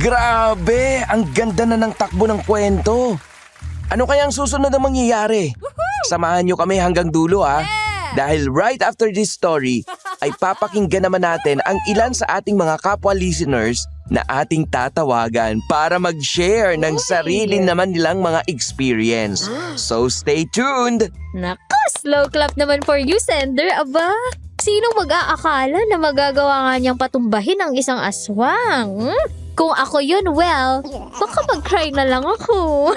Grabe! Ang ganda na ng takbo ng kwento. Ano kayang susunod na mangyayari? Samahan nyo kami hanggang dulo ha. Dahil right after this story, ay papakinggan naman natin ang ilan sa ating mga kapwa listeners na ating tatawagan para mag-share ng sarili naman nilang mga experience. So stay tuned! Naka, slow clap naman for you, sender. Aba, sinong mag-aakala na magagawa nga niyang patumbahin ang isang aswang? Kung ako yun, well, baka mag-cry na lang ako.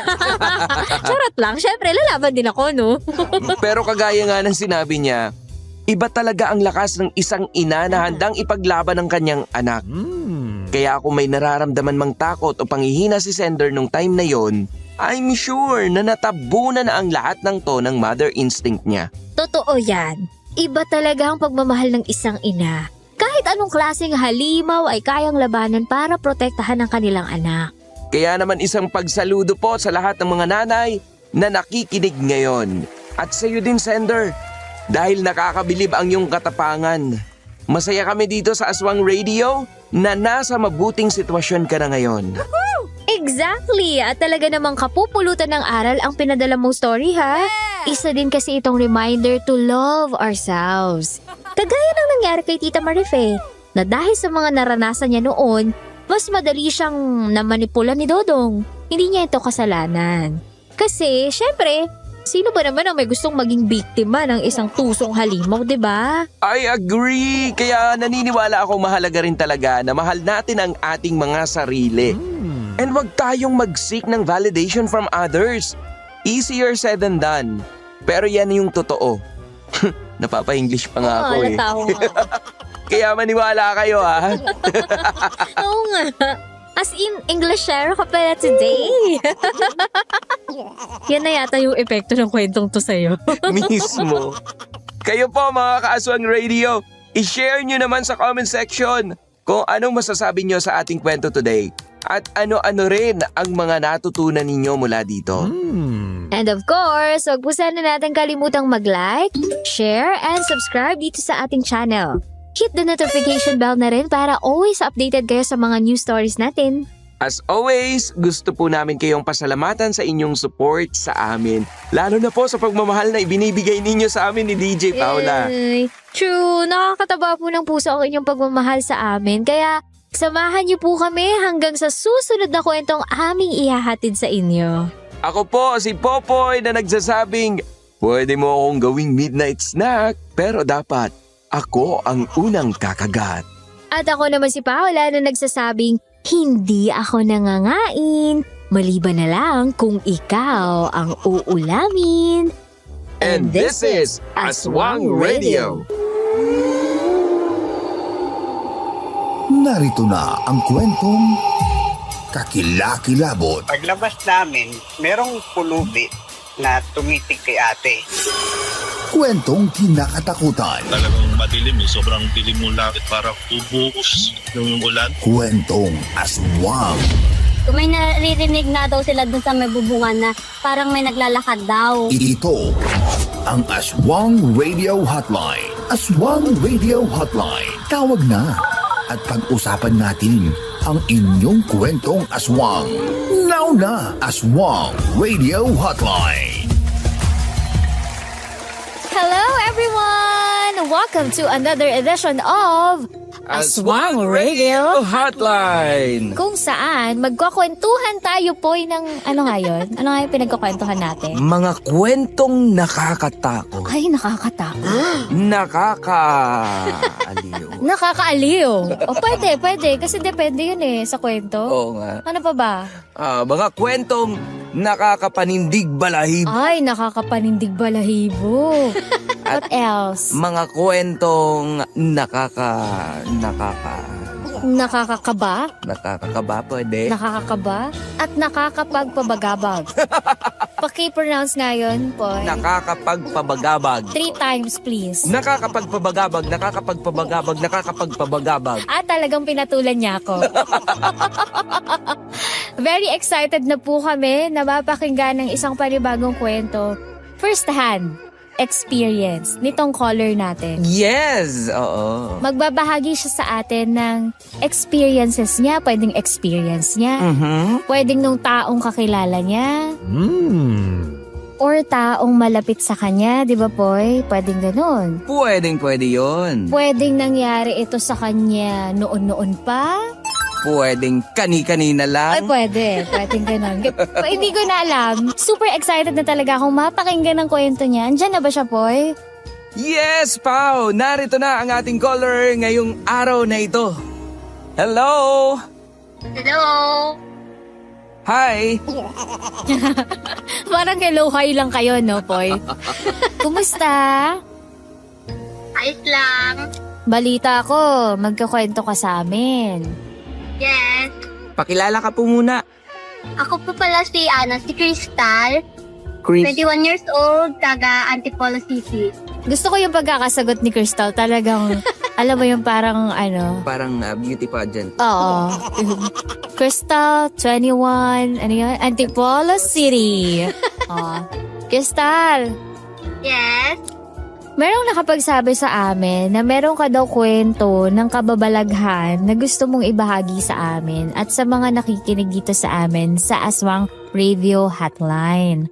Charot lang, syempre lalaban din ako, no? Pero kagaya nga ng sinabi niya, iba talaga ang lakas ng isang ina na handang ipaglaban ng kanyang anak. Kaya kung may nararamdaman mang takot o panghihina si sender nung time na yon, I'm sure na natabunan na ang lahat ng to ng mother instinct niya. Totoo yan. Iba talaga ang pagmamahal ng isang ina. Kahit anong klaseng halimaw ay kayang labanan para protektahan ang kanilang anak. Kaya naman isang pagsaludo po sa lahat ng mga nanay na nakikinig ngayon. At sa iyo din, sender, dahil nakakabilib ang iyong katapangan. Masaya kami dito sa Aswang Radio na nasa mabuting sitwasyon ka na ngayon. Exactly! At talaga namang kapupulutan ng aral ang pinadala mong story, ha? Isa din kasi itong reminder to love ourselves. Kagaya ng nangyari kay Tita Marife, na dahil sa mga naranasan niya noon, mas madali siyang namanipula ni Dodong. Hindi niya ito kasalanan. Kasi, syempre, sino ba naman ang may gustong maging biktima ng isang tusong halimaw, di ba? I agree! Kaya naniniwala akong mahalaga rin talaga na mahal natin ang ating mga sarili. And wag tayong mag-seek ng validation from others. Easier said than done. Pero yan yung totoo. Napapa-English pa nga ako eh. Natawa nga. Kaya maniwala kayo ha. Oo nga. As in, English share ka pala today. Yan na yata yung epekto ng kwentong to sa'yo. Mismo. Kayo po mga Kaaswang Radio, i-share nyo naman sa comment section kung anong masasabi nyo sa ating kwento today. At ano-ano rin ang mga natutunan ninyo mula dito. And of course, huwag po sana natin kalimutang mag-like, share, and subscribe dito sa ating channel. Hit the notification bell na rin para always updated kayo sa mga new stories natin. As always, gusto po namin kayong pasalamatan sa inyong support sa amin. Lalo na po sa pagmamahal na ibinibigay ninyo sa amin ni DJ Paula. Yay. True, nakakataba po ng puso ang inyong pagmamahal sa amin. Kaya samahan niyo po kami hanggang sa susunod na kwentong aming ihahatid sa inyo. Ako po si Popoy na nagsasabing, pwede mo akong gawing midnight snack, pero dapat ako ang unang kakagat. At ako naman si Paula na nagsasabing, hindi ako nangangain, maliban na lang kung ikaw ang uulamin. And this is Aswang Radio. Narito na ang kwentong Kakilakilabot. Paglabas namin, merong pulubi na tumitig kay ate. Kwentong kinakatakutan. Talagang madilim eh. Sobrang dilim ng langit para bubuhos yung ulan. Kwentong aswang. Kung may naririnig na daw sila dun sa may bubungan na parang may naglalakad daw. Ito ang Aswang Radio Hotline. Aswang Radio Hotline. Tawag na at pag-usapan natin ang inyong kwentong aswang. Now na, Aswang Radio Hotline. Hello everyone! Welcome to another edition of Aswang Radio Hotline. kung saan magkakwentuhan tayo po ng ano nga yun? Ano nga yung pinagkakwentuhan natin? Mga kwentong nakakatakot. Ay, nakakatakot. Nakakaaliw. Nakakaaliw. O pwede. Kasi depende yun eh sa kwento. Oo nga. Ano pa ba? Mga kwentong nakakapanindig balahibo. Ay, nakakapanindig balahibo. What else? Mga kwentong Nakakakaba, Nakakakaba pwede. nakakakaba, at nakakapagpabagabag. Paki-pronounce nga yun, Poy. Nakakapagpabagabag. 3 times, please. Nakakapagpabagabag, nakakapagpabagabag, nakakapagpabagabag. Talagang pinatulan niya ako. Very excited na po kami na mapakinggan ng isang panibagong kwento. First hand experience nitong caller natin. Yes! Oo. Magbabahagi siya sa atin ng experiences niya, pwedeng experience niya, pwedeng nung taong kakilala niya, or taong malapit sa kanya, di ba, Poy? Pwedeng ganun. Pwede yun. Pwedeng nangyari ito sa kanya noon-noon pa. Pwedeng kani-kanina lang. Ay, pwede. Pwedeng ganun. Hindi ko na alam. Super excited na talaga akong mapakinggan ng kwento niya. Andiyan na ba siya, Poy? Yes, Pao! Narito na ang ating caller ngayong araw na ito. Hello! Hello! Hi! Parang hello, hi lang kayo, no, Poy? Kumusta? Ayos lang. Balita ko, magkakwento ka sa amin. Yes. Pakilala ka po muna. Ako po pala si Crystal. 21 years old, taga Antipolo City. Gusto ko yung pagkakasagot ni Crystal. Talagang, alam mo yung parang Parang beauty pageant. Oo. Crystal, 21, ano yun? Antipolo City. Crystal, Yes. merong nakapagsabi sa amin na meron ka daw kwento ng kababalaghan na gusto mong ibahagi sa amin at sa mga nakikinig dito sa amin sa Aswang Radio Hotline.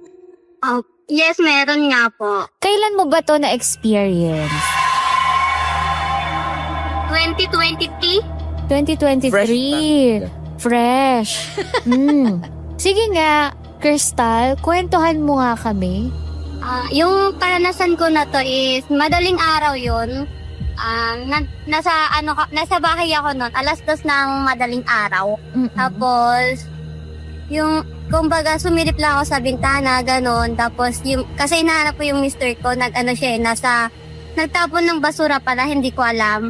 Yes, meron nga po. Kailan mo ba to na-experience? 2023? 2023. Fresh. Sige nga, Crystal, kwentuhan mo nga kami. Yung karanasan ko na to is madaling araw yun. Nasa bahay ako noon, 2:00 ng madaling araw. Tapos, kumbaga, sumilip lang ako sa bintana, ganon. Tapos, kasi hinahanap ko yung mister ko, nagtapon ng basura pala, hindi ko alam.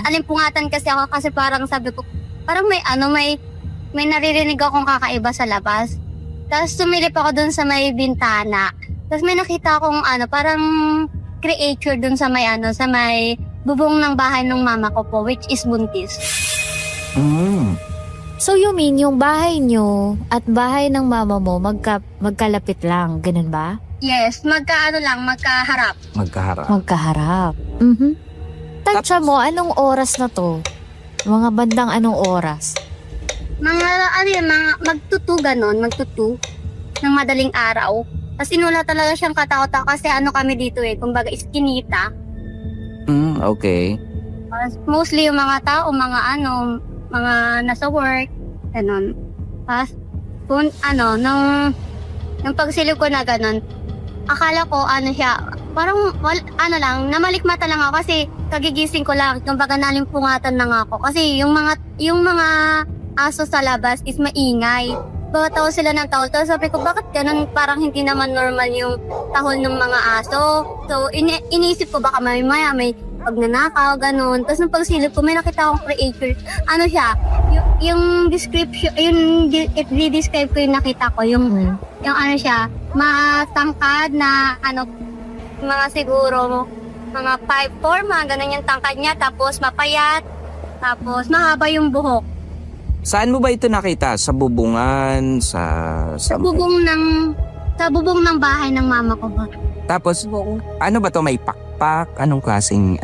Alimpungatan kasi ako, kasi parang sabi ko, parang may naririnig akong kakaiba sa labas. Tapos, sumilip ako dun sa may bintana. Tapos may nakita akong parang creature dun sa may bubong ng bahay ng mama ko po, which is buntis. So you mean yung bahay nyo at bahay ng mama mo magkalapit lang, ganun ba? Yes, magkaharap. Magkaharap. Tansya mo, anong oras na to? Mga bandang anong oras? Magtutu ng madaling araw. Kasi wala talaga siyang katakot kasi kami dito kumbaga iskinita. Okay. Mostly yung mga tao, mga nasa work, ganon. Tapos, nung pagsilip ko na ganon, akala ko siya, parang namalikmata lang ako kasi kagigising ko lang, kumbaga nalimpungatan lang ako. Kasi yung mga aso sa labas is maingay. Tawa sila ng tahol. Tapos sabi ko, bakit ganun? Parang hindi naman normal yung tahol ng mga aso. So, iniisip ko baka may pagnanakaw, ganun. Tapos nung pagsilip ko, may nakita akong creature. Siya? Yung description, i-describe ko yung nakita ko. Yung siya, matangkad na, mga siguro, mga 5'4", mga ganun yung tangkad niya. Tapos mapayat. Tapos mahaba yung buhok. Saan mo ba ito nakita? Sa bubungan? Sa bubong ng bahay ng mama ko ba? Tapos, ano ba to? May pakpak? Anong klaseng?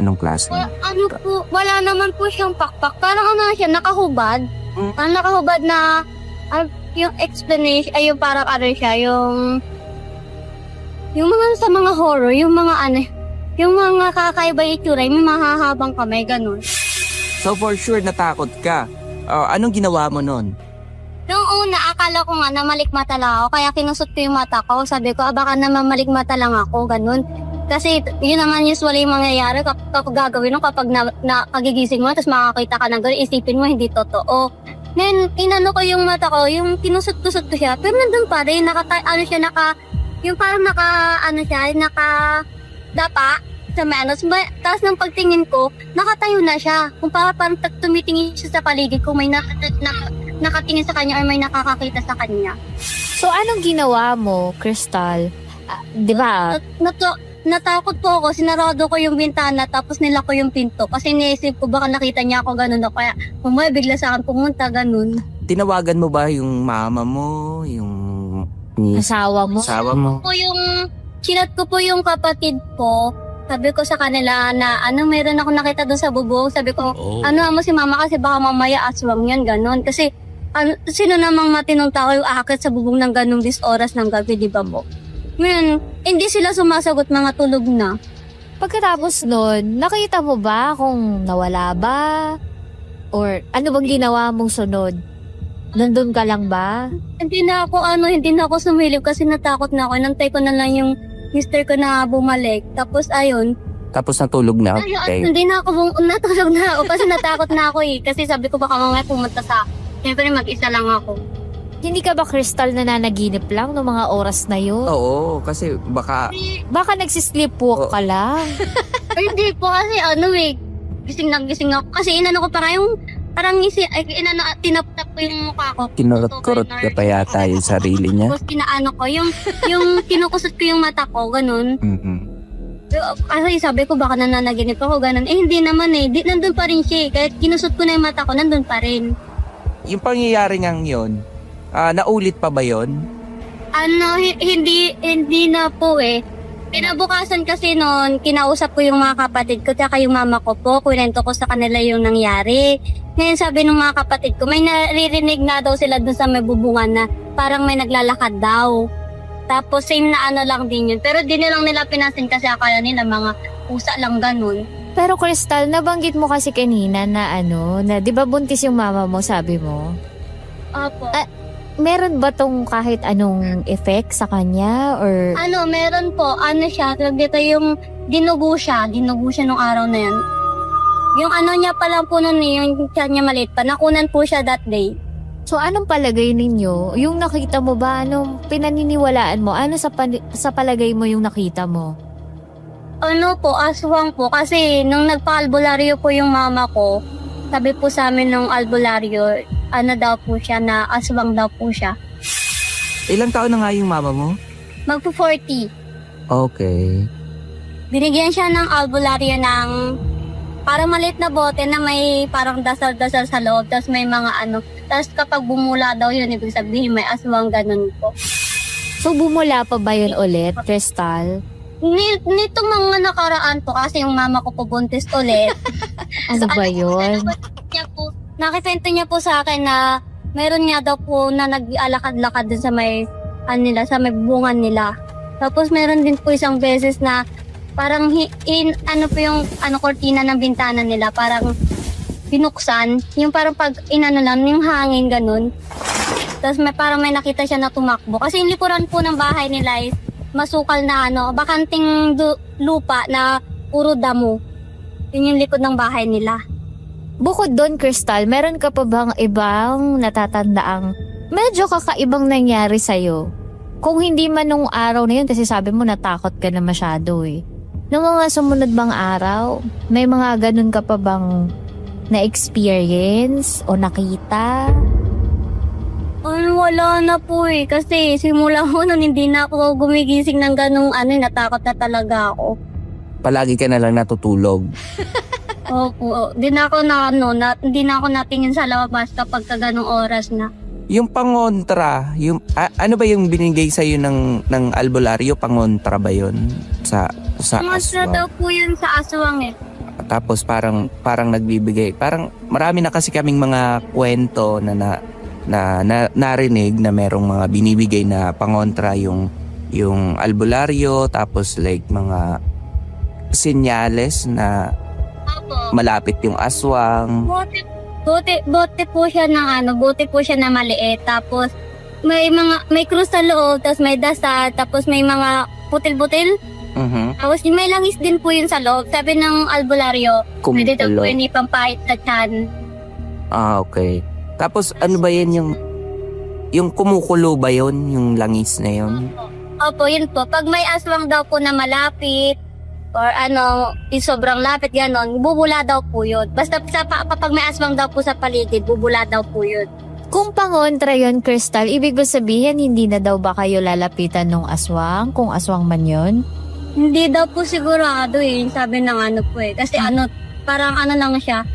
Wala naman po siyang pakpak. Parang siya, nakahubad. Nakahubad na, yung explanation, yung parang siya, yung mga sa mga horror, yung mga kakaiba itsura, may mahahabang kamay, ganun. So for sure natakot ka. Anong ginawa mo nun? Noong una, akala ko nga namalikmata lang ako, kaya kinusot ko yung mata ko. Sabi ko, baka namamalikmata lang ako, ganun. Kasi yun naman usually yung mangyayari kapag gagawin mo, kapag kagigising mo, tapos makakita ka ng ganun, isipin mo, hindi totoo. Then, inano ko yung mata ko, yung kinusot-kusot ko siya, pero nandun pa rin, yung parang nakadapa, sa may ano. Tapos nang pagtingin ko, nakatayo na siya. Kung parang tumitingin siya sa paligid kung may nakatingin sa kanya or may nakakakita sa kanya. So anong ginawa mo, Crystal? Di ba? Natakot po ako, sinarado ko yung bintana tapos nila ko yung pinto kasi iniisip ko baka nakita niya ako ganun o kaya mamaya bigla sa akin pumunta ganun. Tinawagan mo ba yung mama mo, yung Asawa mo? asawa mo? Chinat ko po yung kapatid ko. Sabi ko sa kanila na meron ako nakita doon sa bubong. Sabi ko, mo si mama kasi baka mamaya aswang yan, ganun. Kasi sino namang matinong tao yung aakit sa bubong ng ganung oras ng gabi, di ba po? Ngayon, hindi sila sumasagot, mga tulog na. Pagkatapos nun, nakita mo ba kung nawala ba? Or ano bang ginawa mong sunod? Nandun ka lang ba? Hindi na ako sumilip kasi natakot na ako. Inantay ko na lang yung mister ko na bumalik. Tapos ayun. Tapos natulog na. Hindi na ako, natulog na ako kasi natakot na ako eh. Kasi sabi ko baka mamaya pumunta sa, siyempre mag-isa lang ako. Hindi ka ba, Crystal, nananaginip lang noong mga oras na yun? Oo, kasi baka... Baka nagsisleepwalk ka lang. Ay, hindi po kasi gising ako. Kasi inano ko pa nga yung, parang tinap-tap ko yung mukha ko. Kinurot-kurot ka pa yata yung sarili niya. Tapos kinaano ko, yung kinukusot ko yung mata ko, ganun. Kasi sabi ko baka nananaginip ako, ganun. Hindi naman nandun pa rin siya. Kahit kinusot ko na yung mata ko, nandun pa rin. Yung pangyayari ngang yun, naulit pa ba yun? Hindi na po eh. Pinabukasan kasi noon, kinausap ko yung mga kapatid ko, tsaka yung mama ko po, kwento ko sa kanila yung nangyari. Ngayon sabi ng mga kapatid ko, may naririnig na daw sila dun sa may bubungan na parang may naglalakad daw. Tapos same na lang din yun. Pero di nilang nila pinansin kasi akala nila mga pusa lang ganun. Pero Crystal, nabanggit mo kasi kanina na na di ba buntis yung mama mo, sabi mo? Opo. Meron ba tong kahit anong effect sa kanya or... Meron po. Siya, dito yung dinugo siya nung araw na yan. Yung niya pa lang po nun yung tiyan niya maliit pa. Nakunan po siya that day. So anong palagay ninyo? Yung nakita mo ba? Anong pinaniniwalaan mo? Ano sa palagay mo yung nakita mo? Aswang po. Kasi nung nagpa-albularyo po yung mama ko, sabi po sa amin ng albularyo, daw po siya, na aswang daw po siya. Ilang taon na nga yung mama mo? Magpo-40. Okay. Binigyan siya ng albularyo ng parang maliit na bote na may parang dasal-dasal sa loob. Tapos may mga Tapos kapag bumula daw yun, ibig sabihin may aswang, ganun po. So bumula pa ba yun ulit, Crystal? Nitong mga nakaraan po kasi yung mama ko po buntis ulit. Ano ba yun? Nakifento niya po sa akin na meron nga daw po na nag-alakad-lakad din sa may sa may bungan nila. Tapos meron din po isang beses na parang yung kortina ng bintana nila parang binuksan, yung parang pag lang yung hangin ganun. Tapos may nakita siya na tumakbo kasi yung likuran po ng bahay nila is masukal na bakanting lupa na puro damo. Yun yung likod ng bahay nila. Bukod doon, Crystal, meron ka pa bang ibang natatandaang medyo kakaibang nangyari sa'yo? Kung hindi man nung araw na yun, kasi sabi mo natakot ka na masyado eh. Nung mga sumunod bang araw, may mga ganun ka pa bang na-experience o nakita? Wala na po eh. Kasi simula ko nun, hindi na ako gumigising ng ganung natakot na talaga ako. Palagi ka na lang natutulog. Opo. Hindi na ako natingin sa labas kapag ganung oras na. Yung pangontra, ano ba yung binigay sa'yo ng albularyo? Pangontra ba yun? Sa Pangontra daw po yun sa aswang eh. Tapos parang nagbibigay. Parang marami na kasi kaming mga kwento na narinig na merong mga binibigay na pangontra yung albularyo, tapos like mga senyales na malapit yung aswang. Bote po siya ng bote po siya na maliit. Tapos may krus sa loob, tapos may dasal, tapos may mga putil-putil. Tapos may langis din po yun sa loob. Sabi ng albularyo, pwede daw po yun ipampahit sa tiyan. Okay. Tapos ano ba yan yung kumukulo ba yun? Yung langis na yun? Opo, yun po. Pag may aswang daw po na malapit, or yung sobrang lapit, ganon, bubula daw po yun. Basta kapag may aswang daw po sa paligid, bubula daw po yun. Kung pangontra yon, Crystal, ibig ba sabihin hindi na daw ba kayo lalapitan ng aswang, kung aswang man yon? Hindi daw po sigurado sabi ng po Kasi parang lang siya,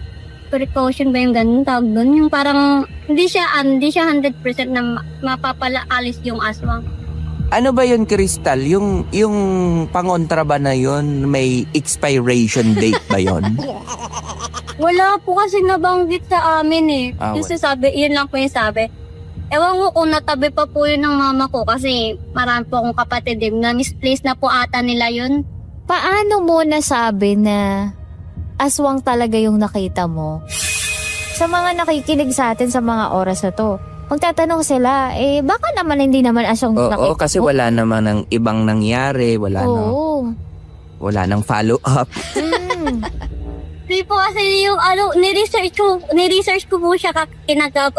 precaution ba yung ganun tawag doon? Yung parang hindi siya 100% na mapapalaalis yung aswang. Ano ba yun, Crystal? Yung pangontra ba na yun, may expiration date ba yun? Wala po kasi nabanggit sa amin Kasi yun lang po yung sabi. Ewan ko kung natabi pa po yun ng mama ko kasi marami po akong kapatid na misplace na po ata nila yun. Paano mo nasabi na aswang talaga yung nakita mo? Sa mga nakikinig sa atin sa mga oras na to, magtatanong sila, baka naman hindi naman aswang nakita mo. Oo, kasi wala naman ng ibang nangyari, wala nang follow-up. Hindi po kasi yung ni-research ko po siya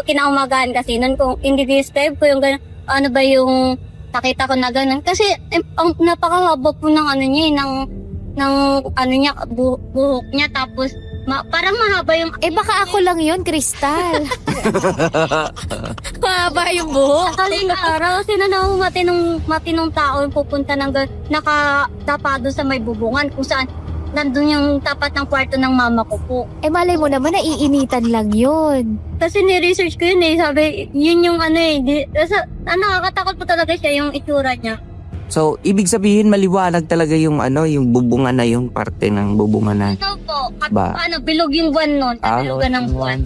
kinaumagahan kasi nun kung i-describe ko yung gano'n, ano ba yung nakita ko na gano'n. Kasi ang napakahaba po ng buhok niya tapos parang mahaba yung... baka ako lang yun, Crystal. Mahaba yung buhok. Sakaling araw, sino na matinong tao yung pupunta ng nakatapado sa may bubungan kung saan nandun yung tapat ng kwarto ng mama ko po. Malay mo naman, naiinitan lang yun. Kasi ni-research ko yun sabi, yun yung nakakatakot po talaga siya yung itsura niya. So, ibig sabihin maliwanag talaga yung yung bubungan na yung parte ng bubungan na. Ito po, bilog yung buwan nun, bilogan ng buwan.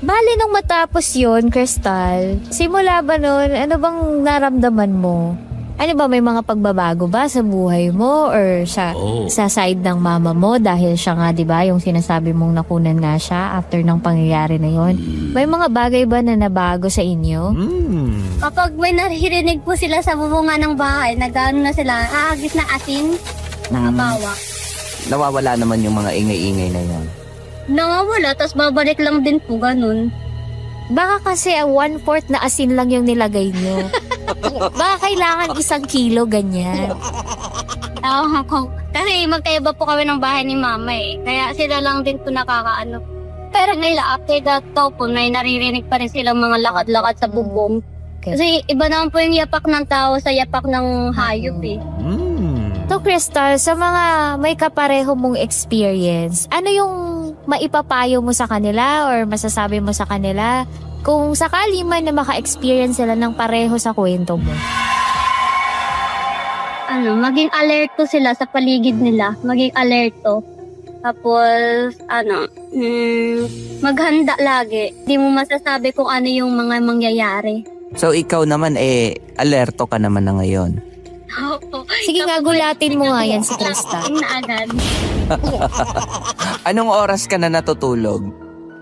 Bali nung matapos yun, Crystal, simula ba nun, ano bang naramdaman mo? Ano ba, may mga pagbabago ba sa buhay mo or sa side ng mama mo dahil siya nga, di ba, yung sinasabi mong nakunan nga siya after ng pangyayari na yon? May mga bagay ba na nabago sa inyo? Kapag may naririnig po sila sa bubungan ng bahay, nagano na sila, aagis na asin, nakabawa. Nawawala naman yung mga ingay-ingay na yun. Nawawala, tapos babalik lang din po, ganun. Baka kasi 1/4 na asin lang yung nilagay nyo. Baka kailangan 1 kilo, ganyan. Kasi magkaiba po kami ng bahay ni mama Kaya sila lang din po nakakaano. Pero ngayon, after that po, may naririnig pa rin silang mga lakad-lakad sa bubong. Kasi iba naman po yung yapak ng tao sa yapak ng hayop So, Crystal, sa mga may kapareho mong experience, ano yung maipapayo mo sa kanila or masasabi mo sa kanila kung sakali man na maka-experience sila ng pareho sa kwento mo? Maging alerto sila sa paligid nila. Maging alerto. Tapos, maghanda lagi. Hindi mo masasabi kung ano yung mga mangyayari. So, ikaw naman, alerto ka naman na ngayon. Sige nga, gulatin mo nga yan si Crystal. Na agad. Anong oras ka na natutulog?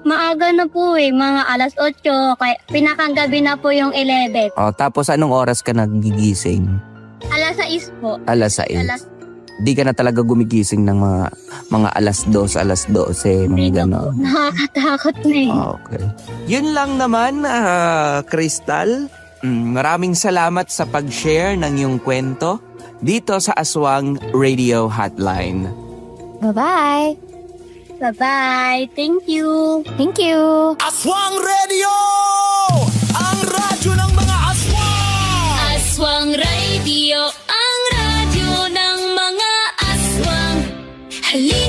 Maaga na po mga 8:00. Kaya pinakagabi na po yung 11. Tapos anong oras ka nagigising? 6:00 po. 6:00. Di ka na talaga gumigising ng mga 2:00, 12:00, mga gano'n. Nakakatakot na Okay. Yun lang naman, Crystal. Maraming salamat sa pag-share ng iyong kwento dito sa Aswang Radio Hotline. Bye-bye! Bye-bye! Thank you! Thank you! Aswang Radio! Ang radyo ng mga aswang! Aswang Radio, ang radyo ng mga aswang. Halika